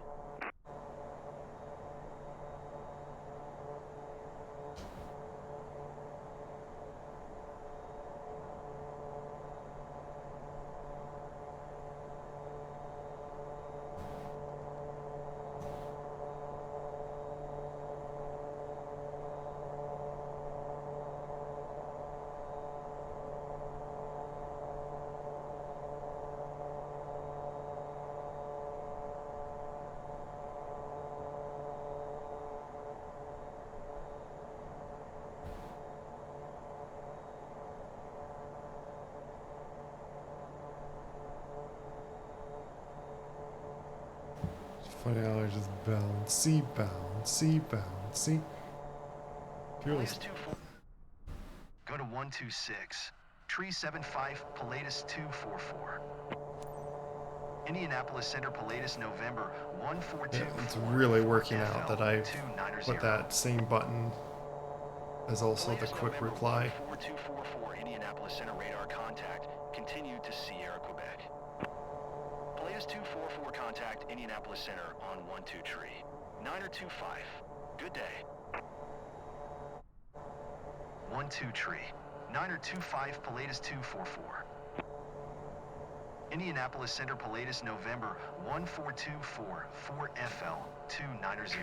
Funny how I just bouncy. Feels. Go to 126. Tree 75 Pilatus 244. Indianapolis Center, Pilatus, November 142. Yeah, it's really working out that I put that same button as also the quick reply. 4244 Indianapolis Center radar contact. Continue to Sierra, Quebec. Pilatus 244 contact Indianapolis Center on 12 tree. 925. Good day. 12 tree. 925 Pilatus 244. Indianapolis Center, Pilatus, November 14244 4FL 290.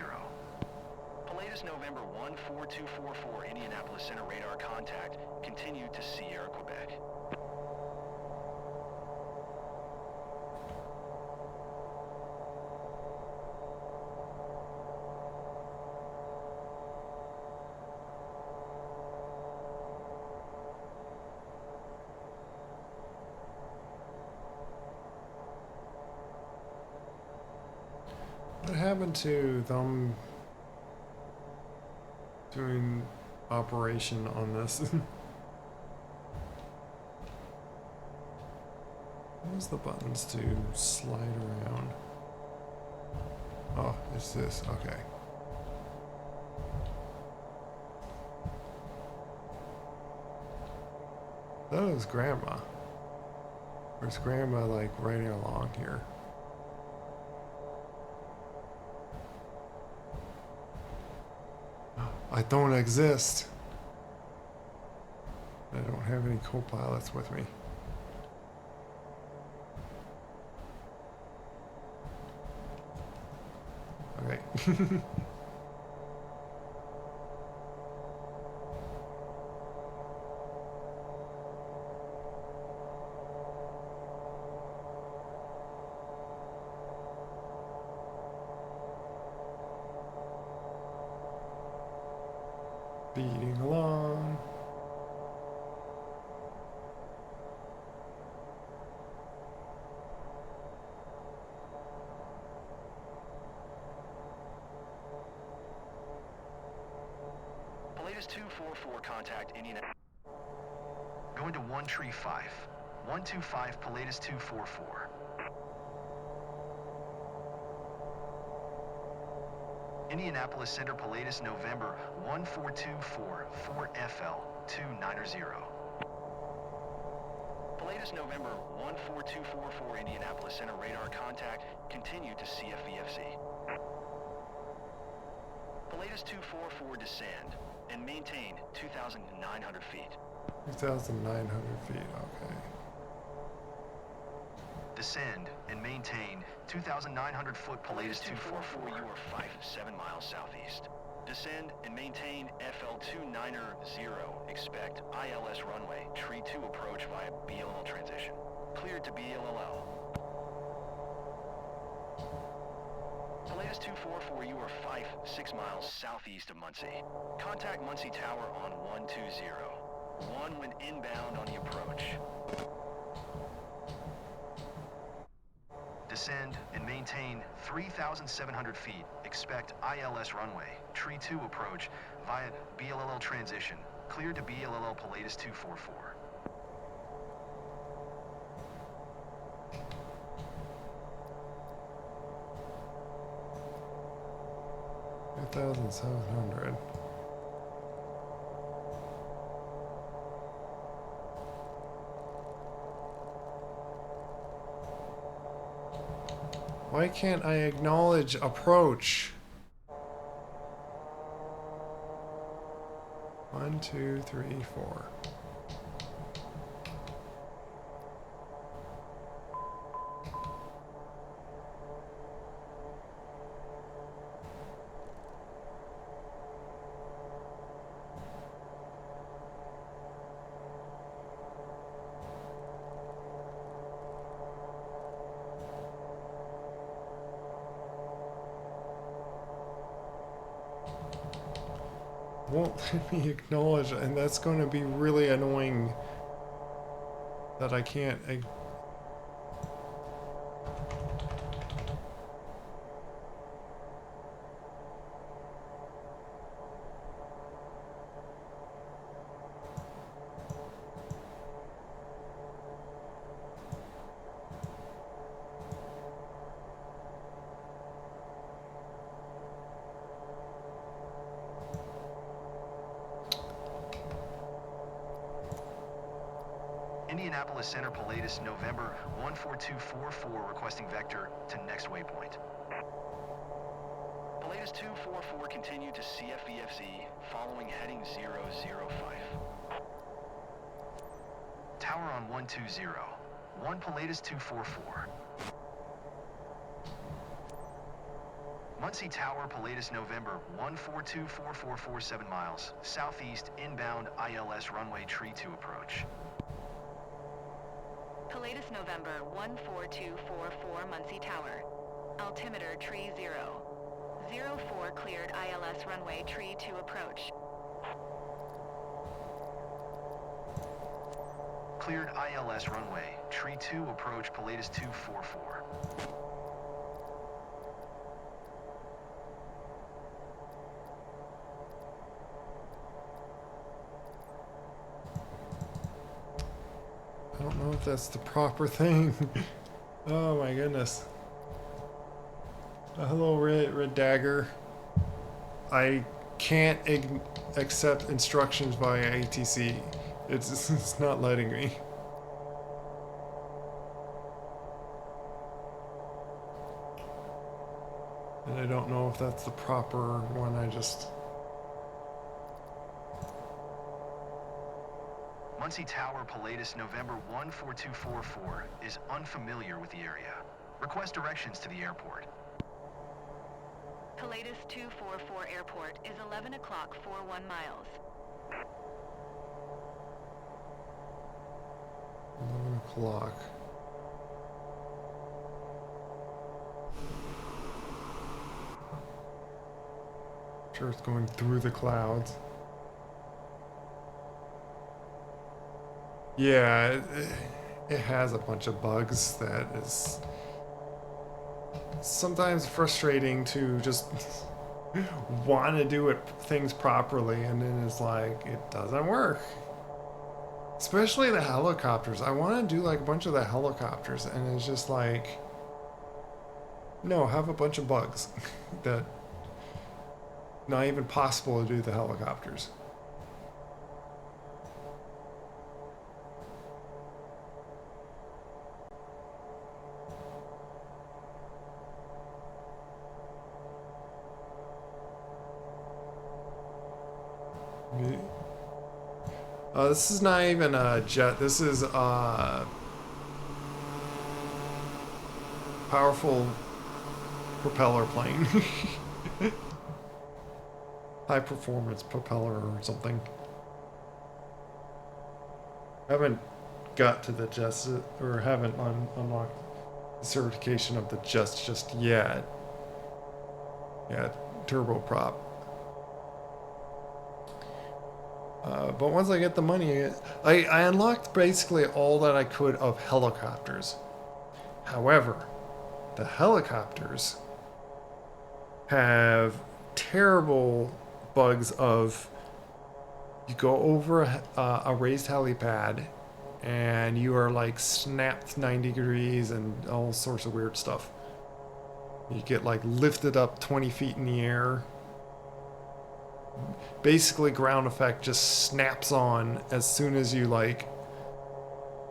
Pilatus, November 14244 Indianapolis Center radar contact. Continue to Sierra, Quebec. What happened to them doing operation on this? Use the buttons to slide around. Oh, it's this. Okay. That was Grandma. Where's Grandma, like, riding along here? I don't exist. I don't have any co-pilots with me. Okay. Speeding along. Pilatus 244 contact Indianapolis. Going to 135. 125 Pilatus 244. Indianapolis Center, Pilatus, November 14244 4FL 290. Pilatus, November 14244 Indianapolis Center radar contact. Continue to CFVFC. Pilatus 244 descend and maintain 2,900 feet. 2,900 feet, okay. Descend and maintain 2,900 foot Pilatus 244. You are 57 miles southeast. Descend and maintain FL 290. Expect ILS runway. Tree 2 approach via BLL transition. Cleared to BLL. Pilatus 244, you are 6 miles southeast of Muncie. Contact Muncie Tower on 120. 1 when inbound on the approach. Descend and maintain 3,700 feet. Expect ILS runway. Tree 2 approach via BLL transition. Cleared to BLL Pilatus 244. $2,700. Why can't I acknowledge approach? 1, 2, 3, 4. Won't let me acknowledge, and that's going to be really annoying that I can't. Indianapolis Center, Pilatus, November 14244, requesting vector to next waypoint. Pilatus 244, continue to CFVFZ, following heading 005. Tower on 120. 1 Pilatus 244. Muncie Tower, Pilatus, November 14244, 7 miles, southeast, inbound, ILS runway tree 2 approach. Pilatus November 14244 Muncie Tower. Altimeter tree 0. 04 cleared ILS runway tree 2 approach. Cleared ILS runway tree 2 approach Pilatus 244. I don't know if that's the proper thing. Oh my goodness. Hello, Red Dagger. I can't accept instructions via ATC. It's not letting me. And I don't know if that's the proper one. I just... Muncie Tower, Pilatus, November 14244, is unfamiliar with the area. Request directions to the airport. Pilatus 244 Airport is 11 o'clock 41 miles. 11 o'clock. Sure, it's going through the clouds. Yeah, it has a bunch of bugs that is sometimes frustrating to just want to do things properly, and then it's like, it doesn't work. Especially the helicopters. I want to do like a bunch of the helicopters, and it's just like, no, have a bunch of bugs that not even possible to do the helicopters. This is not even a jet. This is a powerful propeller plane. High performance propeller or something. I haven't got to the jets, or haven't unlocked the certification of the jets just yet. Yeah, turboprop. But once I get the money, I unlocked basically all that I could of helicopters. However, the helicopters have terrible bugs of, you go over a raised helipad and you are like snapped 90 degrees and all sorts of weird stuff. You get like lifted up 20 feet in the air. Basically, ground effect just snaps on as soon as you like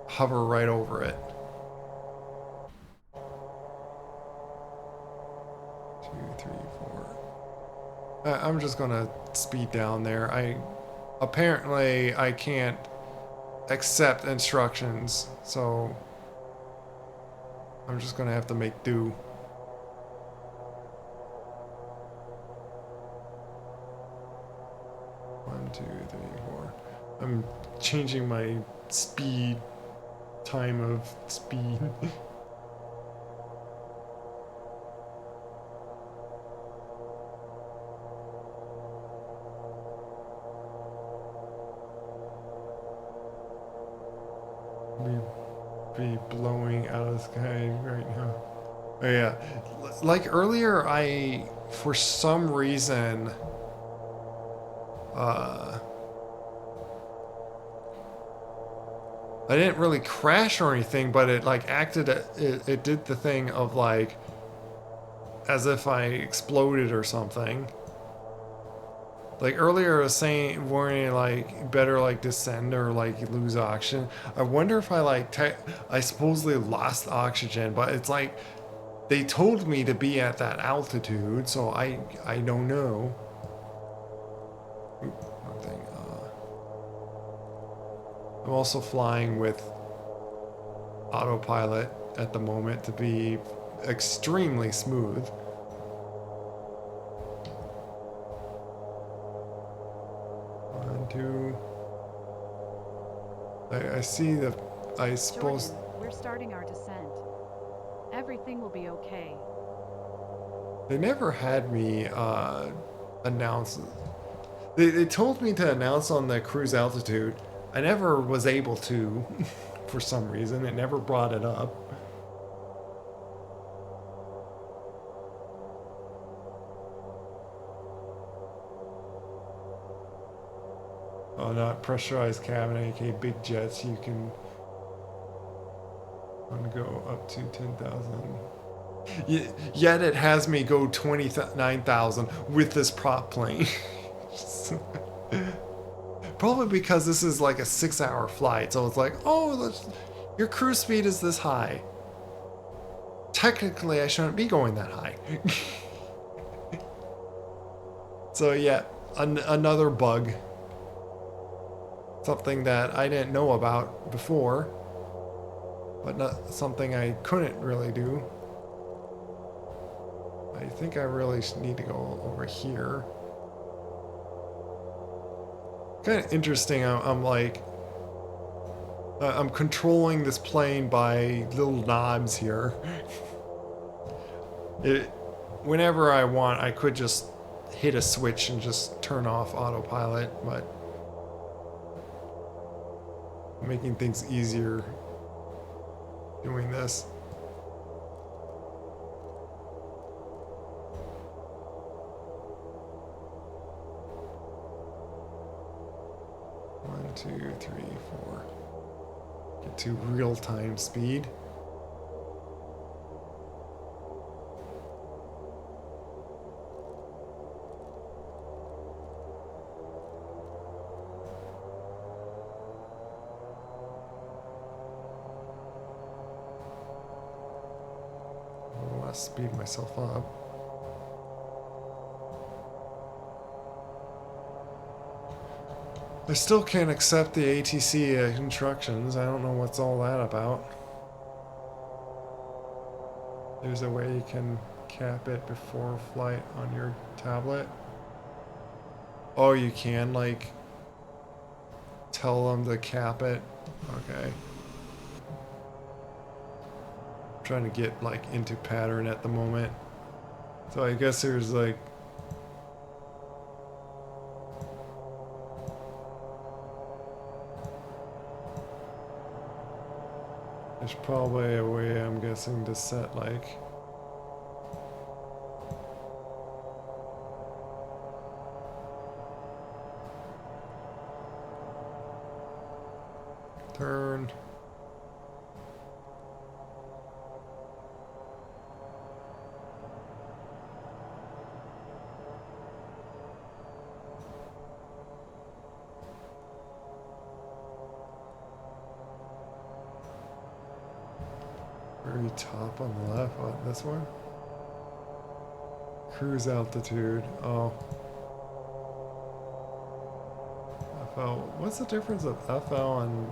hover right over it. 2, 3, 4. I'm just gonna speed down there. Apparently I can't accept instructions, so I'm just gonna have to make do. One, 2, 3, 4. I'm changing my speed, time of speed. Be blowing out of the sky right now. Oh yeah, like earlier, for some reason, I didn't really crash or anything, but it like it did the thing of like, as if I exploded or something. Like earlier I was saying, warning like better like descend or like lose oxygen. I wonder if I like I supposedly lost oxygen, but it's like they told me to be at that altitude, so I don't know. Oop, wrong thing. I'm also flying with autopilot at the moment to be extremely smooth. One, two. I see the. I suppose. Jordan, we're starting our descent. Everything will be okay. They never had me announce. They told me to announce on the cruise altitude. I never was able to, for some reason. It never brought it up. Oh, not pressurized cabin, aka big jets. You can go up to 10,000. Yet it has me go 29,000 with this prop plane. Probably because this is like a 6-hour flight, so it's like, oh, your cruise speed is this high. Technically, I shouldn't be going that high. So yeah, another bug. Something that I didn't know about before, but not something I couldn't really do. I think I really need to go over here. Kind of interesting. I'm like, I'm controlling this plane by little knobs here. Whenever I want, I could just hit a switch and just turn off autopilot, but making things easier doing this. One, two, three, four. Get to real-time speed. Speed myself up. I still can't accept the ATC instructions. I don't know what's all that about. There's a way you can cap it before flight on your tablet. Oh, you can like tell them to cap it. Okay. Trying to get like into pattern at the moment, so I guess there's like there's probably a way, I'm guessing, to set like turn. Very top on the left. What, this one? Cruise altitude. Oh. FL. What's the difference of FL and...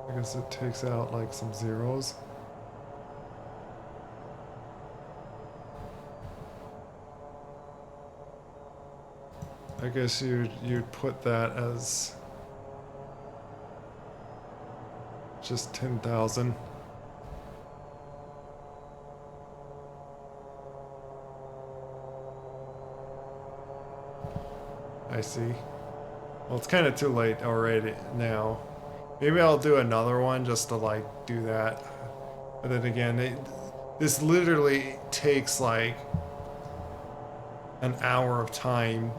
I guess it takes out like some zeros. I guess you'd put that as just 10,000. I see. Well, it's kind of too late already now. Maybe I'll do another one just to like do that. But then again, this literally takes like an hour of time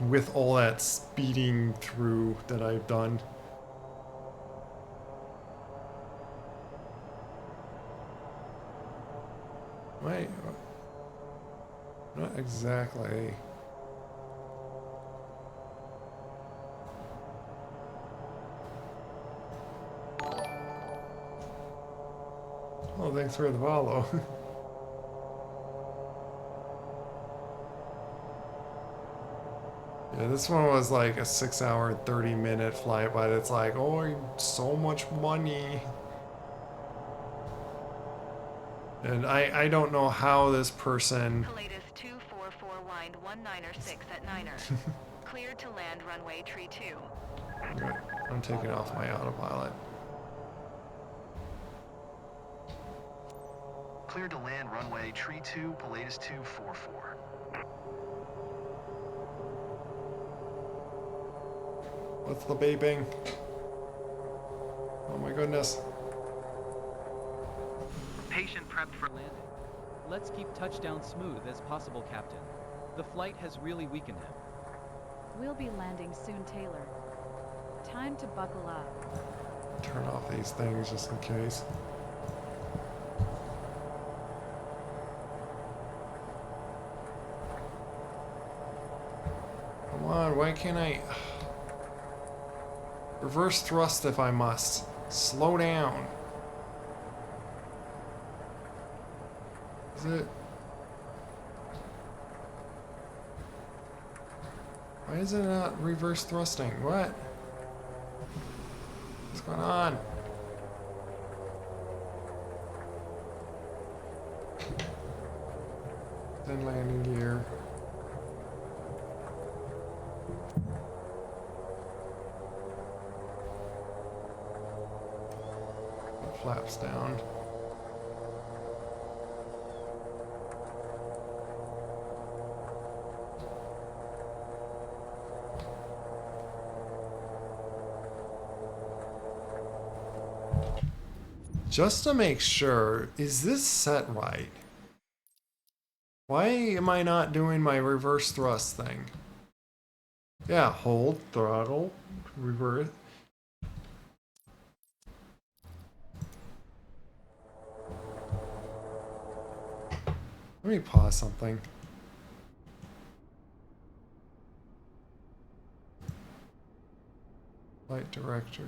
with all that speeding through that I've done. Wait. Not exactly. Oh, thanks for the follow. Yeah, this one was like a 6-hour, 30-minute flight, but it's like, oh, so much money. And I don't know how this person... Pilatus 244 wind 196 at 9er. Cleared to land runway tree 2. I'm taking off my autopilot. Cleared to land runway tree 2, Pilatus 244. What's the beeping? Oh my goodness. Patient prepped for landing. Let's keep touchdown smooth as possible, Captain. The flight has really weakened him. We'll be landing soon, Taylor. Time to buckle up. Turn off these things just in case. Come on, why can't I... Reverse thrust if I must. Slow down. Is it... Why is it not reverse thrusting? What? What's going on? Then landing gear. Put flaps down. Just to make sure, is this set right? Why am I not doing my reverse thrust thing? Yeah, hold, throttle, reverse. Let me pause something. Flight directory.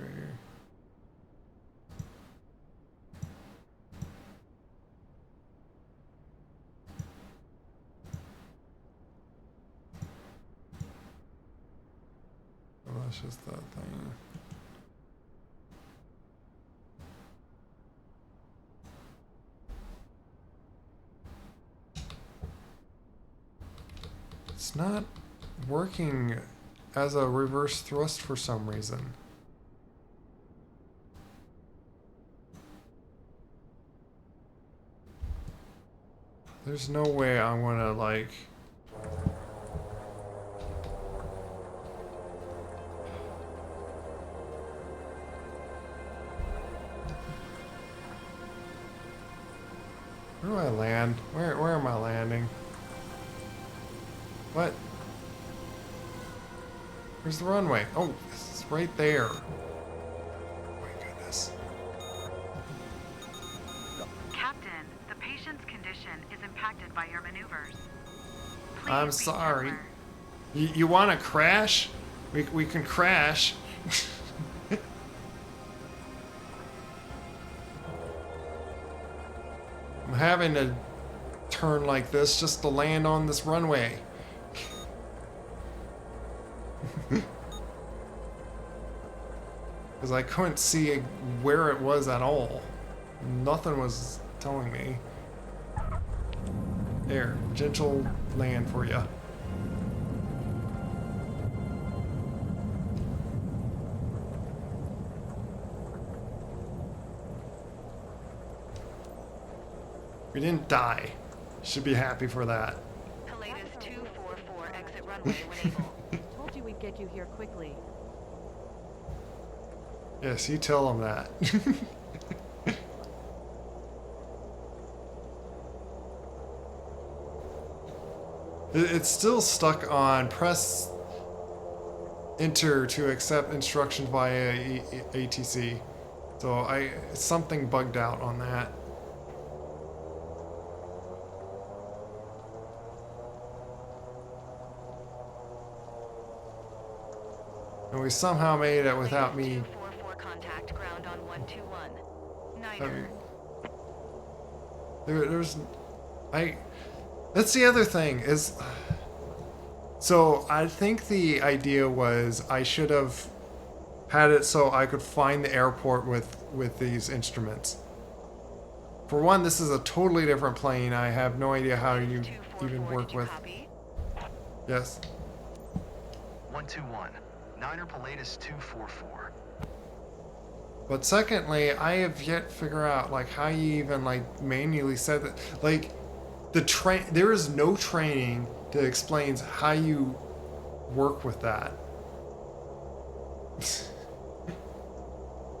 Oh, that's just that thing. It's not working as a reverse thrust for some reason. There's no way I want to like... Where do I land? Where am I landing? What? Where's the runway? Oh, it's right there. Oh my goodness. Captain, the patient's condition is impacted by your maneuvers. Please I'm be sorry. gentler. You want to crash? We can crash. I'm having to turn like this just to land on this runway. Because I couldn't see where it was at all. Nothing was telling me. There, gentle land for you. We didn't die. Should be happy for that. Pilatus 244 exit runway when able. Told you we'd get you here quickly. Yes, you tell them that. It's still stuck on press enter to accept instructions via ATC. So something bugged out on that. And we somehow made it without me. 244 contact ground on 121. I Niner. mean, that's the other thing is, so I think the idea was I should have had it so I could find the airport with these instruments. For one, this is a totally different plane. I have no idea how you even work with. Yes. 121. Niner Pilatus 244. But secondly, I have yet to figure out like how you even like manually set that. Like there is no training that explains how you work with that.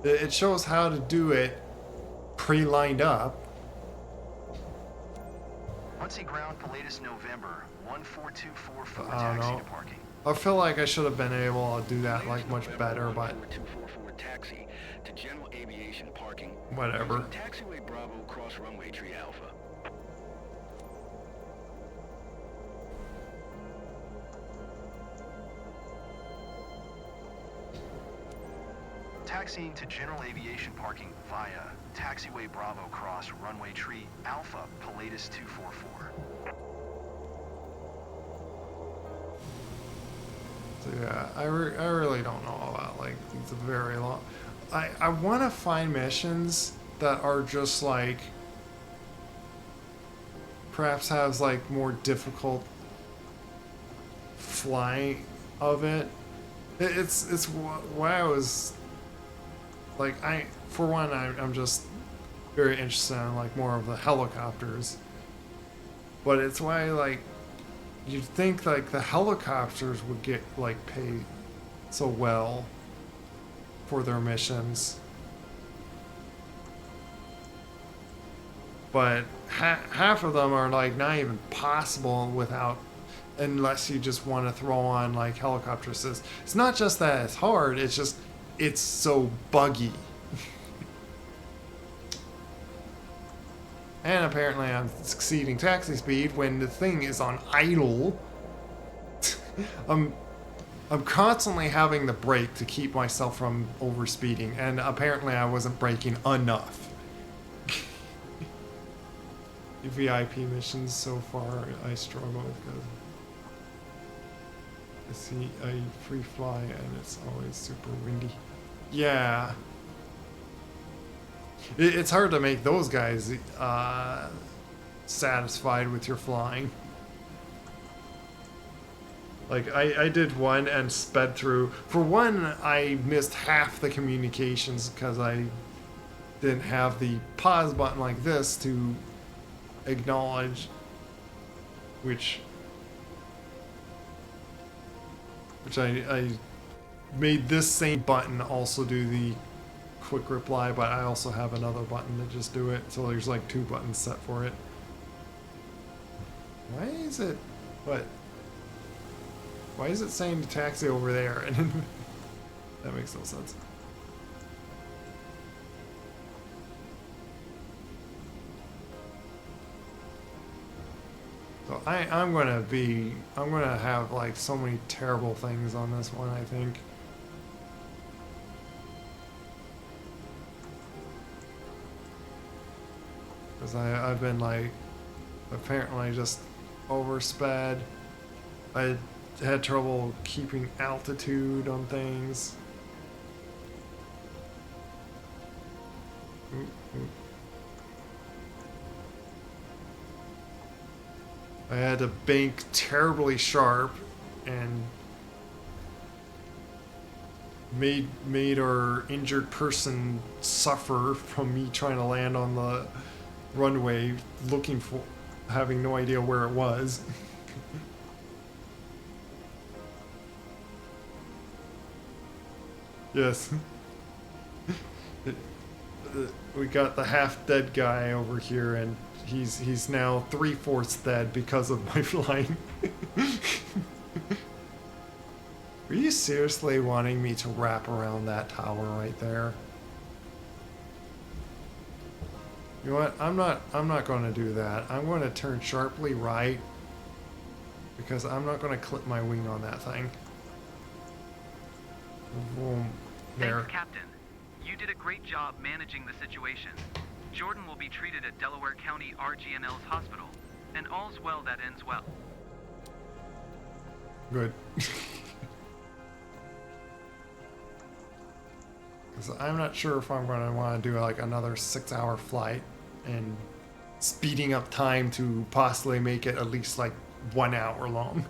It shows how to do it pre-lined up. Muncie Ground Pilatus November 1424 for I don't taxi know. to parking. I feel like I should have been able to do that like much better, but 244 taxi to general aviation parking. whatever. Taxiway Bravo cross runway tree Alpha. Taxiing to general aviation parking via taxiway Bravo cross runway tree Alpha Pilatus 244. So yeah, I really don't know about like it's a very long. I want to find missions that are just like perhaps has like more difficult flying of it. It's why I was like for one I'm just very interested in like more of the helicopters, but it's why like you'd think like the helicopters would get like paid so well for their missions, but half of them are like not even possible without, unless you just want to throw on like helicopter assists. It's not just that it's hard, it's just it's so buggy. And apparently I'm exceeding taxi speed when the thing is on idle. I'm constantly having to brake to keep myself from overspeeding, and apparently I wasn't braking enough. VIP missions so far I struggle with because I see a free fly and it's always super windy. Yeah. It's hard to make those guys satisfied with your flying. Like, I did one and sped through. For one, I missed half the communications because I didn't have the pause button like this to acknowledge, which I made this same button also do the quick reply, but I also have another button to just do it, so there's like two buttons set for it. Why is it saying to taxi over there? And that makes no sense. So I'm gonna have like so many terrible things on this one, I think. Because I've been like apparently just oversped. I had trouble keeping altitude on things. I had to bank terribly sharp and made our injured person suffer from me trying to land on the runway looking for, having no idea where it was. Yes. We got the half dead guy over here, and he's now 3/4 dead because of my flying. Were you seriously wanting me to wrap around that tower right there? You know what? I'm not going to do that. I'm going to turn sharply right because I'm not going to clip my wing on that thing. Boom. There. Thanks, Captain. You did a great job managing the situation. Jordan will be treated at Delaware County RGNL's hospital, and all's well that ends well. Good. Because I'm not sure if I'm going to want to do like another 6-hour flight and speeding up time to possibly make it at least like 1 hour long.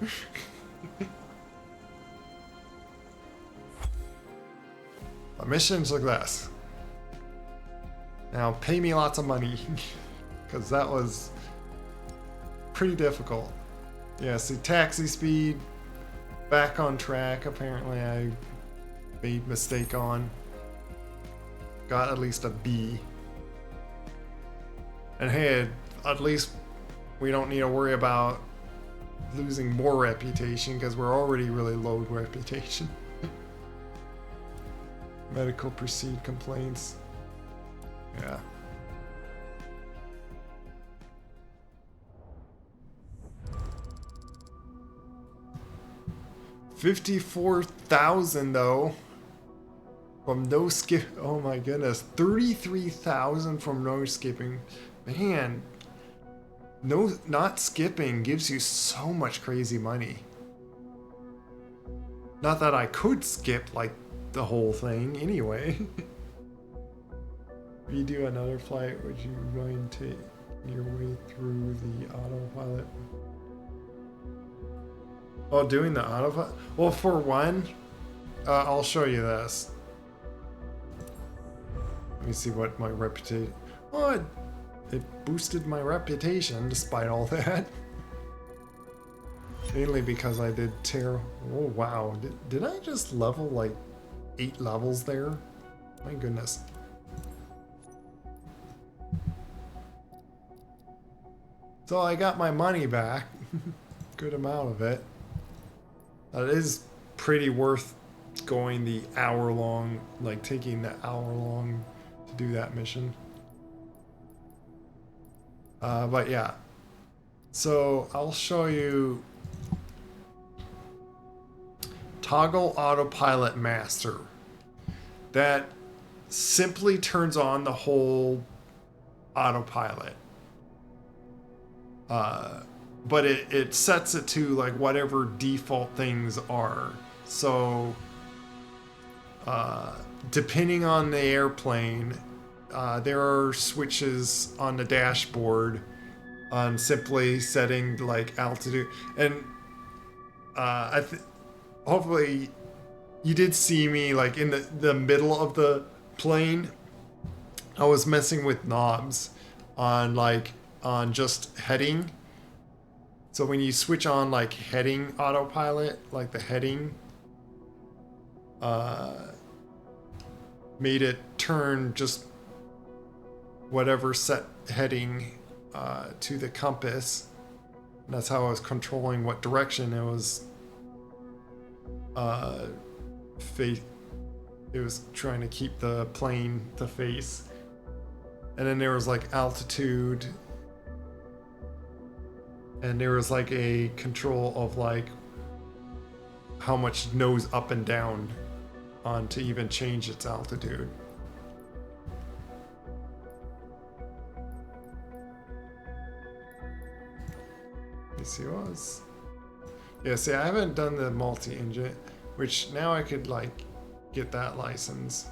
But missions like this. Now pay me lots of money, because that was pretty difficult. Yeah, see, taxi speed, back on track, apparently I made mistake on. Got at least a B. And hey, at least we don't need to worry about losing more reputation, because we're already really low reputation. Medical proceed complaints. Yeah. $54,000 though from no skip. Oh my goodness, 33,000 from no skipping. Man, not skipping gives you so much crazy money. Not that I could skip like the whole thing anyway. If you do another flight, would you mind taking your way through the autopilot? Oh, doing the autopilot? Well, for one, I'll show you this. Let me see what my reputation... Oh, it boosted my reputation despite all that. Mainly because I did terrible. Oh, wow. Did I just level like 8 levels there? My goodness. So I got my money back. Good amount of it. That is pretty worth going the hour long, like taking the hour long to do that mission. But yeah. So I'll show you Toggle Autopilot Master. That simply turns on the whole autopilot. But it sets it to like whatever default things are. So depending on the airplane, there are switches on the dashboard on simply setting like altitude. And hopefully you did see me like in the middle of the plane. I was messing with knobs on just heading. So when you switch on like heading autopilot, like the heading, made it turn just whatever set heading to the compass. And that's how I was controlling what direction it was it was trying to keep the plane to face. And then there was like altitude, and there was like a control of like how much nose up and down on to even change its altitude. Let me see what was. Yeah, see, I haven't done the multi-engine, which now I could like get that license.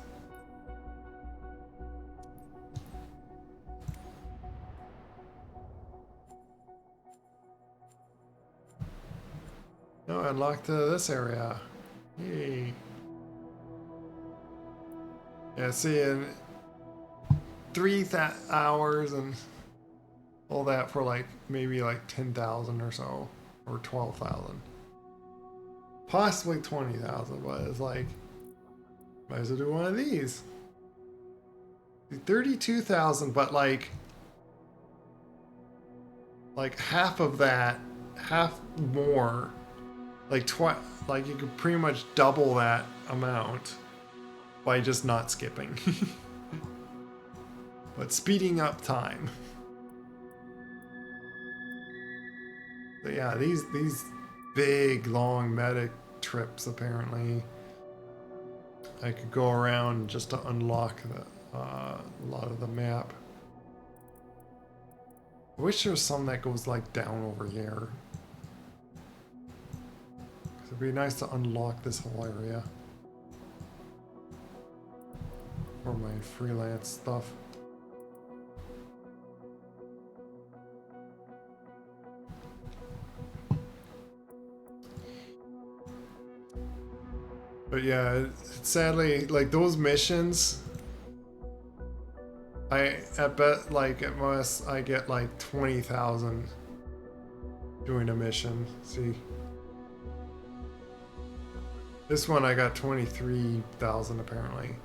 No, I unlocked this area. Yay. Yeah, see, in 3 hours and all that for like maybe like 10,000 or so, or 12,000, possibly 20,000. But it's like, might as well do one of these. 32,000, but like half of that, half more. Like you could pretty much double that amount by just not skipping. But speeding up time. But yeah, these big long medic trips apparently I could go around just to unlock a lot of the map. I wish there was some that goes like down over here. 'Cause it'd be nice to unlock this whole area. For my freelance stuff. But yeah, sadly, like those missions, at bet like at most I get like 20,000 doing a mission. See, this one I got 23,000 apparently.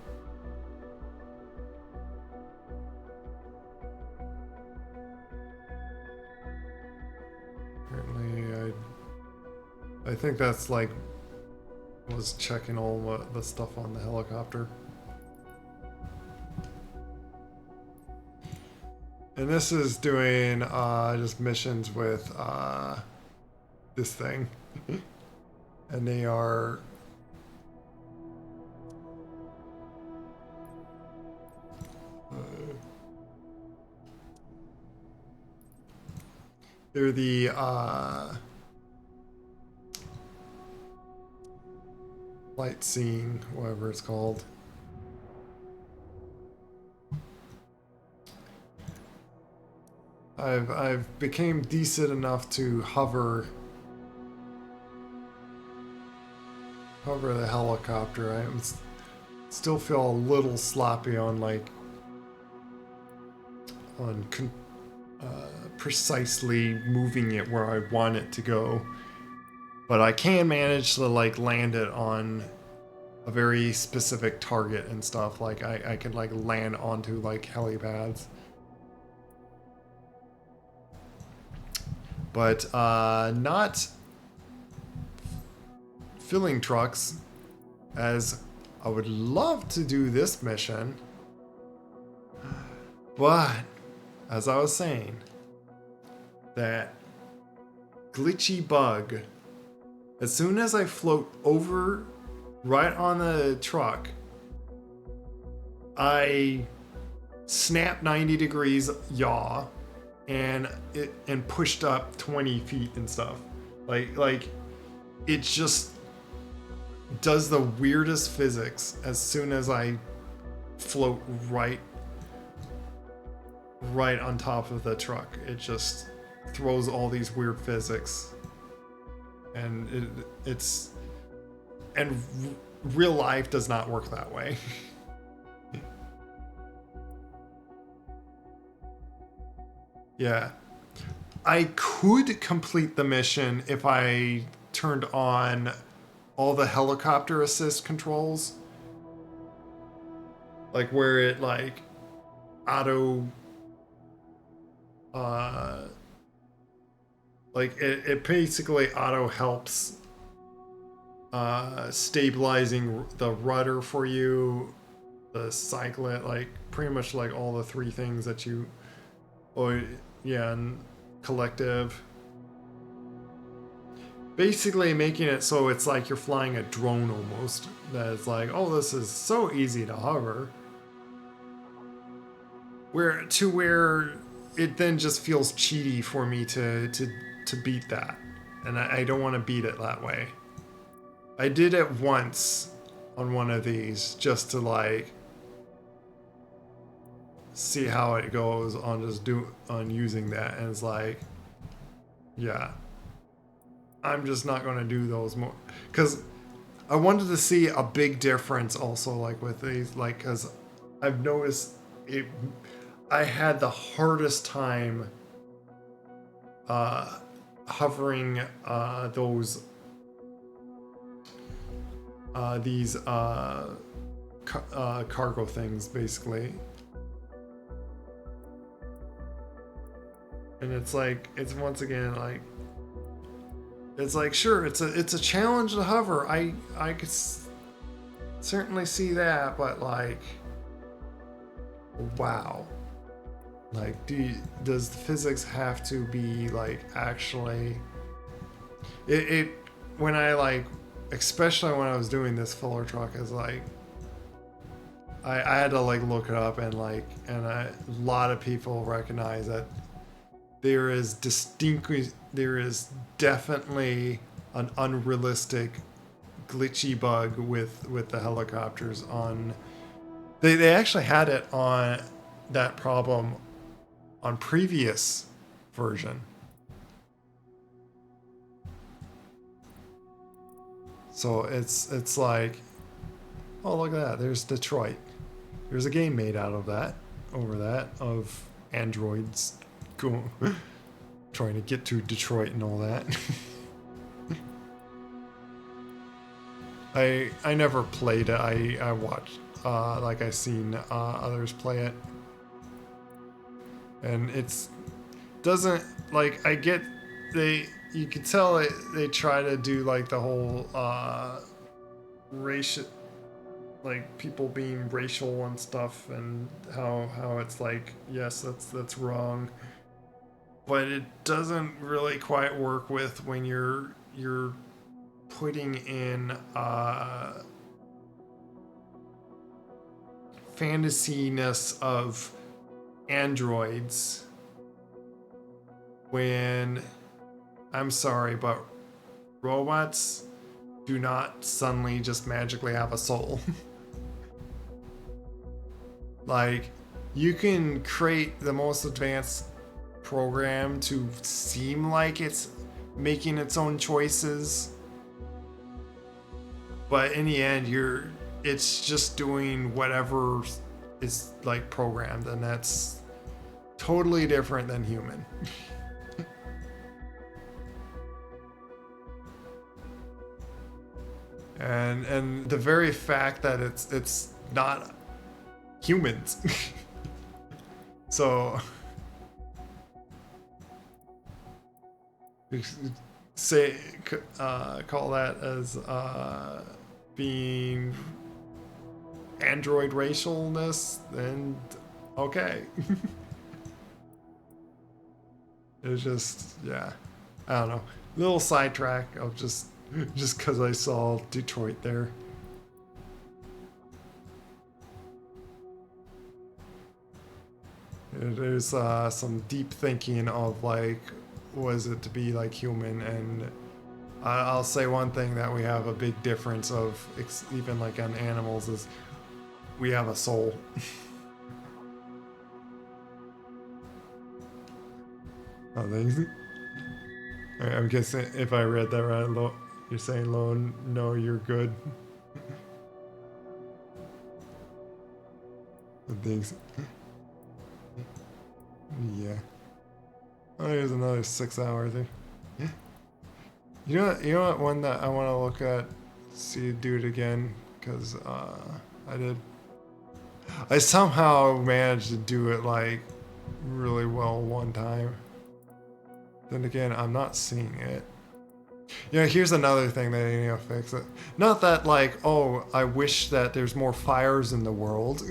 Apparently, I think that's like was checking all the stuff on the helicopter. And this is doing just missions with this thing. And they are they're the light scene, whatever it's called. I've became decent enough to hover the helicopter. I still feel a little sloppy on like precisely moving it where I want it to go. But I can manage to like land it on a very specific target and stuff. Like I can like land onto like helipads. But not filling trucks, as I would love to do this mission. But as I was saying, that glitchy bug, as soon as I float over right on the truck, I snap 90 degrees yaw and pushed up 20 feet and stuff. Like it just does the weirdest physics as soon as I float right on top of the truck. It just throws all these weird physics. And real life does not work that way. Yeah. I could complete the mission if I turned on all the helicopter assist controls. Like where it like auto like it basically auto helps stabilizing the rudder for you, the cyclet, like pretty much like all the three things that you, or yeah, and collective. Basically making it so it's like you're flying a drone almost. That it's like, oh, this is so easy to hover. Where it then just feels cheaty for me to beat that. And I don't want to beat it that way. I did it once on one of these just to like see how it goes on using that, and it's like, yeah, I'm just not going to do those more, because I wanted to see a big difference also, like with these, like, because I've noticed it, I had the hardest time hovering these cargo things basically. And it's like, it's once again like, it's like, sure, it's a challenge to hover. I could certainly see that, but like, wow. Like, does the physics have to be like actually? When I like, especially when I was doing this filler truck, is like, I had to like look it up, and a lot of people recognize that there is definitely an unrealistic glitchy bug with the helicopters on. They actually had it on that problem on previous version. So it's like, oh, look at that, there's Detroit. There's a game made out of that, of androids going trying to get to Detroit and all that. I never played it. I watched like I seen others play it, and it's doesn't like I get you can tell they try to do like the whole racial, like people being racial and stuff, and how it's like, yes, that's wrong, but it doesn't really quite work with when you're putting in fantasy-ness of androids when, I'm sorry, but robots do not suddenly just magically have a soul. Like, you can create the most advanced program to seem like it's making its own choices, but in the end it's just doing whatever is like programmed, and that's totally different than human. and the very fact that it's not humans. So say call that as being android racialness, then okay. It's just, yeah, I don't know, little sidetrack of just because I saw Detroit there. There's some deep thinking of like, was it to be like human? And I'll say one thing that we have a big difference of, even like on animals, is we have a soul. Oh, thanks. I'm guessing if I read that right, you're saying, Lone, no, you're good. Thanks. Yeah. Oh, here's another 6 hour thing. You know what one that I want to look at, do it again, because I somehow managed to do it like really well one time. Then again, I'm not seeing it. Yeah, here's another thing that they need to fix it. Not that like, oh, I wish that there's more fires in the world.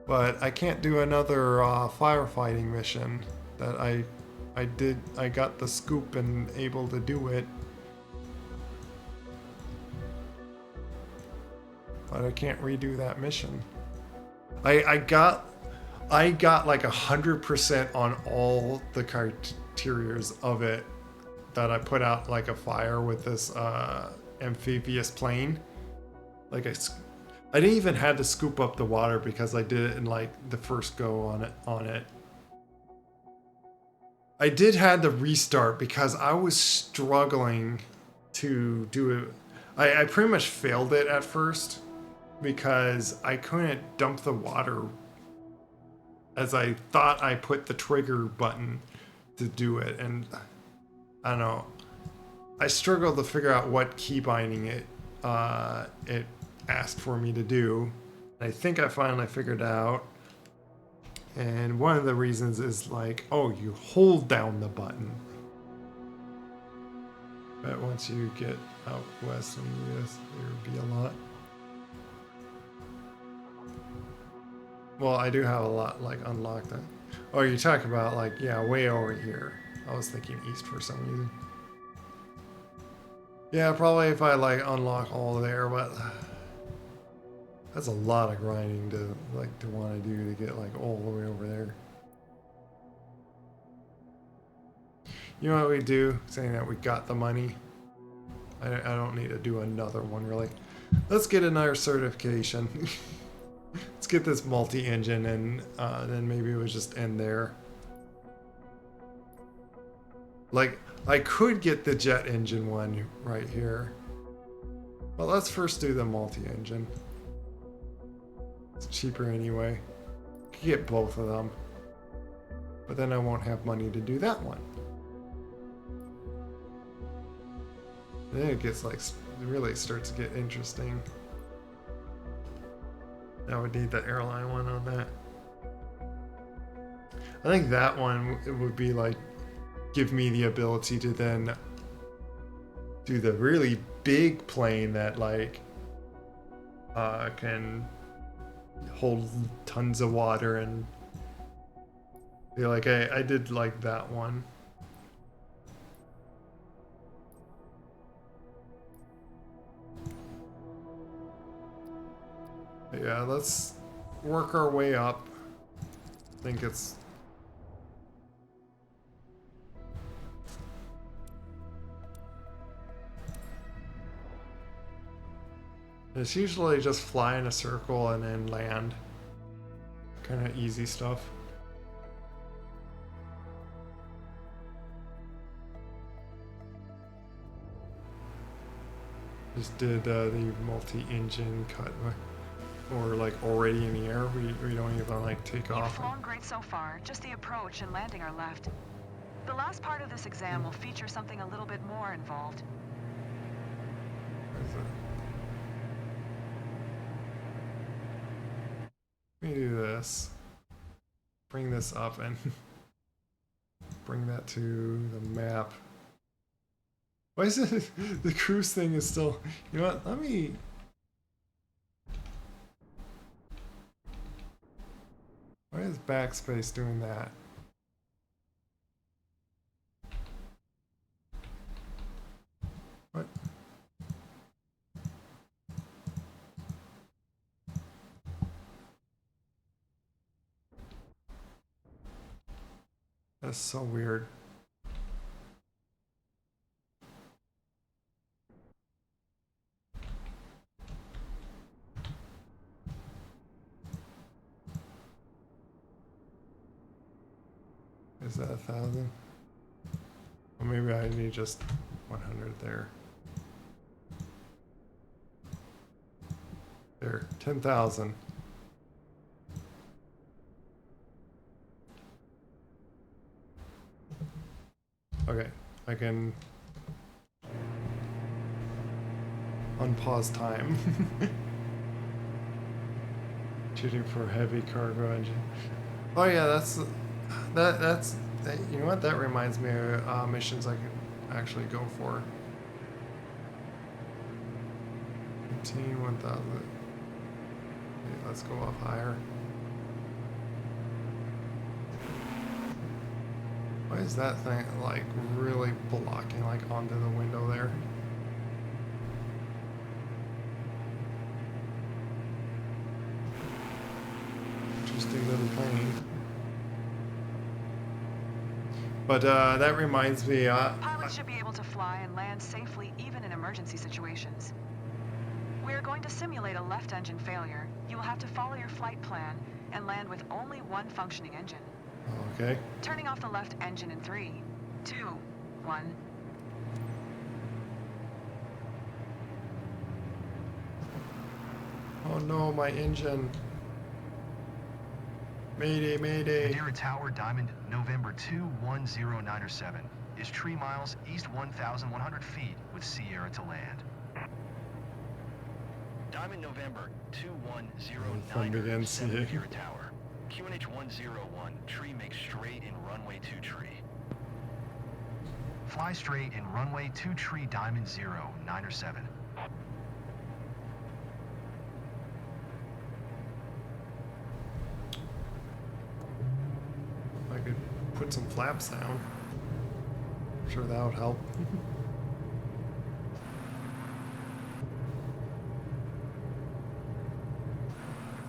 But I can't do another firefighting mission that I got the scoop and able to do it. But I can't redo that mission. I got like 100% on all the criterias of it that I put out like a fire with this amphibious plane. Like I didn't even have to scoop up the water because I did it in like the first go on it. I did have to restart because I was struggling to do it. I pretty much failed it at first because I couldn't dump the water as I thought I put the trigger button to do it, and I don't know. I struggled to figure out what key binding it asked for me to do. I think I finally figured it out. And one of the reasons is like, oh, you hold down the button. But once you get out west in the US, there would be a lot. Well, I do have a lot like unlocked. Oh, you're talking about like, yeah, way over here. I was thinking east for some reason. Yeah, probably if I like unlock all there, but That's a lot of grinding to want to do to get like all the way over there. You know what we do? Saying that we got the money. I don't need to do another one really. Let's get another certification. Let's get this multi-engine and then maybe we'll just end there. Like, I could get the jet engine one right here. But let's first do the multi-engine. It's cheaper anyway. Could get both of them. But then I won't have money to do that one. Then it gets like, it really starts to get interesting. I would need the airline one on that. I think that one it would be like, give me the ability to then do the really big plane that like can hold tons of water and feel like I did like that one. Yeah, let's work our way up. I think it's... It's usually just fly in a circle and then land. Kind of easy stuff. Just did the multi-engine cut. Or like already in the air, we don't even like take off. You've flown great so far, just the approach and landing are left. The last part of this exam will feature something a little bit more involved. Let me do this. Bring this up and bring that to the map. Why is it the cruise thing is still, you know what, let me... Why is backspace doing that? What? That's so weird. Is that 1,000? Or maybe I need just 100 there. There, 10,000. Okay, I can unpause time. Shooting for heavy cargo engine. Oh yeah, that's you know what, that reminds me of missions I could actually go for. 1,000. Okay, let's go up higher. Why is that thing like really blocking like onto the window there? Interesting little plane. But that reminds me... Pilots should be able to fly and land safely even in emergency situations. We're going to simulate a left engine failure. You will have to follow your flight plan and land with only one functioning engine. Okay. Turning off the left engine in 3, 2, 1. Oh no, my engine. Mayday, mayday. Madeira Tower, Diamond, November 210907. Is 3 miles east 1,100 feet with Sierra to land. Diamond, November 210907, Madeira Tower. QNH 101, tree makes straight in runway 2 tree. Fly straight in runway 2 tree, Diamond 0907. I could put some flaps down. I'm sure that would help.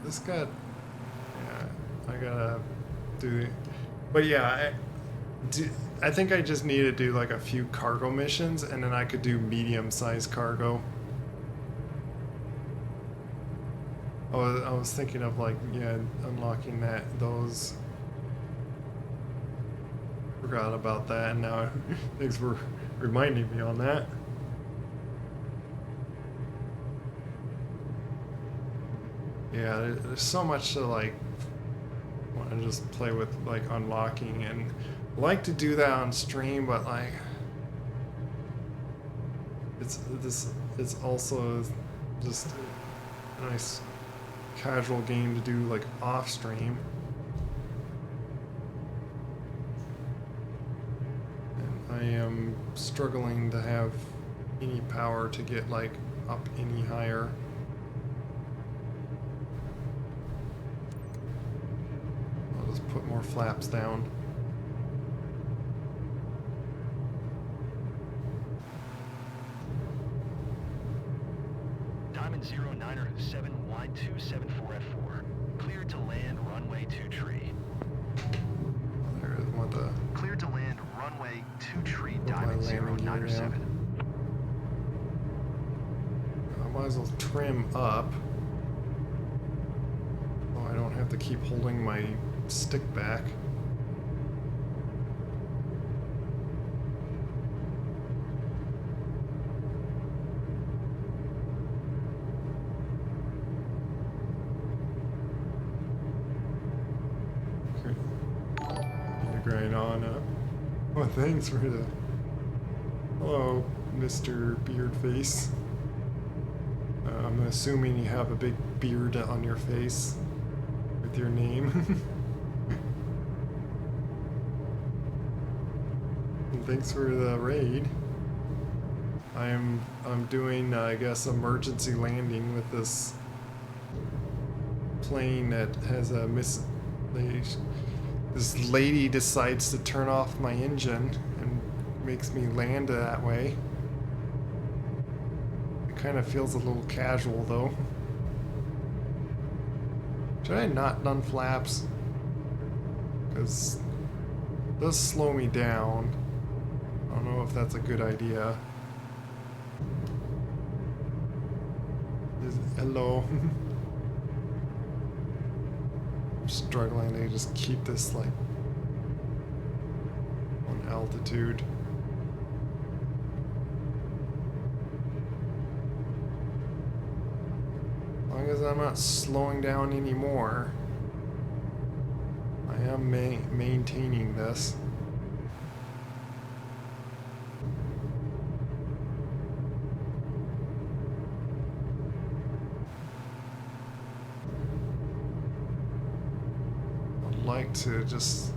This got, yeah, I gotta do, but yeah, I think I just need to do like a few cargo missions, and then I could do medium-sized cargo. I was thinking of like, yeah, unlocking those. Forgot about that, and now thanks for reminding me on that. Yeah, there's so much to like want to just play with, like unlocking, and like to do that on stream, but like it's also just a nice casual game to do like off stream. And I am struggling to have any power to get like up any higher. I'll just put more flaps down. Diamond 09er711274 at 4. Cleared to land runway 2 tree. There is one to Cleared to land runway 2 tree, put my Diamond landing gear 09er7. down. I might as well trim up, so I don't have to keep holding my stick back. Okay. Need to grind on up. Oh, thanks for the... Hello, Mr. Beardface. I'm assuming you have a big beard on your face with your name. And thanks for the raid. I'm doing, I guess, emergency landing with this plane that has a this lady decides to turn off my engine and makes me land that way. It kind of feels a little casual though. Should I not done flaps? Because it does slow me down. I don't know if that's a good idea. Hello. I'm struggling to just keep this like on altitude. As long as I'm not slowing down anymore, I am maintaining this. I'd like to just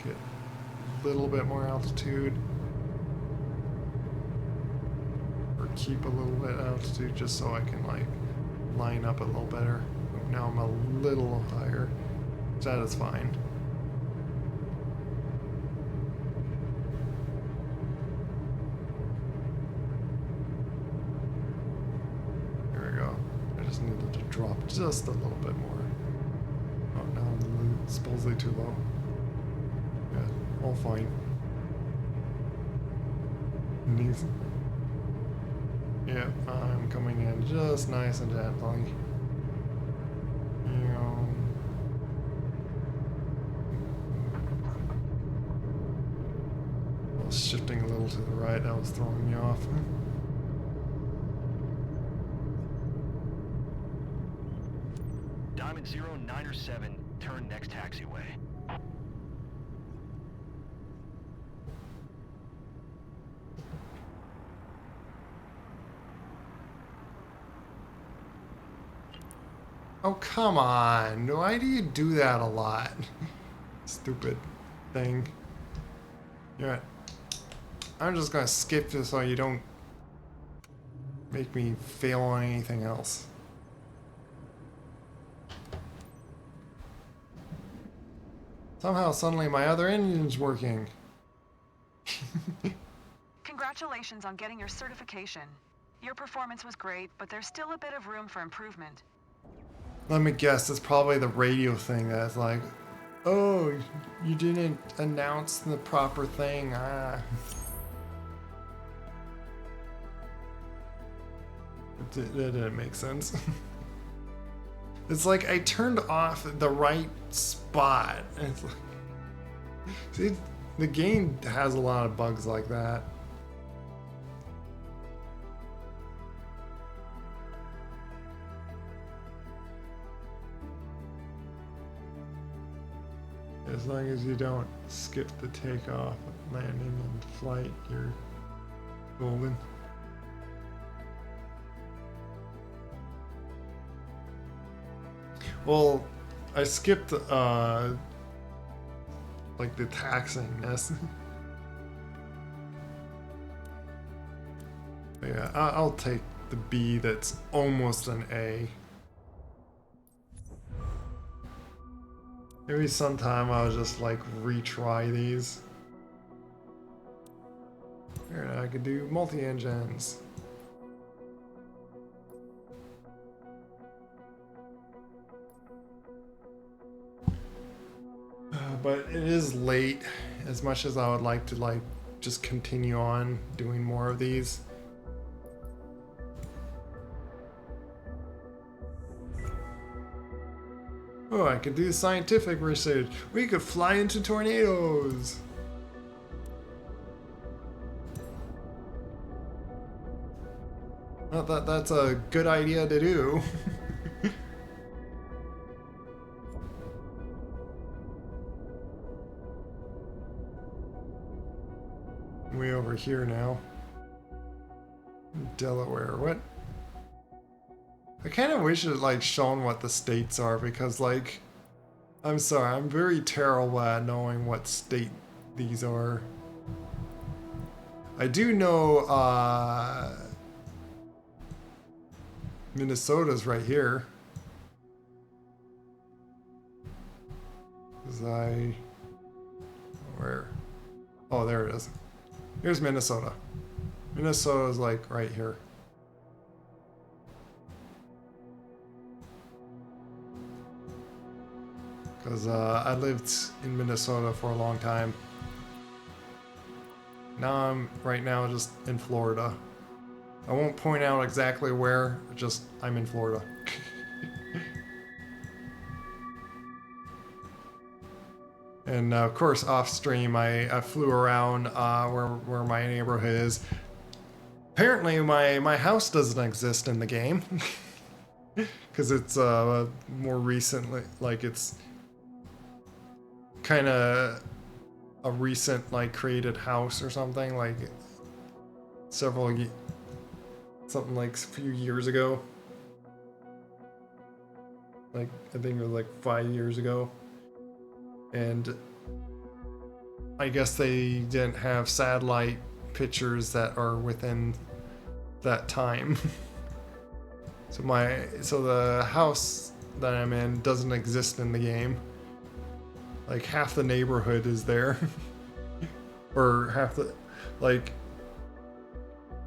get a little bit more altitude, or keep a little bit altitude just so I can like line up a little better. Now I'm a little higher. That is fine. Here we go. I just needed to drop just a little bit more. Oh, now I'm supposedly too low. Yeah, all fine. Needs. Yep, I'm coming in just nice and gently. I was shifting a little to the right, that was throwing me off. Diamond 09er7, turn next taxiway. Oh, come on. Why do you do that a lot? Stupid thing. Yeah. I'm just gonna skip this so you don't make me fail on anything else. Somehow, suddenly my other engine's working. Congratulations on getting your certification. Your performance was great, but there's still a bit of room for improvement. Let me guess, it's probably the radio thing that's like, oh, you didn't announce the proper thing. Ah. That didn't make sense. It's like I turned off the right spot. It's like, see, the game has a lot of bugs like that. As long as you don't skip the takeoff, landing, and flight, you're golden. Well, I skipped like the taxingness. Yeah, I'll take the B that's almost an A. Maybe sometime I'll just like retry these. Here, I could do multi-engines. But it is late, as much as I would like to like just continue on doing more of these. Oh, I could do scientific research. We could fly into tornadoes. Not that that's a good idea to do. Way over here now. Delaware, what? I kind of wish it like shown what the states are, because like, I'm sorry, I'm very terrible at knowing what state these are. I do know Minnesota's right here. 'Cause where? Oh, there it is. Here's Minnesota. Minnesota's like right here. Because I lived in Minnesota for a long time. Now I'm right now just in Florida. I won't point out exactly where, just I'm in Florida. And of course, off stream, I flew around where my neighborhood is. Apparently, my house doesn't exist in the game because it's more recently, like it's kind of a recent like created house or something, like something like a few years ago. Like I think it was like 5 years ago. And I guess they didn't have satellite pictures that are within that time. So the house that I'm in doesn't exist in the game. Like half the neighborhood is there. Or half the, like,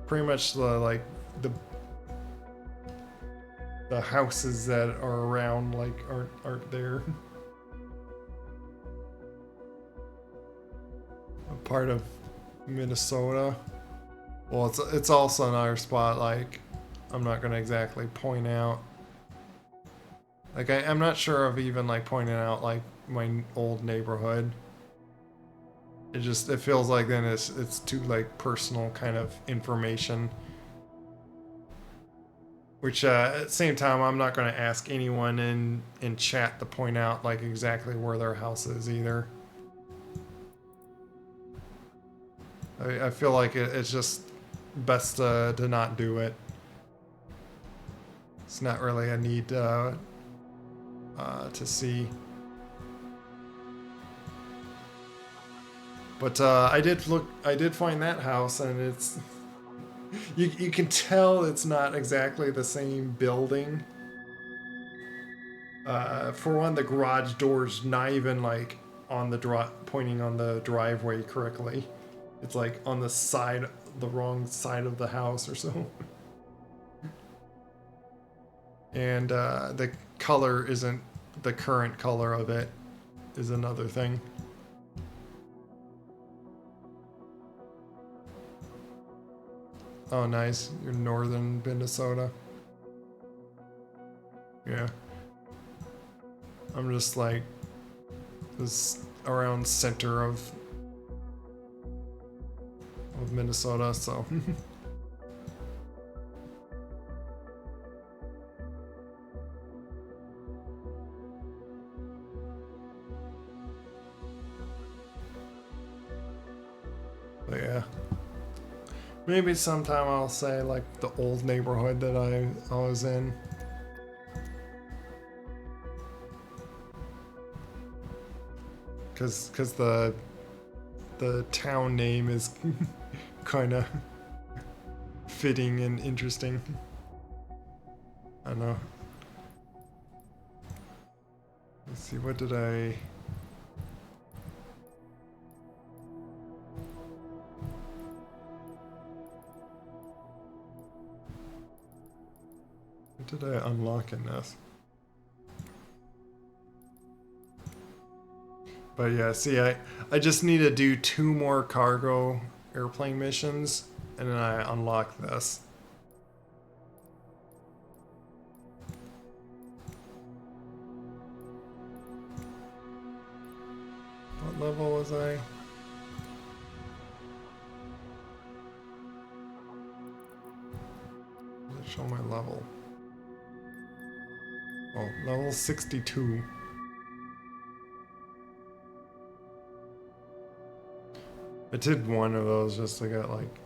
pretty much the houses that are around like aren't there. Part of Minnesota. Well, it's also another spot like I'm not gonna exactly point out. Like I'm not sure of even like pointing out like my old neighborhood. It feels like then it's too like personal kind of information. Which at the same time, I'm not gonna ask anyone in chat to point out like exactly where their house is either. I feel like it's just best to not do it. It's not really a need to see. But I did find that house, and it's you can tell it's not exactly the same building. For one, the garage door's not even like on the pointing on the driveway correctly. It's like on the side, the wrong side of the house or so. And the color isn't the current color of it is another thing. Oh, nice. You're northern Minnesota. Yeah. I'm just like this around center of Minnesota, so but yeah. Maybe sometime I'll say like the old neighborhood that I was in. Cause the town name is kind of fitting and interesting. I don't know. Let's see, what did I... What did I unlock in this? But yeah, see, I just need to do 2 more cargo airplane missions, and then I unlock this. What level was I? Does it show my level? Oh, level 62. I did one of those just to get like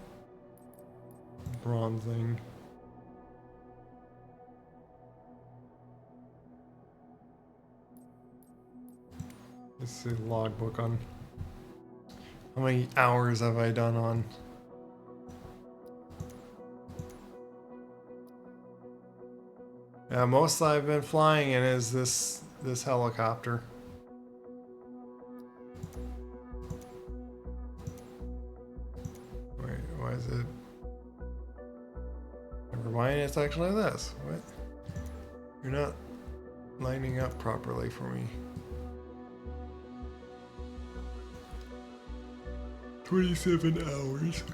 bronze thing. Let's see the logbook on how many hours have I done on. Yeah, most I've been flying in is this helicopter. Wait, why is it? Never mind, it's actually this. What? You're not lining up properly for me. 27 hours.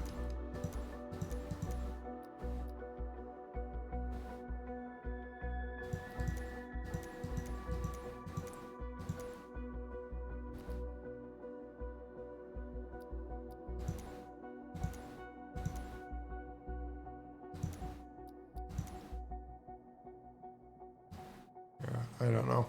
Yeah, I don't know.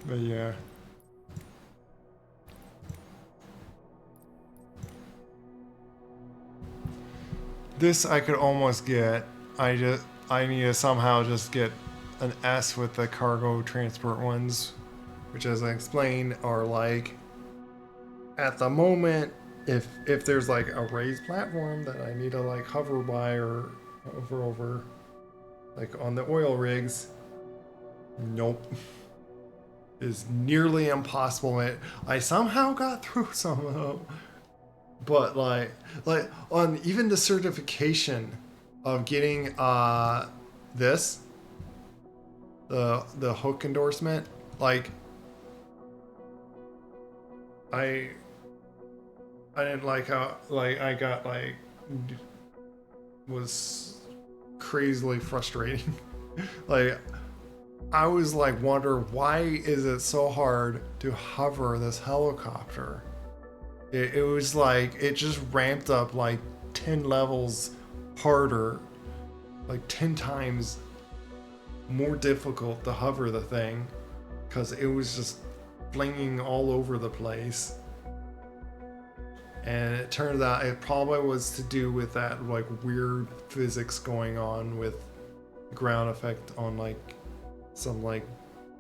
But yeah. This I could almost get. I need to somehow just get an S with the cargo transport ones, which as I explained are like at the moment if there's like a raised platform that I need to like hover by or hover over like on the oil rigs. Nope. Is nearly impossible. I somehow got through some of them. But like on even the certification of getting this the hook endorsement, like I didn't like how like I got like was crazily frustrating. Like I was like wonder why is it so hard to hover this helicopter? It was like it just ramped up like 10 levels harder, like 10 times more difficult to hover the thing because it was just flinging all over the place. And it turned out it probably was to do with that like weird physics going on with ground effect on like some like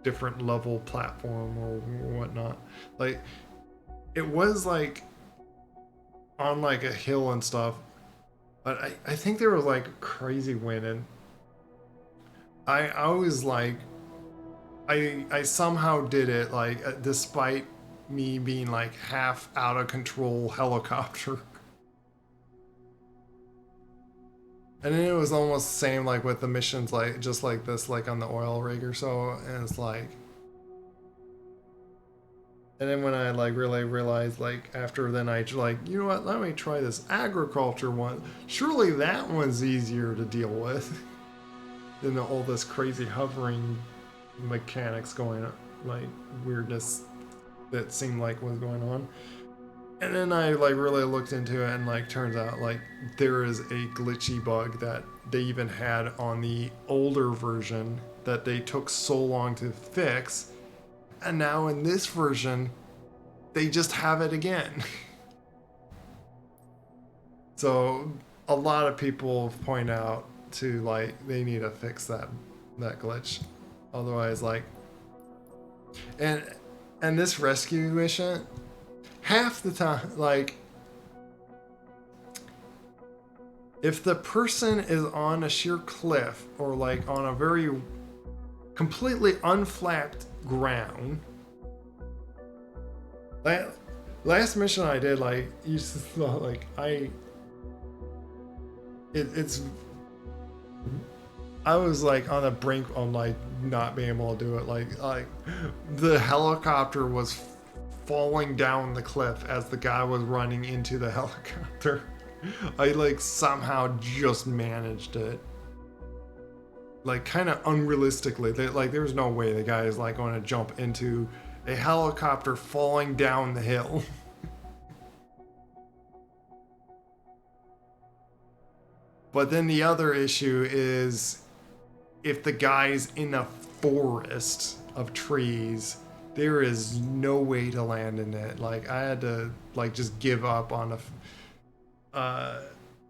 different level platform or whatnot. Like it was like on like a hill and stuff. But I think there was like crazy wind, and I was like, I somehow did it, like, despite me being like half out of control helicopter. And then it was almost the same like with the missions, like just like this, like on the oil rig or so. And it's like, and then when I like really realized, like after then I like, you know what, let me try this agriculture one. Surely that one's easier to deal with than all this crazy hovering mechanics going on, like weirdness that seemed like was going on. And then I like really looked into it, and like turns out like there is a glitchy bug that they even had on the older version that they took so long to fix, and now in this version they just have it again. So a lot of people point out to like they need to fix that glitch. Otherwise, like, and this rescue mission, half the time, like, if the person is on a sheer cliff or like on a very completely unflapped ground, last mission I did, like, you saw, like, it's I was like on the brink of like not being able to do it. Like the helicopter was falling down the cliff as the guy was running into the helicopter. I like somehow just managed it. Like kind of unrealistically. Like there's no way the guy is like going to jump into a helicopter falling down the hill. But then the other issue is if the guy's in a forest of trees, there is no way to land in it. Like I had to like just give up on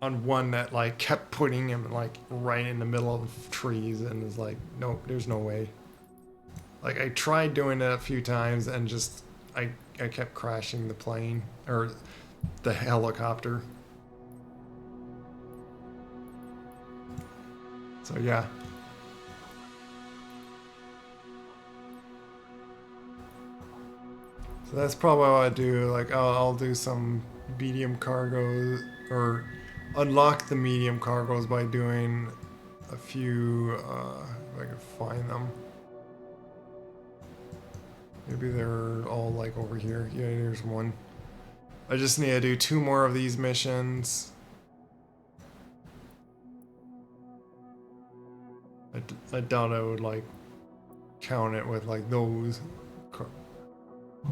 one that like kept putting him like right in the middle of trees, and was like, nope, there's no way. Like I tried doing it a few times and just I kept crashing the plane or the helicopter. So yeah. So that's probably what I do. Like I'll do some medium cargo or unlock the medium cargoes by doing a few, if I can find them. Maybe they're all like over here. Yeah, here's one. I just need to do 2 more of these missions. I doubt I would like count it with like those.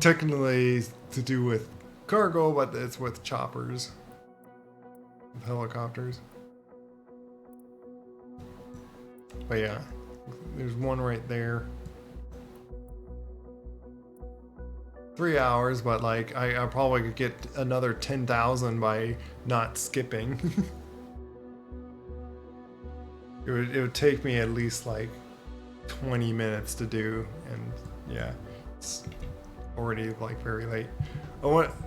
Technically to do with cargo, but it's with choppers, with helicopters. But yeah, there's one right there. 3 hours, but like I probably could get another 10,000 by not skipping. it would take me at least like 20 minutes to do, and yeah, it's already like very late.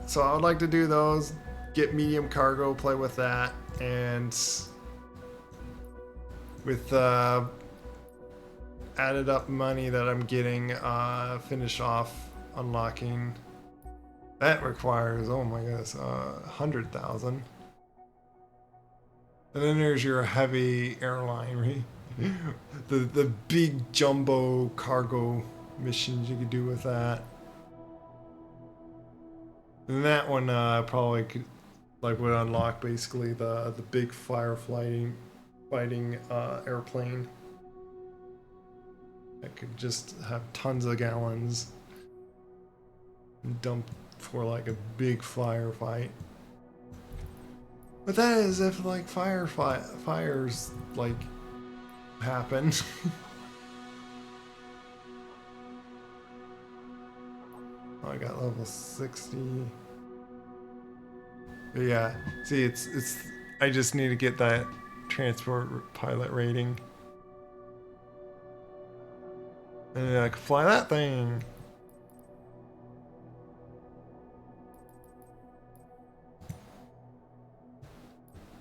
So I would like to do those, get medium cargo, play with that, and with added up money that I'm getting, finish off unlocking. That requires, oh my goodness, 100,000. And then there's your heavy airline, right? the big jumbo cargo missions you could do with that. And that one probably could, like, would unlock basically the big fighting airplane. I could just have tons of gallons and dump for like a big firefight. But that is if like fires like happen. Oh, I got level 60. But yeah, see, it's I just need to get that transport pilot rating, and then I can fly that thing.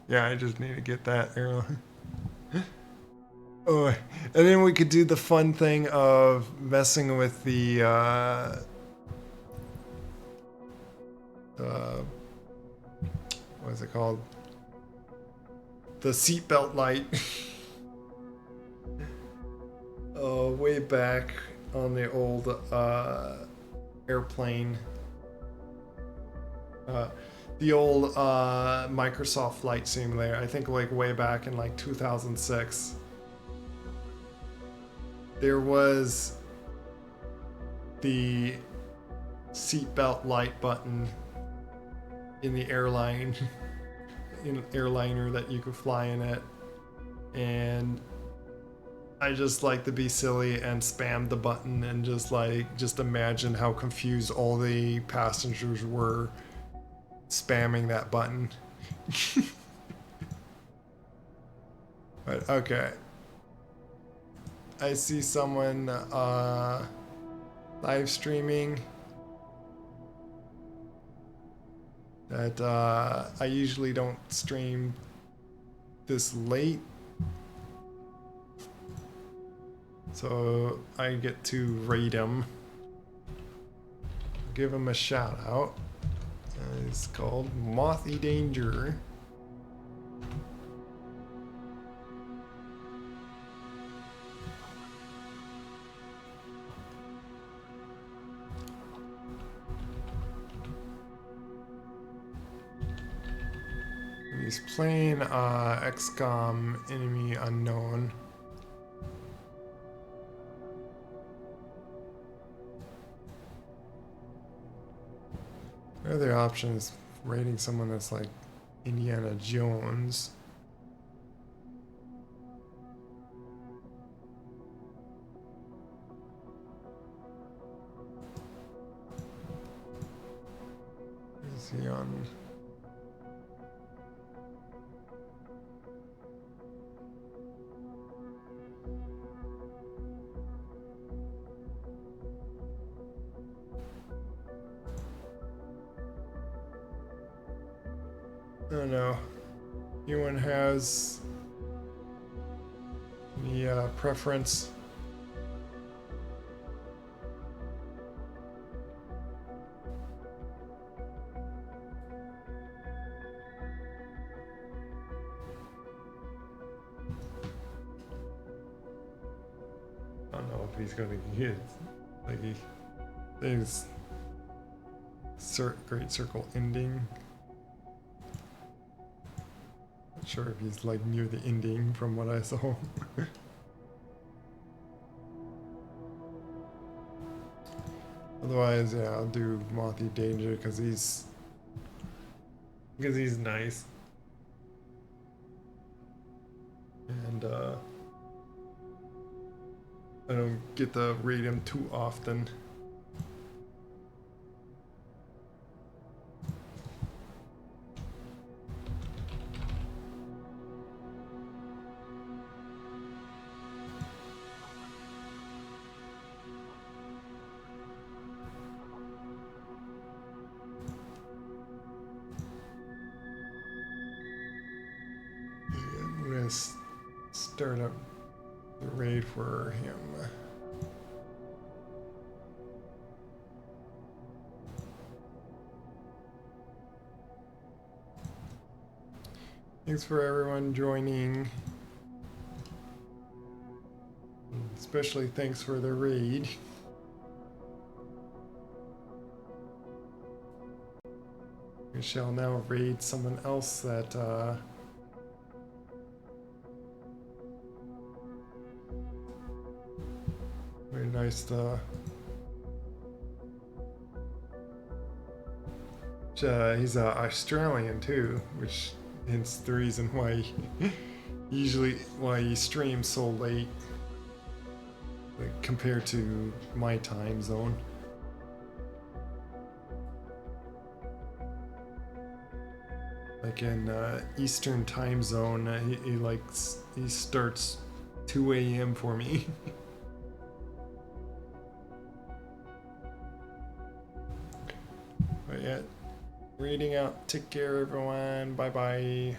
Yeah, I just need to get that airline. Oh, and then we could do the fun thing of messing with the what is it called? The seatbelt light. Way back on the old airplane. The old Microsoft Flight Simulator. I think like way back in like 2006. There was the seatbelt light button in the airline, in an airliner that you could fly in it, and I just like to be silly and spam the button and just imagine how confused all the passengers were spamming that button. But okay. I see someone live streaming that I usually don't stream this late, so I get to rate him, give him a shout out. It's called Mothy Danger. He's playing XCOM Enemy Unknown. The other option is rating someone that's like Indiana Jones. Is he on? I don't know. Anyone has any preference? I don't know if he's gonna get like he thinks Great Circle ending. Not sure if he's like near the ending from what I saw. Otherwise, yeah, I'll do Mothy Danger because he's nice. And I don't get to read him too often. I'm gonna start up the raid for him. Thanks for everyone joining. Especially thanks for the raid. We shall now raid someone else that very nice to he's Australian too, which hence the reason why he streams so late, like, compared to my time zone. Like in Eastern time zone, he starts 2 a.m. for me. But yeah, reading out. Take care, everyone. Bye bye.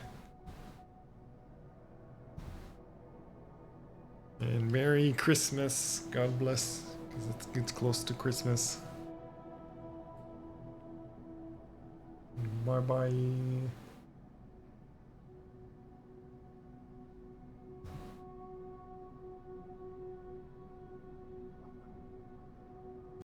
And Merry Christmas. God bless, because it gets close to Christmas. Bye bye.